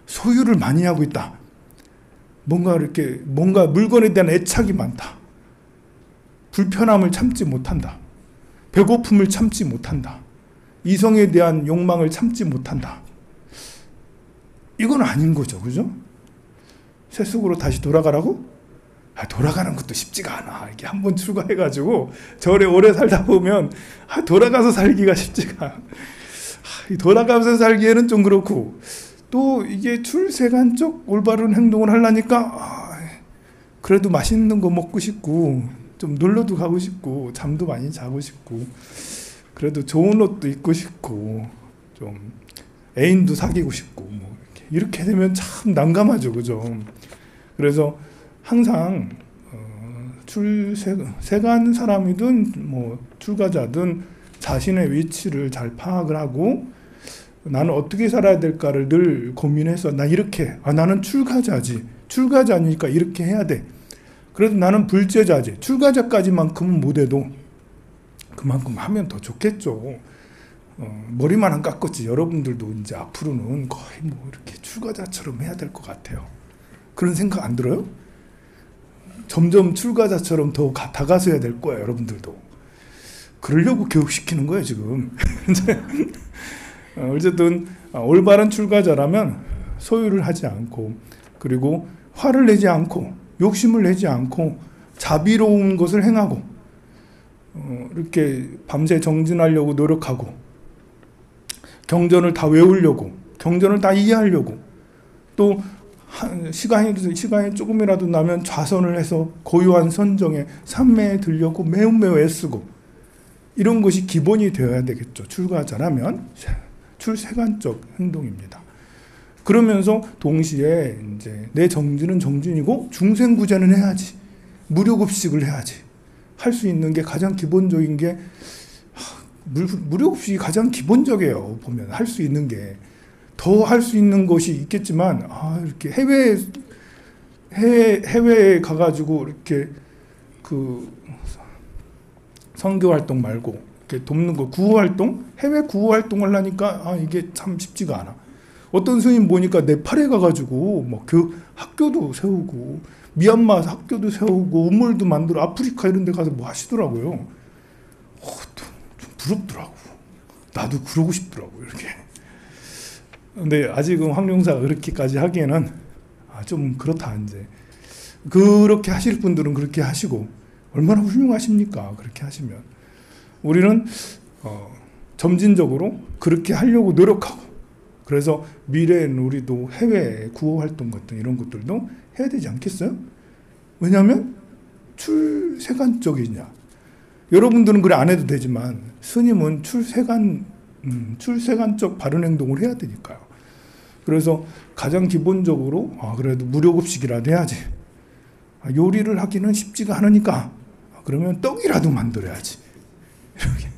소유를 많이 하고 있다. 뭔가 물건에 대한 애착이 많다. 불편함을 참지 못한다. 배고픔을 참지 못한다. 이성에 대한 욕망을 참지 못한다. 이건 아닌 거죠. 그죠? 세속으로 다시 돌아가라고? 돌아가는 것도 쉽지가 않아. 이게 한번 출가해가지고 절에 오래 살다 보면 돌아가서 살기가 쉽지가 않아. 돌아가면서 살기에는 좀 그렇고, 또 이게 출세관적 올바른 행동을 하려니까 그래도 맛있는 거 먹고 싶고, 좀 놀러도 가고 싶고, 잠도 많이 자고 싶고, 그래도 좋은 옷도 입고 싶고, 좀 애인도 사귀고 싶고, 뭐 이렇게 되면 참 난감하죠. 그죠? 그래서 항상 출세간 사람이든 뭐 출가자든 자신의 위치를 잘 파악을 하고, 나는 어떻게 살아야 될까를 늘 고민해서, 나는 출가자니까 이렇게 해야 돼. 그래도 나는 불제자지. 출가자까지만큼은 못해도 그만큼 하면 더 좋겠죠. 머리만 안 깎았지. 여러분들도 이제 앞으로는 거의 뭐 이렇게 출가자처럼 해야 될 것 같아요. 그런 생각 안 들어요? 점점 출가자처럼 더 다가서야 될 거예요. 여러분들도. 그러려고 교육시키는 거예요, 지금. 어쨌든 올바른 출가자라면 소유를 하지 않고, 그리고 화를 내지 않고, 욕심을 내지 않고, 자비로운 것을 행하고, 이렇게 밤새 정진하려고 노력하고, 경전을 다 외우려고, 경전을 다 이해하려고, 또 시간이 조금이라도 나면 좌선을 해서 고요한 선정에 삼매에 들려고 매우 애쓰고, 이런 것이 기본이 되어야 되겠죠. 출가자라면 출세관적 행동입니다. 그러면서 동시에 이제 내 정진은 정진이고 중생구제는 해야지, 무료급식을 해야지. 할 수 있는 게 가장 기본적인 게, 무료급식이 가장 기본적이에요. 보면 할 수 있는 게. 더 할 수 있는 것이 있겠지만, 이렇게 해외에 가가지고 이렇게 선교 활동 말고 이렇게 돕는 거, 구호 활동, 해외 구호 활동을 하니까 이게 참 쉽지가 않아. 어떤 스님 보니까 네팔에 가가지고 뭐 학교도 세우고, 미얀마 학교도 세우고, 우물도 만들어 아프리카 이런 데 가서 뭐 하시더라고요. 좀 부럽더라고. 나도 그러고 싶더라고, 이렇게. 근데 아직은 황룡사가 그렇게까지 하기에는 좀 그렇다. 이제 그렇게 하실 분들은 그렇게 하시고, 얼마나 훌륭하십니까? 그렇게 하시면. 우리는 점진적으로 그렇게 하려고 노력하고, 그래서 미래에는 우리도 해외 구호 활동 같은 이런 것들도 해야 되지 않겠어요? 왜냐하면 출세관적이냐. 여러분들은 그래 안 해도 되지만 스님은 출세관적 바른 행동을 해야 되니까요. 그래서 가장 기본적으로 그래도 무료급식이라도 해야지. 요리를 하기는 쉽지가 않으니까 그러면 떡이라도 만들어야지. 이렇게.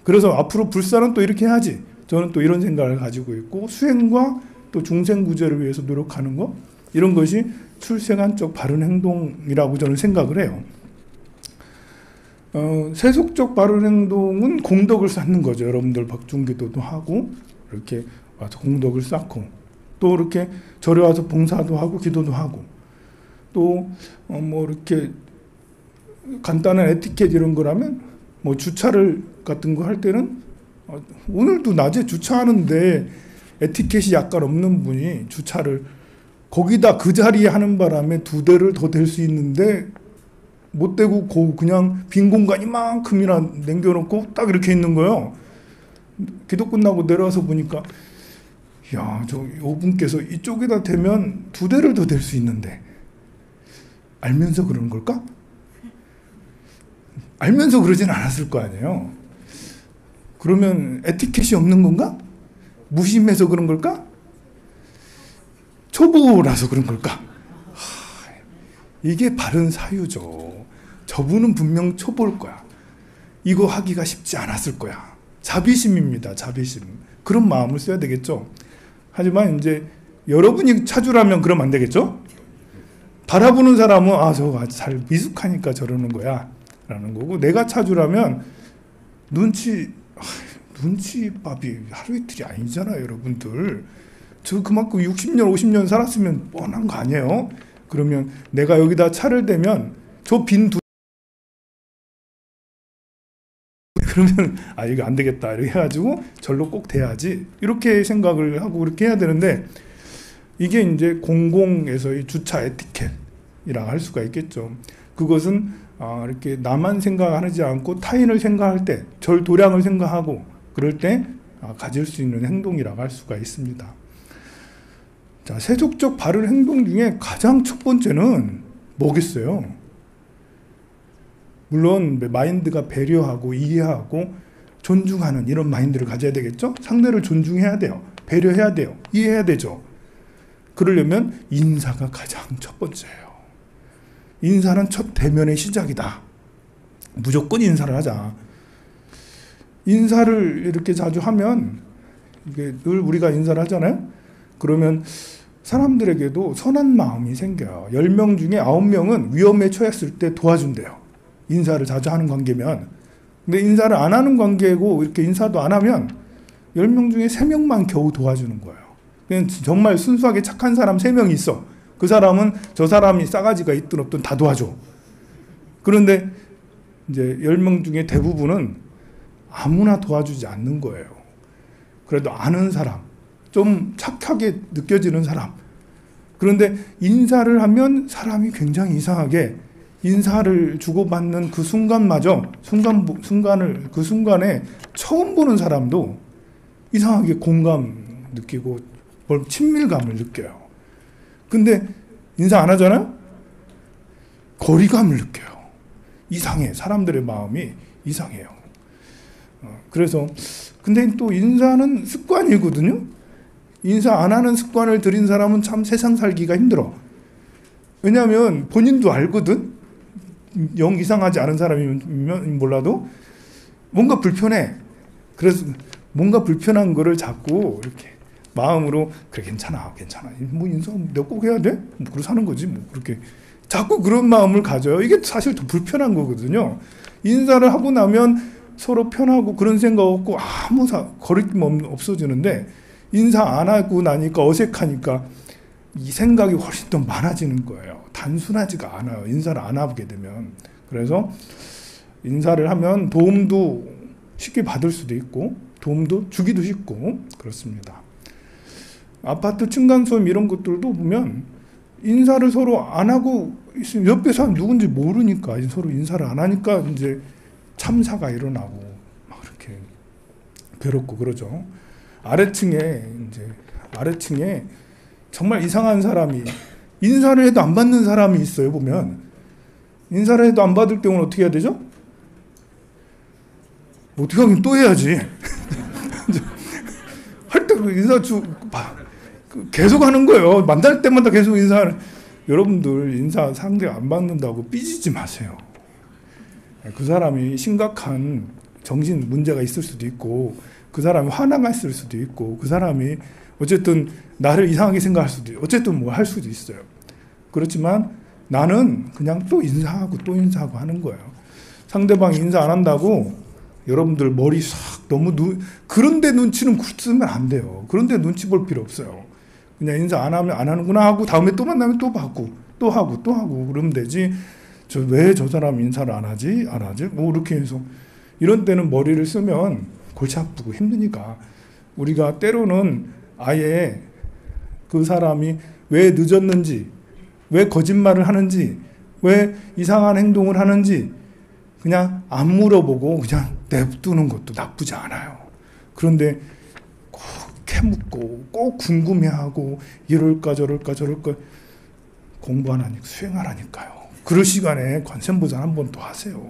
그래서 앞으로 불사는 또 이렇게 해야지. 저는 또 이런 생각을 가지고 있고, 수행과 또 중생구제를 위해서 노력하는 것, 이런 것이 출세관적 바른 행동이라고 저는 생각을 해요. 세속적 바른 행동은 공덕을 쌓는 거죠. 여러분들 박중기도도 하고 이렇게 와서 공덕을 쌓고 또 이렇게 절에 와서 봉사도 하고 기도도 하고 또 뭐 이렇게 간단한 에티켓 이런 거라면 뭐 주차를 같은 거 할 때는 오늘도 낮에 주차하는데 에티켓이 약간 없는 분이 주차를 거기다 그 자리에 하는 바람에 2대를 더 댈 수 있는데 못 대고 그냥 빈 공간 이만큼이나 남겨놓고 딱 이렇게 있는 거예요. 기도 끝나고 내려와서 보니까 야, 저 이분께서 이쪽에다 대면 2대를 더 댈 수 있는데 알면서 그러는 걸까? 알면서 그러진 않았을 거 아니에요. 그러면 에티켓이 없는 건가? 무심해서 그런 걸까? 초보라서 그런 걸까? 이게 바른 사유죠. 저분은 분명 초보일 거야. 이거 하기가 쉽지 않았을 거야. 자비심입니다. 자비심. 그런 마음을 써야 되겠죠. 하지만 이제 여러분이 차주라면 그러면 안 되겠죠? 바라보는 사람은 저거 잘 미숙하니까 저러는 거야 라는 거고, 내가 차주라면 눈치밥이 하루 이틀이 아니잖아요. 여러분들 저 그만큼 60년 50년 살았으면 뻔한 거 아니에요? 그러면 내가 여기다 차를 대면 저 빈 그러면 이거 안 되겠다 이렇게 해가지고 절로 꼭 대야지 이렇게 생각을 하고 이렇게 해야 되는데, 이게 이제 공공에서의 주차 에티켓이라 할 수가 있겠죠. 그것은 이렇게 나만 생각하지 않고 타인을 생각할 때, 절 도량을 생각하고 그럴 때 가질 수 있는 행동이라고 할 수가 있습니다. 자, 세속적 바른 행동 중에 가장 첫 번째는 뭐겠어요? 물론 마인드가 배려하고 이해하고 존중하는 이런 마인드를 가져야 되겠죠? 상대를 존중해야 돼요. 배려해야 돼요. 이해해야 되죠. 그러려면 인사가 가장 첫 번째예요. 인사는 첫 대면의 시작이다. 무조건 인사를 하자. 인사를 이렇게 자주 하면, 이게 늘 우리가 인사를 하잖아요. 그러면 사람들에게도 선한 마음이 생겨요. 10명 중에 9명은 위험에 처했을 때 도와준대요. 인사를 자주 하는 관계면. 근데 인사를 안 하는 관계고 이렇게 인사도 안 하면 10명 중에 3명만 겨우 도와주는 거예요. 그냥 정말 순수하게 착한 사람 3명이 있어. 그 사람은 저 사람이 싸가지가 있든 없든 다 도와줘. 그런데 이제 10명 중에 대부분은 아무나 도와주지 않는 거예요. 그래도 아는 사람, 좀 착하게 느껴지는 사람. 그런데 인사를 하면 사람이 굉장히 이상하게 인사를 주고받는 그 순간마저 그 순간에 처음 보는 사람도 이상하게 공감 느끼고 친밀감을 느껴요. 근데 인사 안 하잖아요? 거리감을 느껴요. 이상해. 사람들의 마음이 이상해요. 그래서 근데 또 인사는 습관이거든요. 인사 안 하는 습관을 들인 사람은 참 세상 살기가 힘들어. 왜냐하면 본인도 알거든. 영 이상하지 않은 사람이면 몰라도 뭔가 불편해. 그래서 뭔가 불편한 거를 자꾸 이렇게 마음으로 그래 괜찮아 뭐 인사 내가 꼭 해야 돼? 뭐 그러고 사는 거지 뭐 그렇게 자꾸 그런 마음을 가져요. 이게 사실 더 불편한 거거든요. 인사를 하고 나면 서로 편하고 그런 생각 없고 아무 거리낌 없어지는데, 인사 안 하고 나니까 어색하니까 이 생각이 훨씬 더 많아지는 거예요. 단순하지가 않아요. 인사를 안 하게 되면. 그래서 인사를 하면 도움도 쉽게 받을 수도 있고 도움도 주기도 쉽고 그렇습니다. 아파트 층간소음 이런 것들도 보면 인사를 서로 안 하고 있으면 옆에 사람 누군지 모르니까 서로 인사를 안 하니까 이제 참사가 일어나고 막 이렇게 괴롭고 그러죠. 아래층에 정말 이상한 사람이 인사를 해도 안 받는 사람이 있어요. 보면 인사를 해도 안 받을 경우는 어떻게 해야 되죠? 어떻게 하긴 또 해야지. 할 때 인사 계속 하는 거예요. 만날 때마다 계속 인사를. 여러분들 인사 상대가 안 받는다고 삐지지 마세요. 그 사람이 심각한 정신 문제가 있을 수도 있고, 그 사람이 화나가 있을 수도 있고, 그 사람이 어쨌든 나를 이상하게 생각할 수도 있고, 어쨌든 뭐 할 수도 있어요. 그렇지만 나는 그냥 또 인사하고 하는 거예요. 상대방이 인사 안 한다고 여러분들 머리 싹 너무 그런데 눈치는 쓰면 안 돼요. 그런데 눈치 볼 필요 없어요. 그냥 인사 안 하면 안 하는구나 하고 다음에 또 만나면 또 받고 또 하고 또 하고 그러면 되지. 왜 저 사람 인사를 안 하지? 뭐 이렇게 해서 이런 때는 머리를 쓰면 골치 아프고 힘드니까 우리가 때로는 아예 그 사람이 왜 늦었는지, 왜 거짓말을 하는지, 왜 이상한 행동을 하는지 그냥 안 물어보고 그냥 냅두는 것도 나쁘지 않아요. 그런데 꼭 캐묻고 꼭 궁금해하고 이럴까 저럴까 공부 안 하니까 수행 안 하니까요. 그럴 시간에 관세음보살 한 번 더 하세요.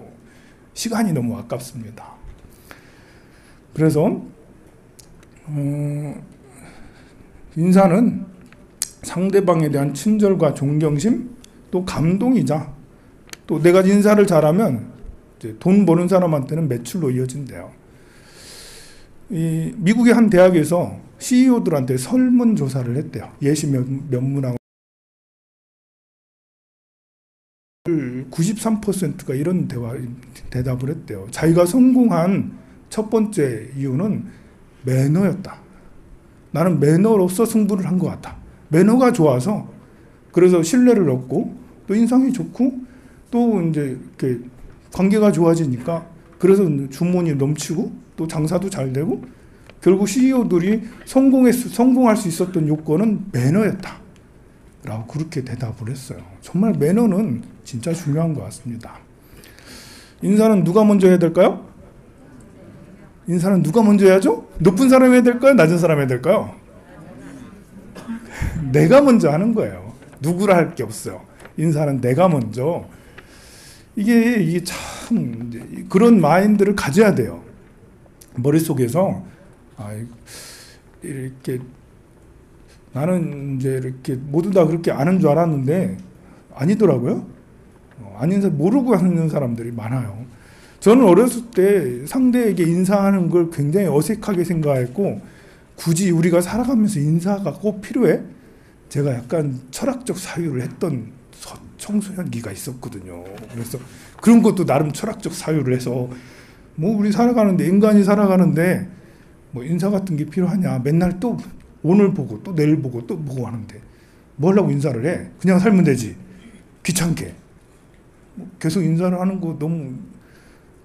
시간이 너무 아깝습니다. 그래서 인사는 상대방에 대한 친절과 존경심 또 감동이자 또 내가 인사를 잘하면 이제 돈 버는 사람한테는 매출로 이어진대요. 이 미국의 한 대학에서 CEO들한테 설문조사를 했대요. 예시 면문하고 93%가 이런 대답을 했대요. 자기가 성공한 첫 번째 이유는 매너였다. 나는 매너로서 승부를 한 것 같다. 매너가 좋아서 그래서 신뢰를 얻고 또 인상이 좋고 또 이제 이렇게 관계가 좋아지니까 그래서 주문이 넘치고 또 장사도 잘 되고 결국 CEO들이 성공할 수 있었던 요건은 매너였다. 라고 그렇게 대답을 했어요. 정말 매너는 진짜 중요한 것 같습니다. 인사는 누가 먼저 해야 될까요? 인사는 누가 먼저 해야죠? 높은 사람이 해야 될까요? 낮은 사람이 해야 될까요? 내가 먼저 하는 거예요. 누구라 할 게 없어요. 인사는 내가 먼저. 이게 참 그런 마인드를 가져야 돼요. 머릿속에서 이렇게 나는 이제 이렇게 모두 다 그렇게 아는 줄 알았는데 아니더라고요. 모르고 하는 사람들이 많아요. 저는 어렸을 때 상대에게 인사하는 걸 굉장히 어색하게 생각했고 굳이 우리가 살아가면서 인사가 꼭 필요해? 제가 약간 철학적 사유를 했던 청소년기가 있었거든요. 그래서 그런 것도 나름 철학적 사유를 해서 뭐 우리 살아가는데 인간이 살아가는데 뭐 인사 같은 게 필요하냐? 맨날 또 오늘 보고 또 내일 보고 또 보고 하는데 뭐 하려고 인사를 해? 그냥 살면 되지. 귀찮게. 계속 인사를 하는 거 너무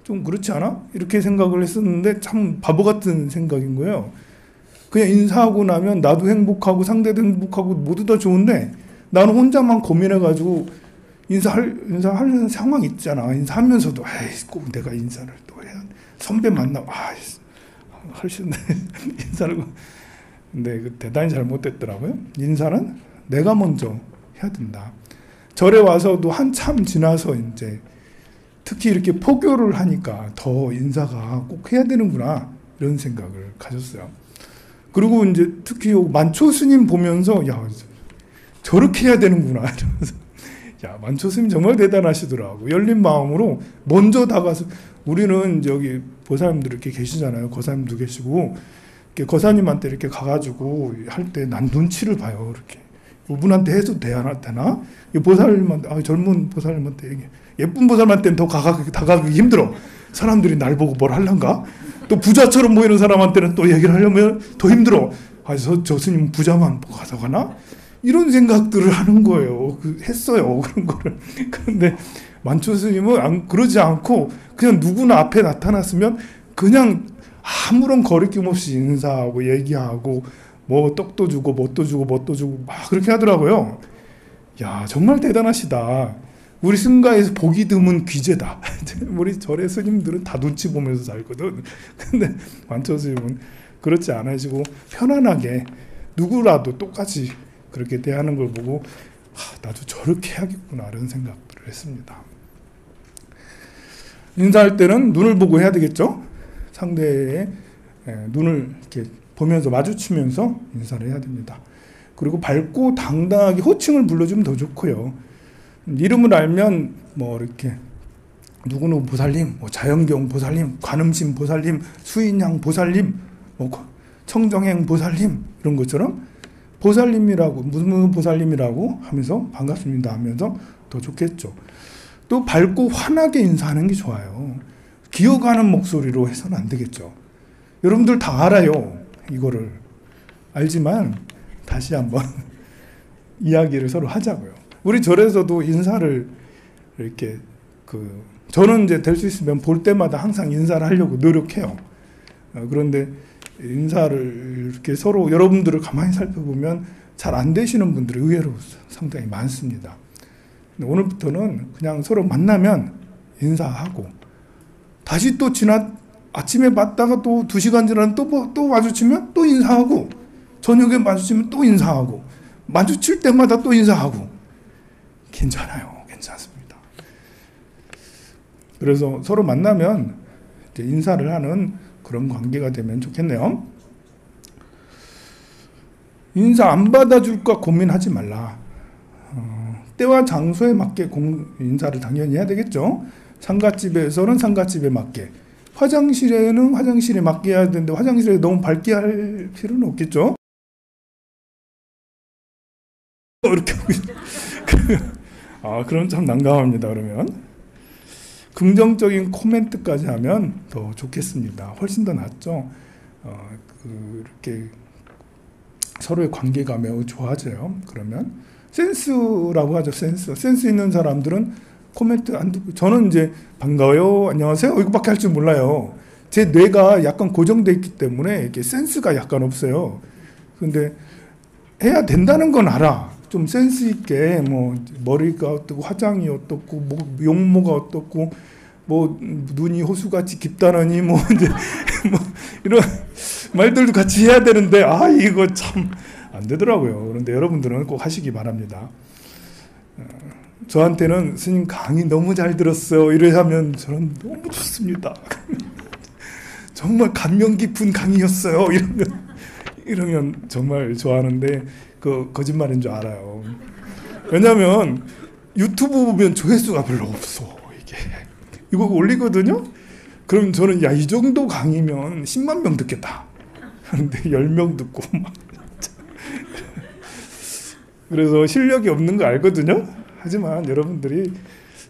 좀 그렇지 않아? 이렇게 생각을 했었는데 참 바보 같은 생각인 거예요. 그냥 인사하고 나면 나도 행복하고 상대도 행복하고 모두 다 좋은데 나는 혼자만 고민해가지고 인사하는 상황 있잖아. 인사하면서도 꼭 내가 인사를 또 해야 선배 만나면 훨씬 인사를 근데 대단히 잘못됐더라고요. 인사는 내가 먼저 해야 된다. 절에 와서도 한참 지나서 이제 특히 이렇게 포교를 하니까 더 인사가 꼭 해야 되는구나 이런 생각을 가졌어요. 그리고 이제 특히 만초 스님 보면서 저렇게 해야 되는구나 이러면서 만초 스님 정말 대단하시더라고. 열린 마음으로 먼저 다가서 우리는 여기 보살님들 이렇게 계시잖아요. 거사님도 계시고 거사님한테 이렇게 가가지고 할 때 난 눈치를 봐요. 이렇게 이분한테 해도 되나? 보살님한테 젊은 보살님한테 예쁜 보살님한테는 더 다가가기 힘들어. 사람들이 날 보고 뭘 할란가? 또 부자처럼 보이는 사람한테는 또 얘기를 하려면 더 힘들어. 저 스님 부자만 가져가나? 이런 생각들을 하는 거예요. 했어요. 그런 거를. 그런데 만초 스님은 그러지 않고 그냥 누구나 앞에 나타났으면 그냥 아무런 거리낌 없이 인사하고 얘기하고 뭐 떡도 주고 뭣도 주고 막 그렇게 하더라고요. 정말 대단하시다. 우리 승가에서 보기 드문 귀재다. 우리 절의 스님들은 다 눈치 보면서 살거든. 근데 만초 스님은 그렇지 않으시고 편안하게 누구라도 똑같이 그렇게 대하는 걸 보고 나도 저렇게 해야겠구나 이런 생각들을 했습니다. 인사할 때는 눈을 보고 해야 되겠죠. 상대의 눈을 이렇게 보면서 마주치면서 인사를 해야 됩니다. 그리고 밝고 당당하게 호칭을 불러주면 더 좋고요. 이름을 알면 뭐 이렇게 누구누구 보살님, 뭐 자연경 보살님, 관음신 보살님, 수인양 보살님, 뭐 청정행 보살님 이런 것처럼 보살님이라고 무슨 보살님이라고 하면서 반갑습니다 하면서 더 좋겠죠. 또 밝고 환하게 인사하는 게 좋아요. 기어가는 목소리로 해서는 안 되겠죠. 여러분들 다 알아요. 이거를 알지만 다시 한번 이야기를 서로 하자고요. 우리 절에서도 인사를 이렇게 저는 이제 될 수 있으면 볼 때마다 항상 인사를 하려고 노력해요. 그런데 인사를 이렇게 서로 여러분들을 가만히 살펴보면 잘 안 되시는 분들이 의외로 상당히 많습니다. 오늘부터는 그냥 서로 만나면 인사하고 다시 또 아침에 봤다가 또 2시간 지나면 또 마주치면 또 인사하고 저녁에 마주치면 또 인사하고 마주칠 때마다 또 인사하고 괜찮아요. 괜찮습니다. 그래서 서로 만나면 이제 인사를 하는 그런 관계가 되면 좋겠네요. 인사 안 받아줄까 고민하지 말라. 때와 장소에 맞게 인사를 당연히 해야 되겠죠. 상갓집에서는 상갓집에 맞게, 화장실에는 화장실에 맞게 해야 되는데 화장실에 너무 밝게 할 필요는 없겠죠. 이렇게 그럼 참 난감합니다. 그러면 긍정적인 코멘트까지 하면 더 좋겠습니다. 훨씬 더 낫죠. 이렇게 서로의 관계가 매우 좋아져요. 그러면 센스라고 하죠. 센스 있는 사람들은 코멘트 안 듣고, 저는 이제 반가워요, 안녕하세요 이거밖에 할 줄 몰라요. 제 뇌가 약간 고정돼 있기 때문에 이렇게 센스가 약간 없어요. 근데 해야 된다는 건 알아. 좀 센스 있게 뭐 머리가 어떻고 화장이 어떻고 뭐 용모가 어떻고 뭐 눈이 호수같이 깊다느니 뭐 이제 뭐 이런 말들도 같이 해야 되는데 이거 참 안 되더라고요. 그런데 여러분들은 꼭 하시기 바랍니다. 저한테는 스님 강의 너무 잘 들었어요 이러면 저는 너무 좋습니다. 정말 감명 깊은 강의였어요 이러면 정말 좋아하는데 그 거짓말인 줄 알아요. 왜냐하면 유튜브 보면 조회수가 별로 없어. 이거 올리거든요. 그럼 저는 이 정도 강의면 10만 명 듣겠다 하는데 10명 듣고 막 그래서 실력이 없는 거 알거든요. 하지만 여러분들이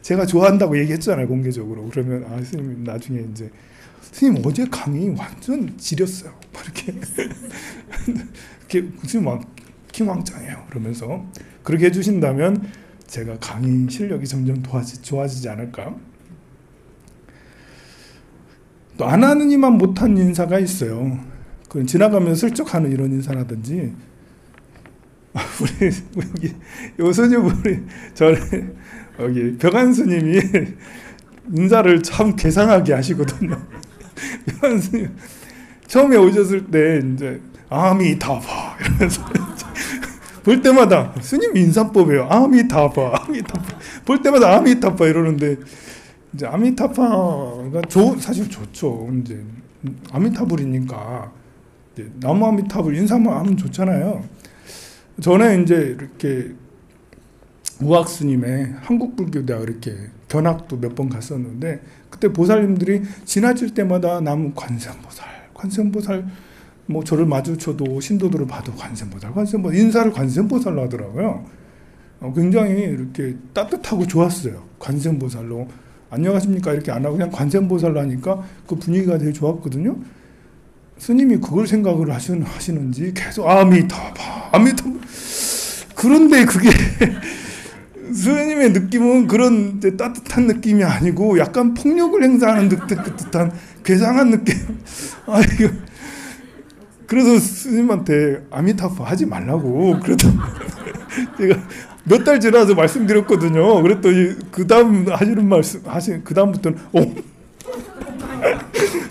제가 좋아한다고 얘기했잖아요, 공개적으로. 그러면 스님 나중에 이제 스님 어제 강의 완전 지렸어요. 이렇게 스님 막 킹왕짱이에요. 그러면서 그렇게 해주신다면 제가 강의 실력이 점점 좋아지지 않을까. 또 안 하는 이만 못한 인사가 있어요. 그건 지나가면서 슬쩍 하는 이런 인사라든지, 우리 여기 요스님 우리 여기 벽안 스님이 인사를 참 괴상하게 하시거든요. 벽안 스님 처음에 오셨을 때 이제 아미타파 이러면서 볼 때마다 스님 인사법이에요. 아미타파 볼 때마다 아미타파 이러는데, 이제 아미타파가 사실 좋죠. 이제 아미타불이니까 나무 아미타불 인사만 하면 좋잖아요. 전에 이제 이렇게 우학 스님의 한국불교대학 이렇게 견학도 몇 번 갔었는데, 그때 보살님들이 지나칠 때마다 나무 관세음보살 뭐 저를 마주쳐도 신도들을 봐도 관세음보살 인사를 관세음보살로 하더라고요. 굉장히 이렇게 따뜻하고 좋았어요. 관세음보살로 안녕하십니까 이렇게 안 하고 그냥 관세음보살로 하니까 그 분위기가 되게 좋았거든요. 스님이 그걸 생각을 하시는지 계속 아미타파 그런데 그게 스님의 느낌은 그런 따뜻한 느낌이 아니고 약간 폭력을 행사하는 듯한 괴상한 느낌. 그래서 스님한테 아미타파 하지 말라고 제가 몇 달 지나서 말씀드렸거든요. 그랬더니 그 다음 그 다음부터는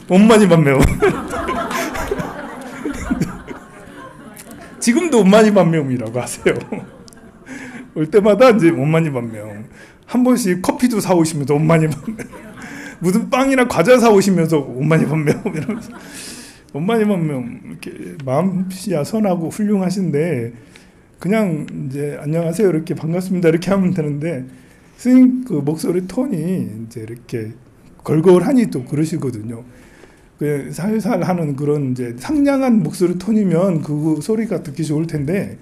엄마니 만매요. 지금도 엄마니 만매음이라고 하세요. 올 때마다 이제 엄마니 만매음. 한 번씩 커피도 사오시면서 엄마니 만매음. 무슨 빵이나 과자 사오시면서 엄마니 만매음 이러면서 엄마니 만매음. 이렇게 마음씨야 선하고 훌륭하신데 그냥 이제 안녕하세요 이렇게 반갑습니다 이렇게 하면 되는데, 스님 그 목소리 톤이 이제 이렇게 걸걸하니 또 그러시거든요. 그 살살 하는 그런 이제 상냥한 목소리 톤이면 그 소리가 듣기 좋을 텐데,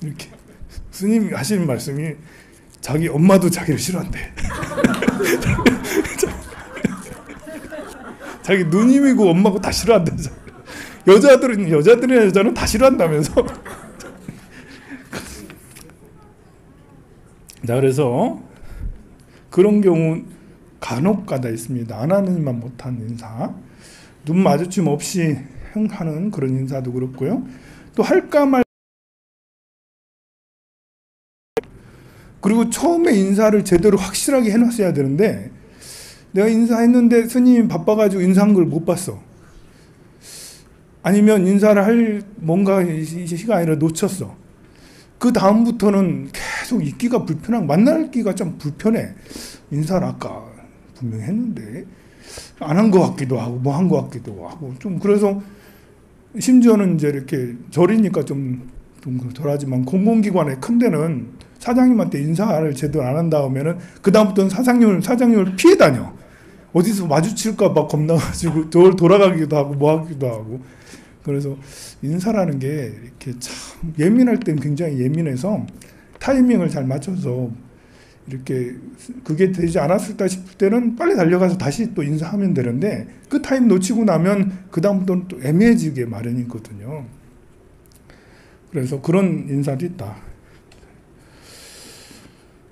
이렇게 스님 하시는 말씀이 자기 엄마도 자기를 싫어한대. 자기 누님이고 엄마고 다 싫어한대. 여자들이나 여자는 다 싫어한다면서. 자, 그래서 그런 경우 간혹가다 있습니다. 안 하는 일만 못한 인사, 눈 마주침 없이 하는 그런 인사도 그렇고요. 또 할까 말, 그리고 처음에 인사를 제대로 확실하게 해놨어야 되는데 내가 인사했는데 스님이 바빠가지고 인사한 걸 못 봤어. 아니면 인사를 할 뭔가 시간이 아니라 놓쳤어. 그 다음부터는 계속 있기가 불편하고 만날기가 좀 불편해. 인사를 아까 분명히 했는데 안 한 것 같기도 하고 뭐 한 것 같기도 하고 좀 그래서 심지어는 이제 이렇게 절이니까 좀 덜하지만 공공기관에 큰 데는 사장님한테 인사를 제대로 안 한 다음에는 그 다음부터는 사장님을 피해 다녀. 어디서 마주칠까 봐 겁나가지고 돌아가기도 하고 뭐 하기도 하고. 그래서 인사라는 게 이렇게 참 예민할 땐 굉장히 예민해서 타이밍을 잘 맞춰서 이렇게 그게 되지 않았을까 싶을 때는 빨리 달려가서 다시 또 인사하면 되는데 그 타임 놓치고 나면 그 다음부터는 또 애매해지게 마련이거든요. 그래서 그런 인사도 있다.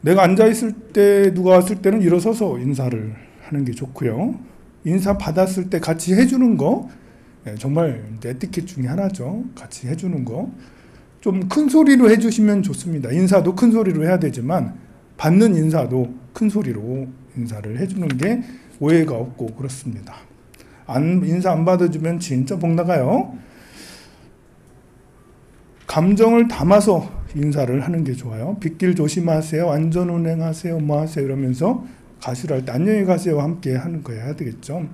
내가 앉아있을 때 누가 왔을 때는 일어서서 인사를 하는 게 좋고요. 인사 받았을 때 같이 해주는 거 정말 에티켓 중에 하나죠. 같이 해주는 거. 좀 큰 소리로 해주시면 좋습니다. 인사도 큰 소리로 해야 되지만 받는 인사도 큰 소리로 인사를 해주는 게 오해가 없고 그렇습니다. 인사 안 받아주면 진짜 복 나가요. 감정을 담아서 인사를 하는 게 좋아요. 빗길 조심하세요. 안전운행하세요. 뭐 하세요. 이러면서 가시를 할 때 안녕히 가세요. 함께 하는 거 해야 되겠죠.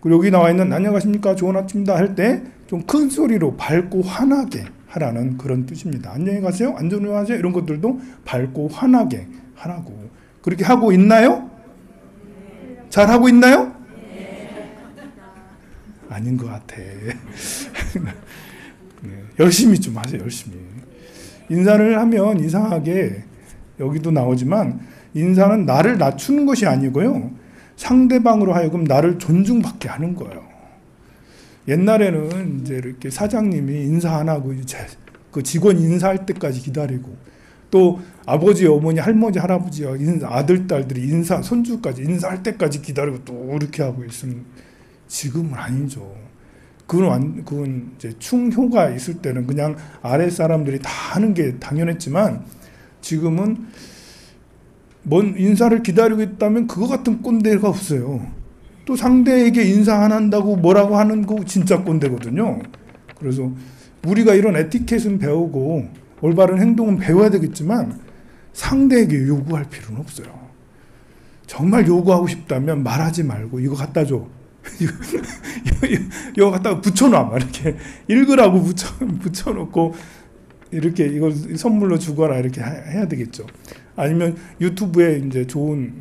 그리고 여기 나와 있는 안녕하십니까 좋은 아침입니다 할 때 좀 큰 소리로 밝고 환하게 하라는 그런 뜻입니다. 안녕히 가세요, 안전운행하세요 이런 것들도 밝고 환하게 하라고. 그렇게 하고 있나요? 잘 하고 있나요? 아닌 것 같아. 열심히 좀 하세요. 열심히. 인사를 하면 이상하게 여기도 나오지만 인사는 나를 낮추는 것이 아니고요. 상대방으로 하여금 나를 존중받게 하는 거예요. 옛날에는 이제 이렇게 사장님이 인사 안 하고 이제 그 직원 인사할 때까지 기다리고 또 아버지, 어머니, 할머니, 할아버지와 아들, 딸들이 손주까지 인사할 때까지 기다리고 또 이렇게 하고 있으면 지금은 아니죠. 그건 이제 충효가 있을 때는 그냥 아래 사람들이 다 하는 게 당연했지만 지금은 뭔 인사를 기다리고 있다면 그거 같은 꼰대가 없어요. 또 상대에게 인사 안 한다고 뭐라고 하는 거 진짜 꼰대거든요. 그래서 우리가 이런 에티켓은 배우고 올바른 행동은 배워야 되겠지만 상대에게 요구할 필요는 없어요. 정말 요구하고 싶다면 말하지 말고 이거 갖다 줘. 이거 갖다가 붙여놔. 막 이렇게 읽으라고 붙여놓고 이렇게 이걸 선물로 주거나 이렇게 해야 되겠죠. 아니면 유튜브에 이제 좋은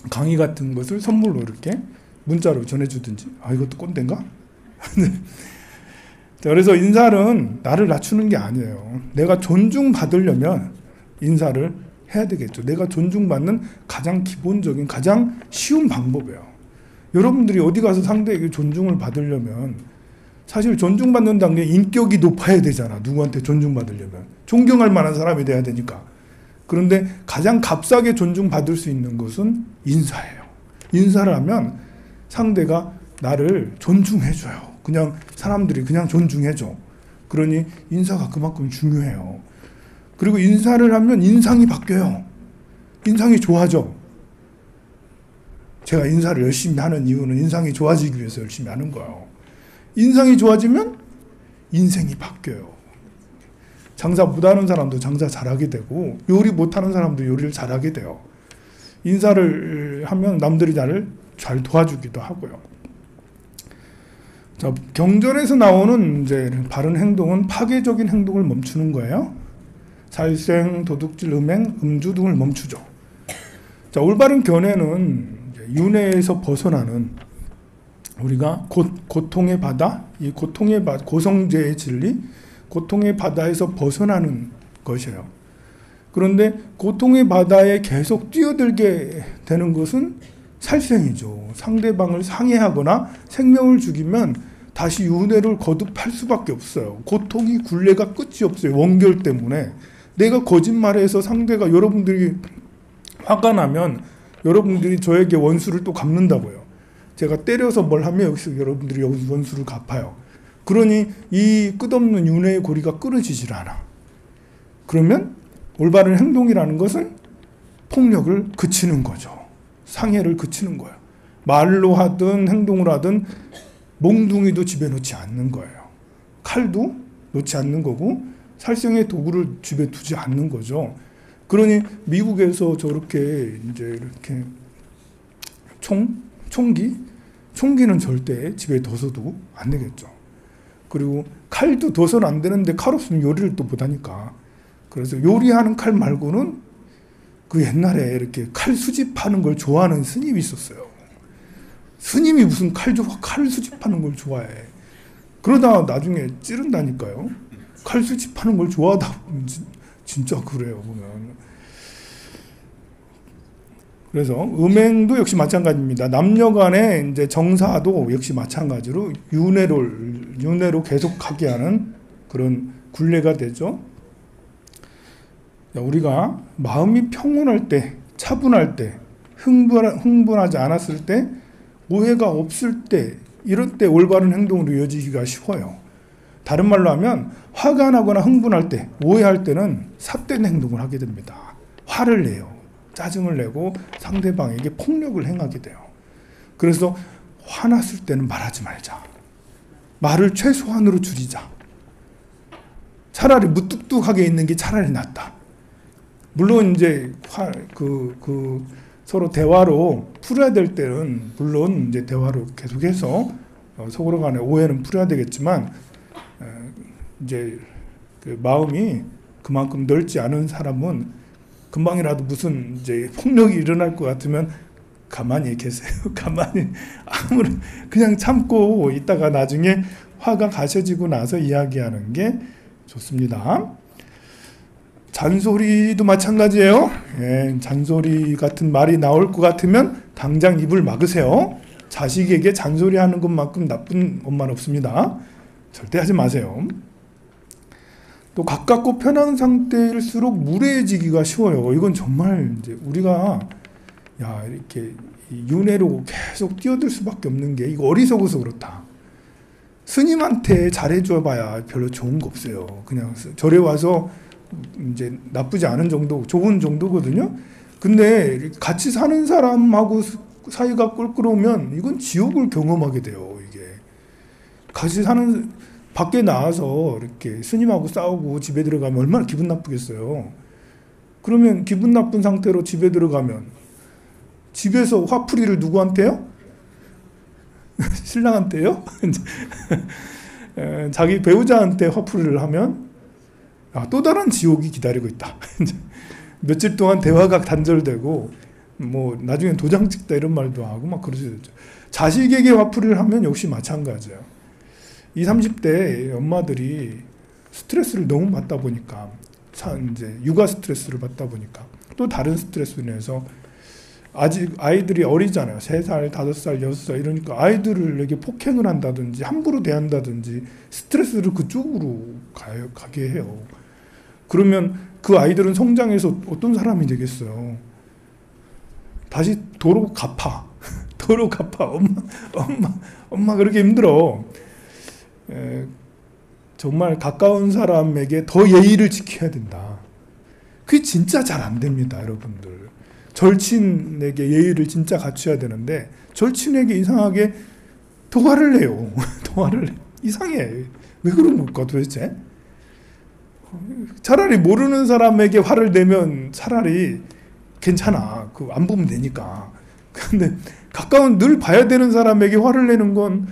강의 같은 것을 선물로 이렇게 문자로 전해주든지. 아, 이것도 꼰대인가? 그래서 인사는 나를 낮추는 게 아니에요. 내가 존중받으려면 인사를 해야 되겠죠. 내가 존중받는 가장 기본적인 가장 쉬운 방법이에요. 여러분들이 어디 가서 상대에게 존중을 받으려면 사실 존중받는다는 게 인격이 높아야 되잖아. 누구한테 존중받으려면 존경할 만한 사람이 돼야 되니까. 그런데 가장 값싸게 존중받을 수 있는 것은 인사예요. 인사를 하면 상대가 나를 존중해줘요. 그냥 사람들이 그냥 존중해줘. 그러니 인사가 그만큼 중요해요. 그리고 인사를 하면 인상이 바뀌어요. 인상이 좋아져. 제가 인사를 열심히 하는 이유는 인상이 좋아지기 위해서 열심히 하는 거예요. 인상이 좋아지면 인생이 바뀌어요. 장사 못하는 사람도 장사 잘하게 되고 요리 못하는 사람도 요리를 잘하게 돼요. 인사를 하면 남들이 나를 잘 도와주기도 하고요. 자, 경전에서 나오는 이제 바른 행동은 파괴적인 행동을 멈추는 거예요. 살생, 도둑질, 음행, 음주 등을 멈추죠. 자, 올바른 견해는 윤회에서 벗어나는 우리가 고통의 바다, 이 고통의 고성제의 진리, 고통의 바다에서 벗어나는 것이에요. 그런데 고통의 바다에 계속 뛰어들게 되는 것은 살생이죠. 상대방을 상해하거나 생명을 죽이면 다시 윤회를 거듭할 수밖에 없어요. 고통이 굴레가 끝이 없어요. 원결 때문에. 내가 거짓말해서 상대가, 여러분들이 화가 나면 여러분들이 저에게 원수를 또 갚는다고요. 제가 때려서 뭘 하면 여기서 여러분들이 원수를 갚아요. 그러니 이 끝없는 윤회의 고리가 끊어지질 않아. 그러면 올바른 행동이라는 것은 폭력을 그치는 거죠. 상해를 그치는 거예요. 말로 하든 행동을 하든 몽둥이도 집에 놓지 않는 거예요. 칼도 놓지 않는 거고 살생의 도구를 집에 두지 않는 거죠. 그러니 미국에서 저렇게 이제 이렇게 총기는 절대 집에 둬서도 안 되겠죠. 그리고 칼도 둬서는 안 되는데 칼 없으면 요리를 또 못하니까. 그래서 요리하는 칼 말고는 그 옛날에 이렇게 칼 수집하는 걸 좋아하는 스님이 있었어요. 스님이 무슨 칼 수집하는 걸 좋아해. 그러다 나중에 찌른다니까요. 칼 수집하는 걸 좋아하다 보면 진짜 그래요, 보면. 그래서 음행도 역시 마찬가지입니다. 남녀 간의 이제 정사도 역시 마찬가지로 윤회로 계속하게 하는 그런 굴레가 되죠. 우리가 마음이 평온할 때, 차분할 때, 흥분하지 않았을 때, 오해가 없을 때, 이런 때 올바른 행동으로 이어지기가 쉬워요. 다른 말로 하면 화가 나거나 흥분할 때, 오해할 때는 삿된 행동을 하게 됩니다. 화를 내요. 짜증을 내고 상대방에게 폭력을 행하게 돼요. 그래서 화났을 때는 말하지 말자. 말을 최소한으로 줄이자. 차라리 무뚝뚝하게 있는 게 차라리 낫다. 물론 이제 서로 대화로 풀어야 될 때는 물론 이제 대화로 계속해서 서로 간의 오해는 풀어야 되겠지만 이제 그 마음이 그만큼 넓지 않은 사람은 금방이라도 무슨 이제 폭력이 일어날 것 같으면 가만히 계세요. 가만히 그냥 참고 있다가 나중에 화가 가셔지고 나서 이야기하는 게 좋습니다. 잔소리도 마찬가지예요. 예, 잔소리 같은 말이 나올 것 같으면 당장 입을 막으세요. 자식에게 잔소리하는 것만큼 나쁜 엄마는 없습니다. 절대 하지 마세요. 또 가깝고 편한 상태일수록 무례해지기가 쉬워요. 이건 정말 이제 우리가 이렇게 윤회로 계속 뛰어들 수밖에 없는 게 이거 어리석어서 그렇다. 스님한테 잘해줘봐야 별로 좋은 거 없어요. 그냥 절에 와서 이제 나쁘지 않은 정도, 좋은 정도거든요. 근데 같이 사는 사람하고 사이가 껄끄러우면 이건 지옥을 경험하게 돼요. 이게 같이 사는 밖에 나와서 이렇게 스님하고 싸우고 집에 들어가면 얼마나 기분 나쁘겠어요. 그러면 기분 나쁜 상태로 집에 들어가면 집에서 화풀이를 누구한테요? 신랑한테요? 자기 배우자한테 화풀이를 하면 또 다른 지옥이 기다리고 있다. 며칠 동안 대화가 단절되고 뭐 나중에 도장 찍다 이런 말도 하고 막 그러죠. 자식에게 화풀이를 하면 역시 마찬가지예요. 20, 30대 엄마들이 스트레스를 너무 받다 보니까 이제 육아 스트레스를 받다 보니까 또 다른 스트레스로 인해서 아직 아이들이 어리잖아요. 3살, 5살, 6살 이러니까 아이들에게 폭행을 한다든지 함부로 대한다든지 스트레스를 그쪽으로 가게 해요. 그러면 그 아이들은 성장해서 어떤 사람이 되겠어요. 다시 도로 갚아. 도로 갚아. 엄마 그렇게 힘들어. 정말 가까운 사람에게 더 예의를 지켜야 된다. 그게 진짜 잘 안 됩니다, 여러분들. 절친에게 예의를 진짜 갖춰야 되는데 절친에게 이상하게 더 화를 내요. 더 화를 내. 이상해. 왜 그런 걸까 도대체? 차라리 모르는 사람에게 화를 내면 차라리 괜찮아. 그 안 보면 되니까. 근데 가까운 늘 봐야 되는 사람에게 화를 내는 건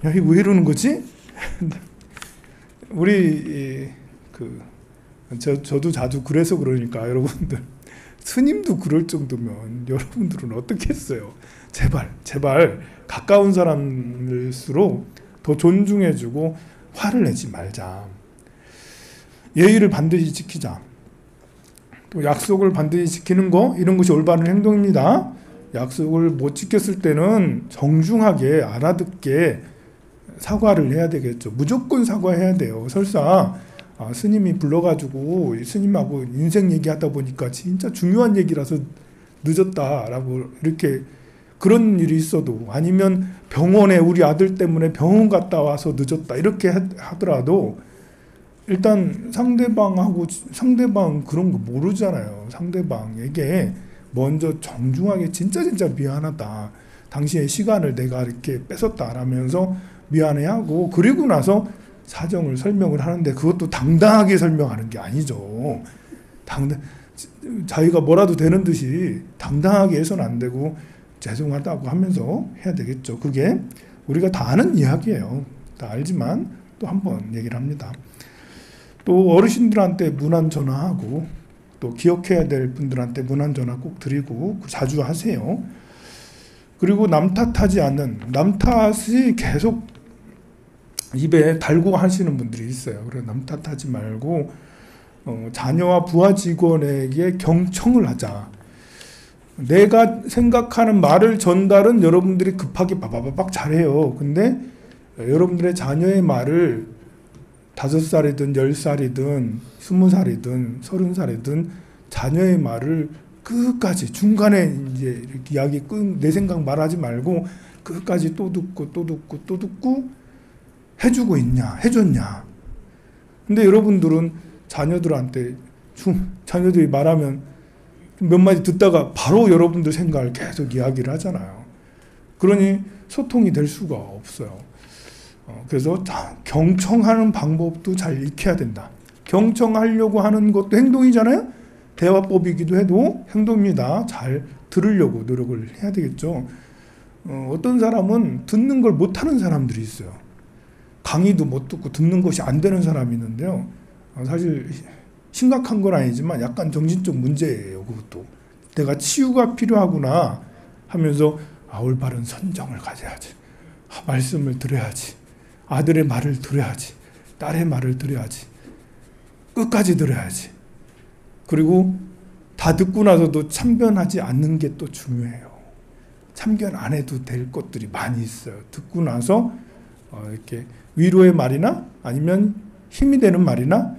야, 이거 왜 이러는 거지? 우리 저도 자주 그래서 그러니까 여러분들 스님도 그럴 정도면 여러분들은 어떻게 했어요? 제발 가까운 사람일수록 더 존중해주고 화를 내지 말자. 예의를 반드시 지키자. 또 약속을 반드시 지키는 거, 이런 것이 올바른 행동입니다. 약속을 못 지켰을 때는 정중하게 알아듣게 사과를 해야 되겠죠. 무조건 사과해야 돼요. 설사 스님이 불러가지고 스님하고 인생 얘기하다 보니까 진짜 중요한 얘기라서 늦었다라고 이렇게 그런 일이 있어도, 아니면 병원에 우리 아들 때문에 병원 갔다 와서 늦었다 이렇게 하더라도 일단 상대방 그런 거 모르잖아요. 상대방에게 먼저 정중하게 진짜 미안하다, 당신의 시간을 내가 이렇게 뺏었다 라면서 미안해하고, 그리고 나서 사정을 설명을 하는데, 그것도 당당하게 설명하는 게 아니죠. 자기가 뭐라도 되는 듯이 당당하게 해서는 안 되고 죄송하다고 하면서 해야 되겠죠. 그게 우리가 다 아는 이야기예요. 다 알지만 또 한 번 얘기를 합니다. 또 어르신들한테 문안 전화하고, 또 기억해야 될 분들한테 문안 전화 꼭 드리고 자주 하세요. 그리고 남 탓하지 않는, 남 탓이 계속 입에 달고 하시는 분들이 있어요. 그래서 남 탓하지 말고 자녀와 부하 직원에게 경청을 하자. 내가 생각하는 말을 전달은 여러분들이 급하게 바바바박 잘해요. 근데 여러분들의 자녀의 말을 5살이든 10살이든 20살이든 30살이든 자녀의 말을 끝까지, 중간에 이제 이렇게 이야기 내 생각 말하지 말고 끝까지 또 듣고 해주고 있냐, 해줬냐. 근데 여러분들은 자녀들한테 자녀들이 말하면 몇 마디 듣다가 바로 여러분들 생각을 계속 이야기를 하잖아요. 그러니 소통이 될 수가 없어요. 그래서 경청하는 방법도 잘 익혀야 된다. 경청하려고 하는 것도 행동이잖아요. 대화법이기도 해도 행동입니다. 잘 들으려고 노력을 해야 되겠죠. 어떤 사람은 듣는 걸 못하는 사람들이 있어요. 강의도 못 듣고 듣는 것이 안 되는 사람이 있는데요. 사실 심각한 건 아니지만 약간 정신적 문제예요. 그것도 내가 치유가 필요하구나 하면서 올바른 선정을 가져야지, 말씀을 들어야지, 아들의 말을 들어야지, 딸의 말을 들어야지, 끝까지 들어야지. 그리고 다 듣고 나서도 참견하지 않는 게 또 중요해요. 참견 안 해도 될 것들이 많이 있어요. 듣고 나서 이렇게 위로의 말이나 아니면 힘이 되는 말이나,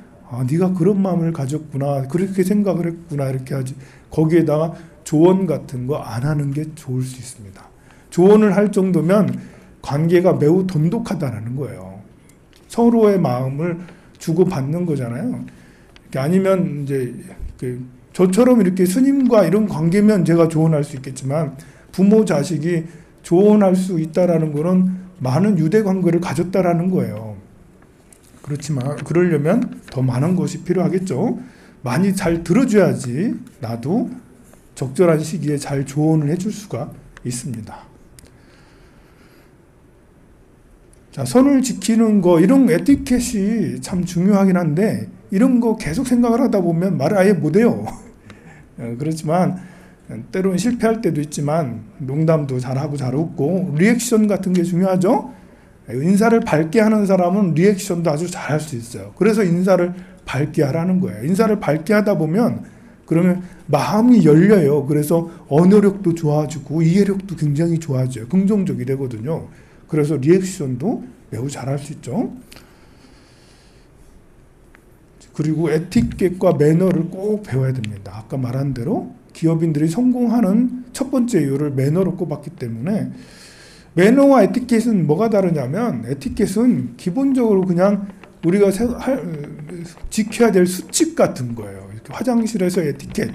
네가 그런 마음을 가졌구나, 그렇게 생각을 했구나, 이렇게 하지. 거기에다가 조언 같은 거 안 하는 게 좋을 수 있습니다. 조언을 할 정도면 관계가 매우 돈독하다는 거예요. 서로의 마음을 주고받는 거잖아요. 아니면 이제 저처럼 이렇게 스님과 이런 관계면 제가 조언할 수 있겠지만, 부모 자식이 조언할 수 있다라는 거는 많은 유대 관계를 가졌다라는 거예요. 그렇지만 그러려면 더 많은 것이 필요하겠죠. 많이 잘 들어줘야지 나도 적절한 시기에 잘 조언을 해줄 수가 있습니다. 자, 선을 지키는 거, 이런 에티켓이 참 중요하긴 한데, 이런 거 계속 생각을 하다 보면 말을 아예 못해요. 그렇지만 때로는 실패할 때도 있지만 농담도 잘하고 잘 웃고 리액션 같은 게 중요하죠. 인사를 밝게 하는 사람은 리액션도 아주 잘할 수 있어요. 그래서 인사를 밝게 하라는 거예요. 인사를 밝게 하다 보면 그러면 마음이 열려요. 그래서 언어력도 좋아지고 이해력도 굉장히 좋아져요. 긍정적이 되거든요. 그래서 리액션도 매우 잘할 수 있죠. 그리고 에티켓과 매너를 꼭 배워야 됩니다. 아까 말한 대로 기업인들이 성공하는 첫 번째 이유를 매너로 꼽았기 때문에, 매너와 에티켓은 뭐가 다르냐면, 에티켓은 기본적으로 그냥 우리가 지켜야 될 수칙 같은 거예요. 이렇게 화장실에서 에티켓,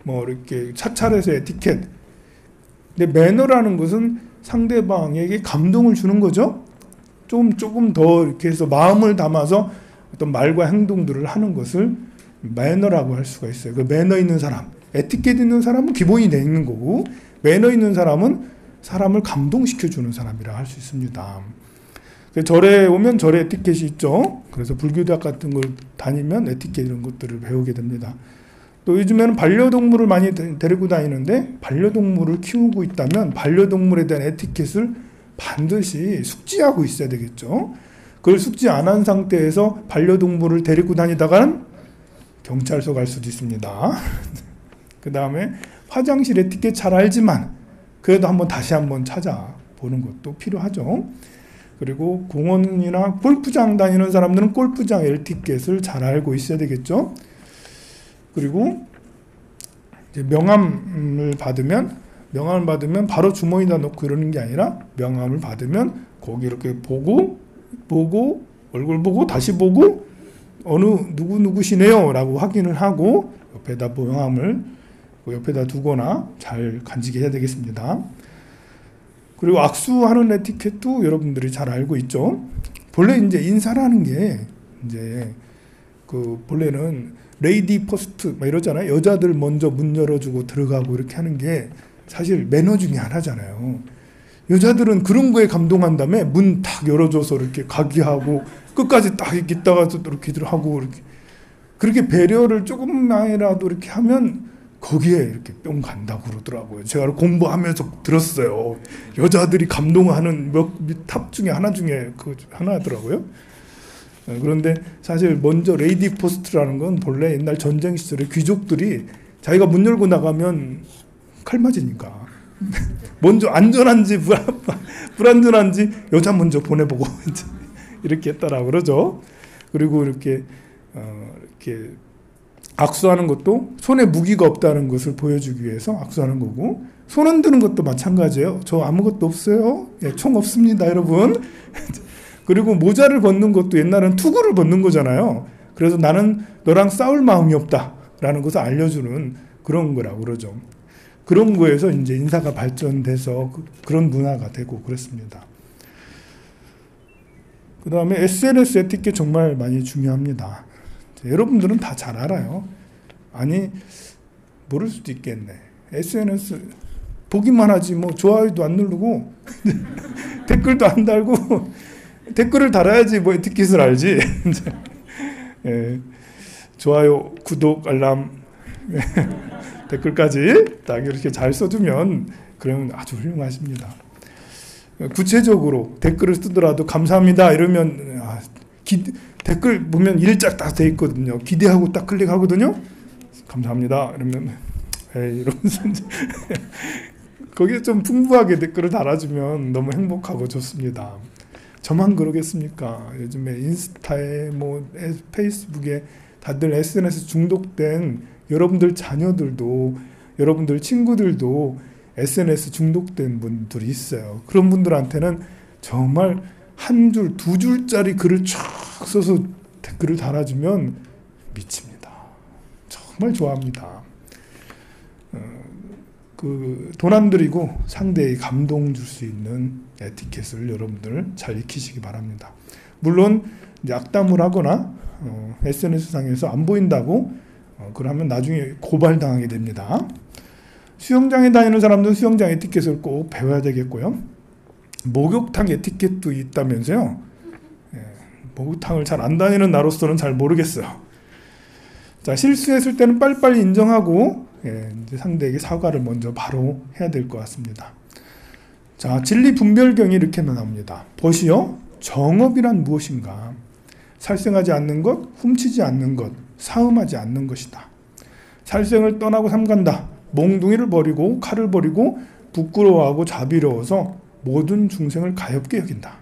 뭐 이렇게 차차에서 에티켓. 근데 매너라는 것은 상대방에게 감동을 주는 거죠. 조금 더 이렇게 해서 마음을 담아서 어떤 말과 행동들을 하는 것을 매너라고 할 수가 있어요. 그 매너 있는 사람, 에티켓 있는 사람은 기본이 돼 있는 거고, 매너 있는 사람은 사람을 감동시켜주는 사람이라 할 수 있습니다. 절에 오면 절에 에티켓이 있죠. 그래서 불교대학 같은 걸 다니면 에티켓 이런 것들을 배우게 됩니다. 또 요즘에는 반려동물을 많이 데리고 다니는데, 반려동물을 키우고 있다면 반려동물에 대한 에티켓을 반드시 숙지하고 있어야 되겠죠. 그걸 숙지 안 한 상태에서 반려동물을 데리고 다니다가는 경찰서 갈 수도 있습니다. 그 다음에 화장실 에티켓 잘 알지만 그래도 다시 한번 찾아보는 것도 필요하죠. 그리고 공원이나 골프장 다니는 사람들은 골프장 에티켓을 잘 알고 있어야 되겠죠. 그리고 이제 명함을 받으면 바로 주머니에다 넣고 이러는 게 아니라 명함을 받으면 거기 이렇게 보고 얼굴 보고 다시 보고 어느 누구시네요 라고 확인을 하고 옆에다 명함을 옆에다 두거나 잘 간직해야 되겠습니다. 그리고 악수하는 에티켓도 여러분들이 잘 알고 있죠. 본래 이제 인사라는 게 이제 본래는 레이디 퍼스트 이러잖아요. 여자들 먼저 문 열어주고 들어가고 이렇게 하는 게 사실 매너 중에 하나잖아요. 여자들은 그런 거에 감동한 다음에 문 탁 열어줘서 이렇게 가게 하고 끝까지 딱 있다가 또 이렇게 하고 이렇게 그렇게 배려를 조금만이라도 이렇게 하면 거기에 이렇게 뿅 간다고 그러더라고요. 제가 공부하면서 들었어요. 여자들이 감동하는 탑 중에 하나더라고요. 그런데 사실 먼저 레이디 포스트라는 건 본래 옛날 전쟁 시절에 귀족들이 자기가 문 열고 나가면 칼 맞으니까 먼저 안전한지 불안전한지 여자 먼저 보내보고 이렇게 했다라고 그러죠. 그리고 이렇게 악수하는 것도 손에 무기가 없다는 것을 보여주기 위해서 악수하는 거고, 손 흔드는 것도 마찬가지예요. 저 아무것도 없어요. 예, 총 없습니다, 여러분. 그리고 모자를 벗는 것도 옛날엔 투구를 벗는 거잖아요. 그래서 나는 너랑 싸울 마음이 없다라는 것을 알려주는 그런 거라고 그러죠. 그런 거에서 이제 인사가 발전돼서 그런 문화가 되고 그렇습니다. 그 다음에 SNS 에티켓 정말 많이 중요합니다. 여러분들은 다 잘 알아요. 아니, 모를 수도 있겠네. SNS 보기만 하지 좋아요도 안 누르고 댓글도 안 달고 댓글을 달아야지 에티켓을 알지. 예, 좋아요, 구독, 알람, 댓글까지 딱 이렇게 잘 써주면 그러면 아주 훌륭하십니다. 구체적으로 댓글을 쓰더라도 감사합니다 이러면 댓글 보면 일짝 딱 돼 있거든요. 기대하고 딱 클릭하거든요. 감사합니다 이러면 이러면서 거기에 좀 풍부하게 댓글을 달아주면 너무 행복하고 좋습니다. 저만 그러겠습니까? 요즘에 인스타에 페이스북에 다들 SNS 중독된 여러분들 자녀들도 여러분들 친구들도 SNS 중독된 분들이 있어요. 그런 분들한테는 정말 한 줄, 두 줄짜리 글을 쫙 써서 댓글을 달아주면 미칩니다. 정말 좋아합니다. 돈 안 들이고 상대의 감동 줄 수 있는 에티켓을 여러분들 잘 익히시기 바랍니다. 물론 이제 악담을 하거나 SNS상에서 안 보인다고 그러면 나중에 고발당하게 됩니다. 수영장에 다니는 사람들은 수영장 에티켓을 꼭 배워야 되겠고요. 목욕탕 에티켓도 있다면서요. 목욕탕을 잘 안 다니는 나로서는 잘 모르겠어요. 자, 실수했을 때는 빨리빨리 인정하고 이제 상대에게 사과를 먼저 바로 해야 될 것 같습니다. 자, 진리 분별경이 이렇게 나옵니다. 보시오. 정업이란 무엇인가? 살생하지 않는 것, 훔치지 않는 것, 사음하지 않는 것이다. 살생을 떠나고 삼간다. 몽둥이를 버리고 칼을 버리고 부끄러워하고 자비로워서 모든 중생을 가엾게 여긴다.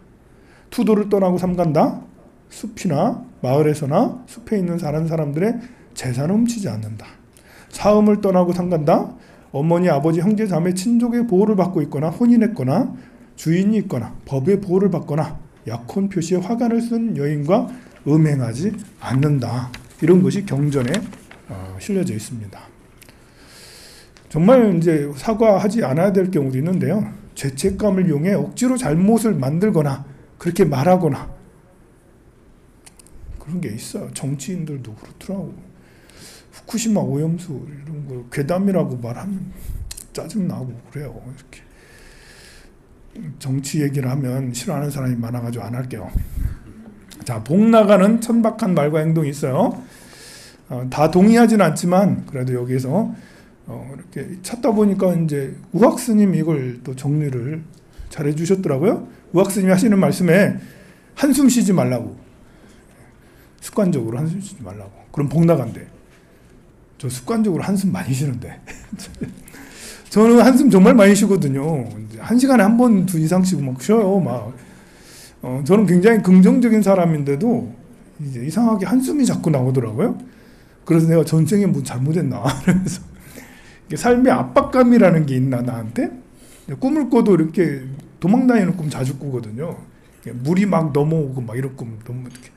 투도를 떠나고 삼간다. 숲이나 마을에서나 숲에 있는 다른 사람들의 재산을 훔치지 않는다. 사음을 떠나고 삼간다. 어머니, 아버지, 형제, 자매, 친족의 보호를 받고 있거나 혼인했거나 주인이 있거나 법의 보호를 받거나 약혼 표시에 화관을 쓴 여인과 음행하지 않는다. 이런 것이 경전에 실려져 있습니다. 정말 이제 사과하지 않아야 될 경우도 있는데요. 죄책감을 이용해 억지로 잘못을 만들거나 그렇게 말하거나 그런 게 있어요. 정치인들도 그렇더라고. 후쿠시마 오염수 이런 거 괴담이라고 말하면 짜증나고 그래요. 이렇게 정치 얘기를 하면 싫어하는 사람이 많아가지고 안 할게요. 자, 복 나가는 천박한 말과 행동이 있어요. 다 동의하진 않지만 그래도 여기서 이렇게 찾다 보니까 이제 우학 스님 이걸 또 정리를 잘 해주셨더라고요. 우학 스님이 하시는 말씀에 한숨 쉬지 말라고, 습관적으로 한숨 쉬지 말라고. 그럼 복 나간대. 저 습관적으로 한숨 많이 쉬는데. 저는 한숨 정말 많이 쉬거든요. 1시간에 한 번, 2 이상씩 막 쉬어요. 막. 저는 굉장히 긍정적인 사람인데도 이제 이상하게 한숨이 자꾸 나오더라고요. 그래서 내가 전생에 뭐 잘못했나. 그래서 삶의 압박감이라는 게 있나 나한테? 꿈을 꿔도 이렇게 도망다니는 꿈 자주 꾸거든요. 물이 막 넘어오고 막 이런 꿈 너무 이렇게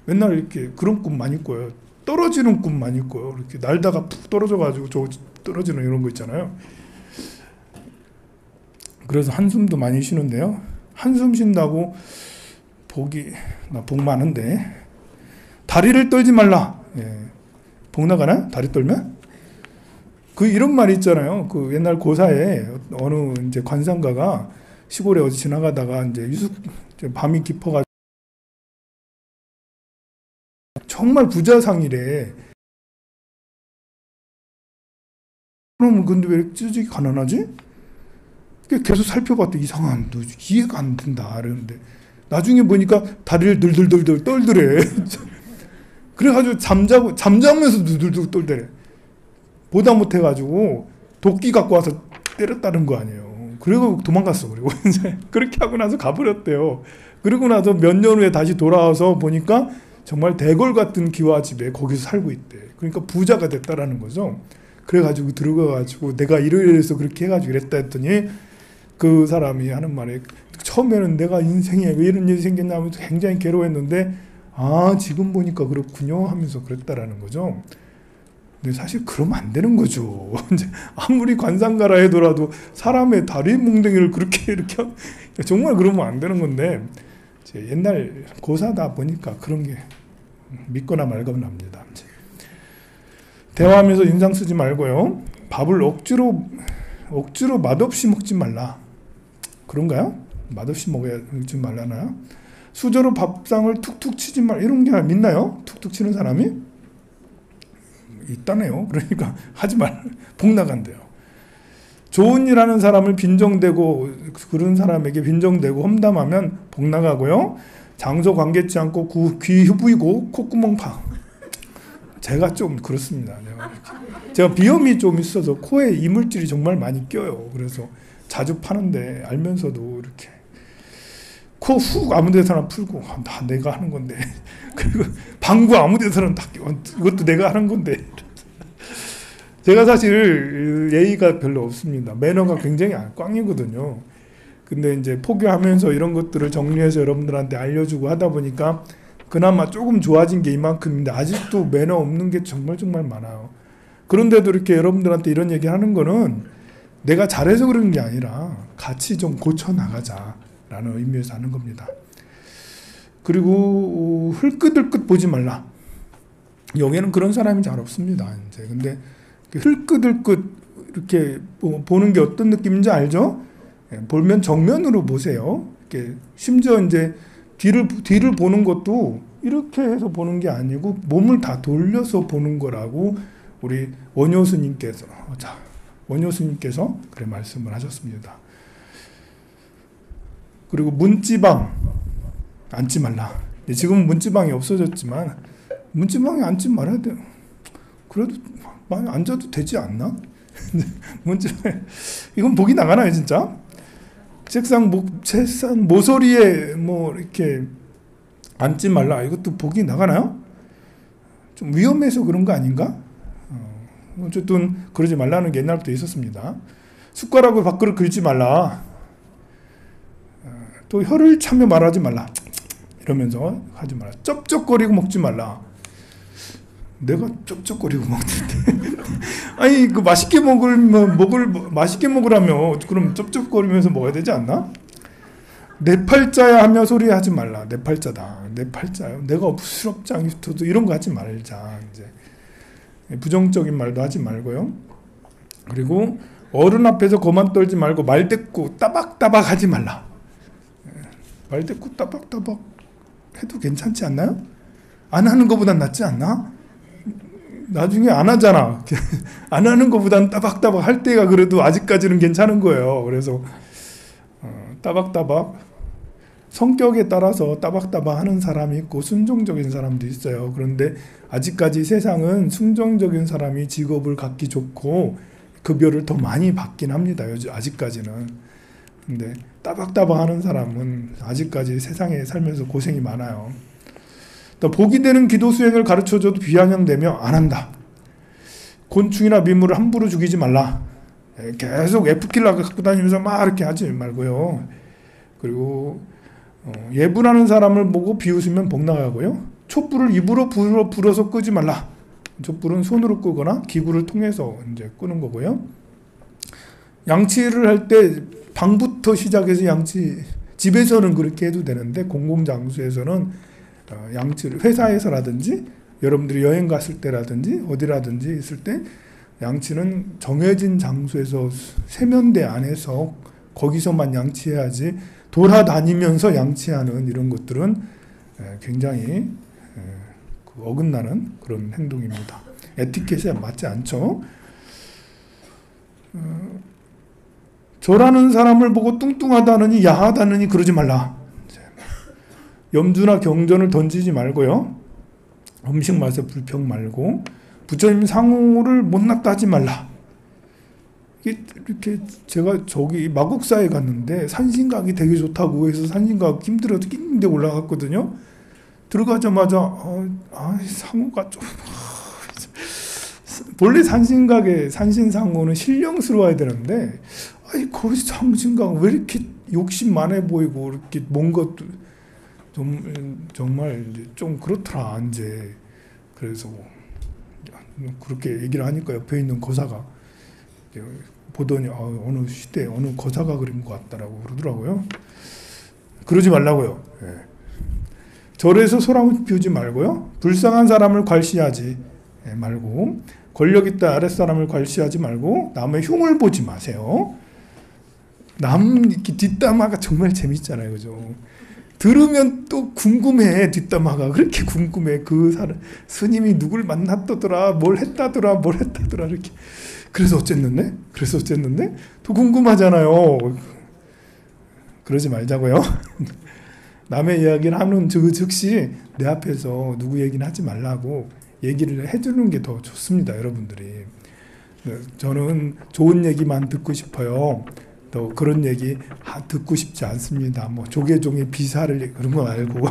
맨날 이렇게 그런 꿈 많이 꿔요. 떨어지는 꿈 많이 꿔요. 이렇게 날다가 푹 떨어져가지고 저 떨어지는 이런 거 있잖아요. 그래서 한숨도 많이 쉬는데요. 한숨 쉰다고 나 복 많은데 다리를 떨지 말라. 예. 복 나가나? 다리 떨면? 이런 말이 있잖아요. 옛날 고사에 어느 이제 관상가가 시골에 어디 지나가다가 이제 밤이 깊어가지고 정말 부자상이래. 그럼 근데 왜 이렇게 찌질이 가난하지? 계속 살펴봤더니 이상한, 이해가 안 된다. 그러는데 나중에 보니까 다리를 들들들들 떨더래. 그래가지고 잠자면서 들들들 떨더래. 보다 못해가지고 도끼 갖고 와서 때렸다는 거 아니에요. 그리고 도망갔어. 그리고 이제 그렇게 하고 나서 가버렸대요. 그리고 나서 몇 년 후에 다시 돌아와서 보니까 정말 대궐 같은 기와집에 거기서 살고 있대. 그러니까 부자가 됐다라는 거죠. 그래가지고 들어가가지고 내가 이래서 그렇게 해가지고 그랬다 했더니 그 사람이 하는 말에 처음에는 내가 인생에 왜 이런 일이 생겼냐 하면서 굉장히 괴로워했는데 지금 보니까 그렇군요 하면서 그랬다라는 거죠. 근데 사실 그러면 안 되는 거죠. 이제 아무리 관상가라 해더라도 사람의 다리 뭉댕이를 그렇게 이렇게 정말 그러면 안 되는 건데 옛날 고사다 보니까 그런 게 믿거나 말거나 합니다. 대화하면서 인상 쓰지 말고요. 밥을 억지로 맛없이 먹지 말라. 그런가요? 맛없이 먹지 말라나요? 수저로 밥상을 툭툭 치지 말라. 이런 게 믿나요? 툭툭 치는 사람이? 있다네요. 그러니까 하지 말라. 복 나간대요. 좋은 일 하는 사람을 빈정대고 그런 사람에게 빈정대고 험담하면 복 나가고요. 장소 관계치 않고 귀 후부이고 콧구멍 파. 제가 좀 그렇습니다. 제가 비염이 좀 있어서 코에 이물질이 정말 많이 껴요. 그래서 자주 파는데 알면서도 이렇게 코 훅 아무 데서나 풀고 내가 하는 건데 그리고 방구 아무 데서나 다 껴. 이것도 내가 하는 건데 제가 사실 예의가 별로 없습니다. 매너가 굉장히 꽝이거든요. 근데 이제 포교하면서 이런 것들을 정리해서 여러분들한테 알려주고 하다 보니까 그나마 조금 좋아진 게 이만큼인데 아직도 매너 없는 게 정말 많아요. 그런데도 이렇게 여러분들한테 이런 얘기 하는 거는 내가 잘해서 그런 게 아니라 같이 좀 고쳐나가자라는 의미에서 하는 겁니다. 그리고 흘끗흘끗 보지 말라. 여기에는 그런 사람이 잘 없습니다. 이제 근데 흘끗흘끗 이렇게 보는 게 어떤 느낌인지 알죠? 보면 정면으로 보세요. 이렇게 심지어 이제 뒤를 보는 것도 이렇게 해서 보는 게 아니고 몸을 다 돌려서 보는 거라고 우리 원효스님께서 그래 말씀을 하셨습니다. 그리고 문지방 앉지 말라. 지금은 문지방이 없어졌지만 문지방에 앉지 말아야 돼요. 그래도 많이 앉아도 되지 않나? 문지방에 이건 복이 나가나요 진짜? 책상 모서리에 뭐 이렇게 앉지 말라. 이것도 복이 나가나요? 좀 위험해서 그런 거 아닌가? 어쨌든 그러지 말라는 게 옛날부터 있었습니다. 숟가락을 밖으로 긁지 말라. 또 혀를 차며 말하지 말라. 이러면서 하지 말라. 쩝쩝거리고 먹지 말라. 내가 쩝쩝거리고 먹는데 아니 맛있게 먹으라며 그럼 쩝쩝거리면서 먹어야 되지 않나? 내 팔자야 하며 소리하지 말라. 내 팔자다. 내 팔자요. 내가 부스럽지 않고도 이런 거 하지 말자. 이제 부정적인 말도 하지 말고요. 그리고 어른 앞에서 거만 떨지 말고 말대꾸 따박따박 하지 말라. 말대꾸 따박따박 해도 괜찮지 않나요? 안 하는 것보단 낫지 않나? 나중에 안 하잖아. 안 하는 것보단 따박따박 할 때가 그래도 아직까지는 괜찮은 거예요. 그래서 따박따박 성격에 따라서 따박따박 하는 사람이 있고 순종적인 사람도 있어요. 그런데 아직까지 세상은 순종적인 사람이 직업을 갖기 좋고 급여를 더 많이 받긴 합니다. 요즘 아직까지는. 근데 따박따박 하는 사람은 아직까지 세상에 살면서 고생이 많아요. 또 복이 되는 기도 수행을 가르쳐줘도 비아냥되며 안 한다. 곤충이나 민물을 함부로 죽이지 말라. 계속 F킬러 갖고 다니면서 막 이렇게 하지 말고요. 그리고 예불하는 사람을 보고 비웃으면 복 나가고요. 촛불을 입으로 불어서 끄지 말라. 촛불은 손으로 끄거나 기구를 통해서 이제 끄는 거고요. 양치를 할 때 방부터 시작해서 양치, 집에서는 그렇게 해도 되는데 공공장소에서는 양치를 회사에서라든지 여러분들이 여행 갔을 때라든지 어디라든지 있을 때 양치는 정해진 장소에서 세면대 안에서 거기서만 양치해야지 돌아다니면서 양치하는 이런 것들은 굉장히 어긋나는 그런 행동입니다. 에티켓에 맞지 않죠. 절하는 사람을 보고 뚱뚱하다느니 야하다느니 그러지 말라. 염주나 경전을 던지지 말고요. 음식 맛에 불평 말고 부처님 상호를 못났다 하지 말라. 이렇게 제가 저기 마곡사에 갔는데 산신각이 되게 좋다고 해서 산신각 힘들어도 낑데 올라갔거든요. 들어가자마자 상호가 좀 원래 산신각의 산신상호는 신령스러워야 되는데 거기 산신각 왜 이렇게 욕심 많아 보이고 이렇게 뭔가 정말 좀 그렇더라 이제. 그래서 그렇게 얘기를 하니까 옆에 있는 거사가 보더니 어느 시대 어느 거사가 그린 것 같다라고 그러더라고요. 그러지 말라고요. 예. 절에서 소랑 피우지 말고요. 불쌍한 사람을 괄시하지 말고 권력 있다 아랫사람을 괄시하지 말고 남의 흉을 보지 마세요. 남 이렇게 뒷담화가 정말 재밌잖아요. 그죠? 들으면 또 궁금해. 뒷담화가 그렇게 궁금해. 그 사람 스님이 누굴 만났더라 뭘 했다더라 이렇게. 그래서 어쨌는데 또 궁금하잖아요. 그러지 말자고요. 남의 이야기를 하는 즉시 내 앞에서 누구 얘기는 하지 말라고 얘기를 해주는 게 더 좋습니다. 여러분들이. 저는 좋은 얘기만 듣고 싶어요. 또 그런 얘기 듣고 싶지 않습니다. 뭐 조계종의 비사를 그런 거 말고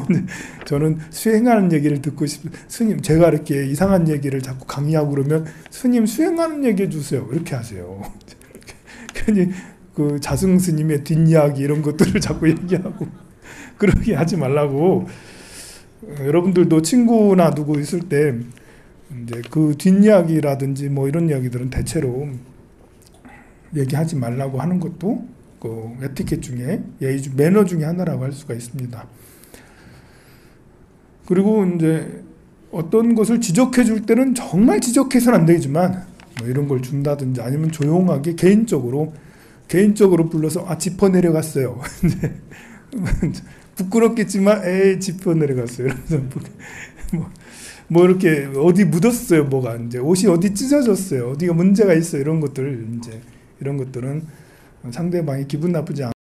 저는 수행하는 얘기를 듣고 스님 제가 이렇게 이상한 얘기를 자꾸 강의하고 그러면 스님 수행하는 얘기 해주세요. 이렇게 하세요. 괜히 그 자승 스님의 뒷이야기 이런 것들을 자꾸 얘기하고 그렇게 하지 말라고. 여러분들도 친구나 누구 있을 때 이제 그 뒷이야기라든지 뭐 이런 이야기들은 대체로 얘기하지 말라고 하는 것도 그 에티켓 중에 매너 중에 하나라고 할 수가 있습니다. 그리고 이제 어떤 것을 지적해 줄 때는 정말 지적해서는 안 되지만 뭐 이런 걸 준다든지 아니면 조용하게 개인적으로 불러서 짚어 내려갔어요. 부끄럽겠지만 짚어 내려갔어요. 뭐 이렇게 어디 묻었어요. 뭐가 이제 옷이 어디 찢어졌어요. 어디가 문제가 있어요. 이런 것들은 상대방이 기분 나쁘지 않고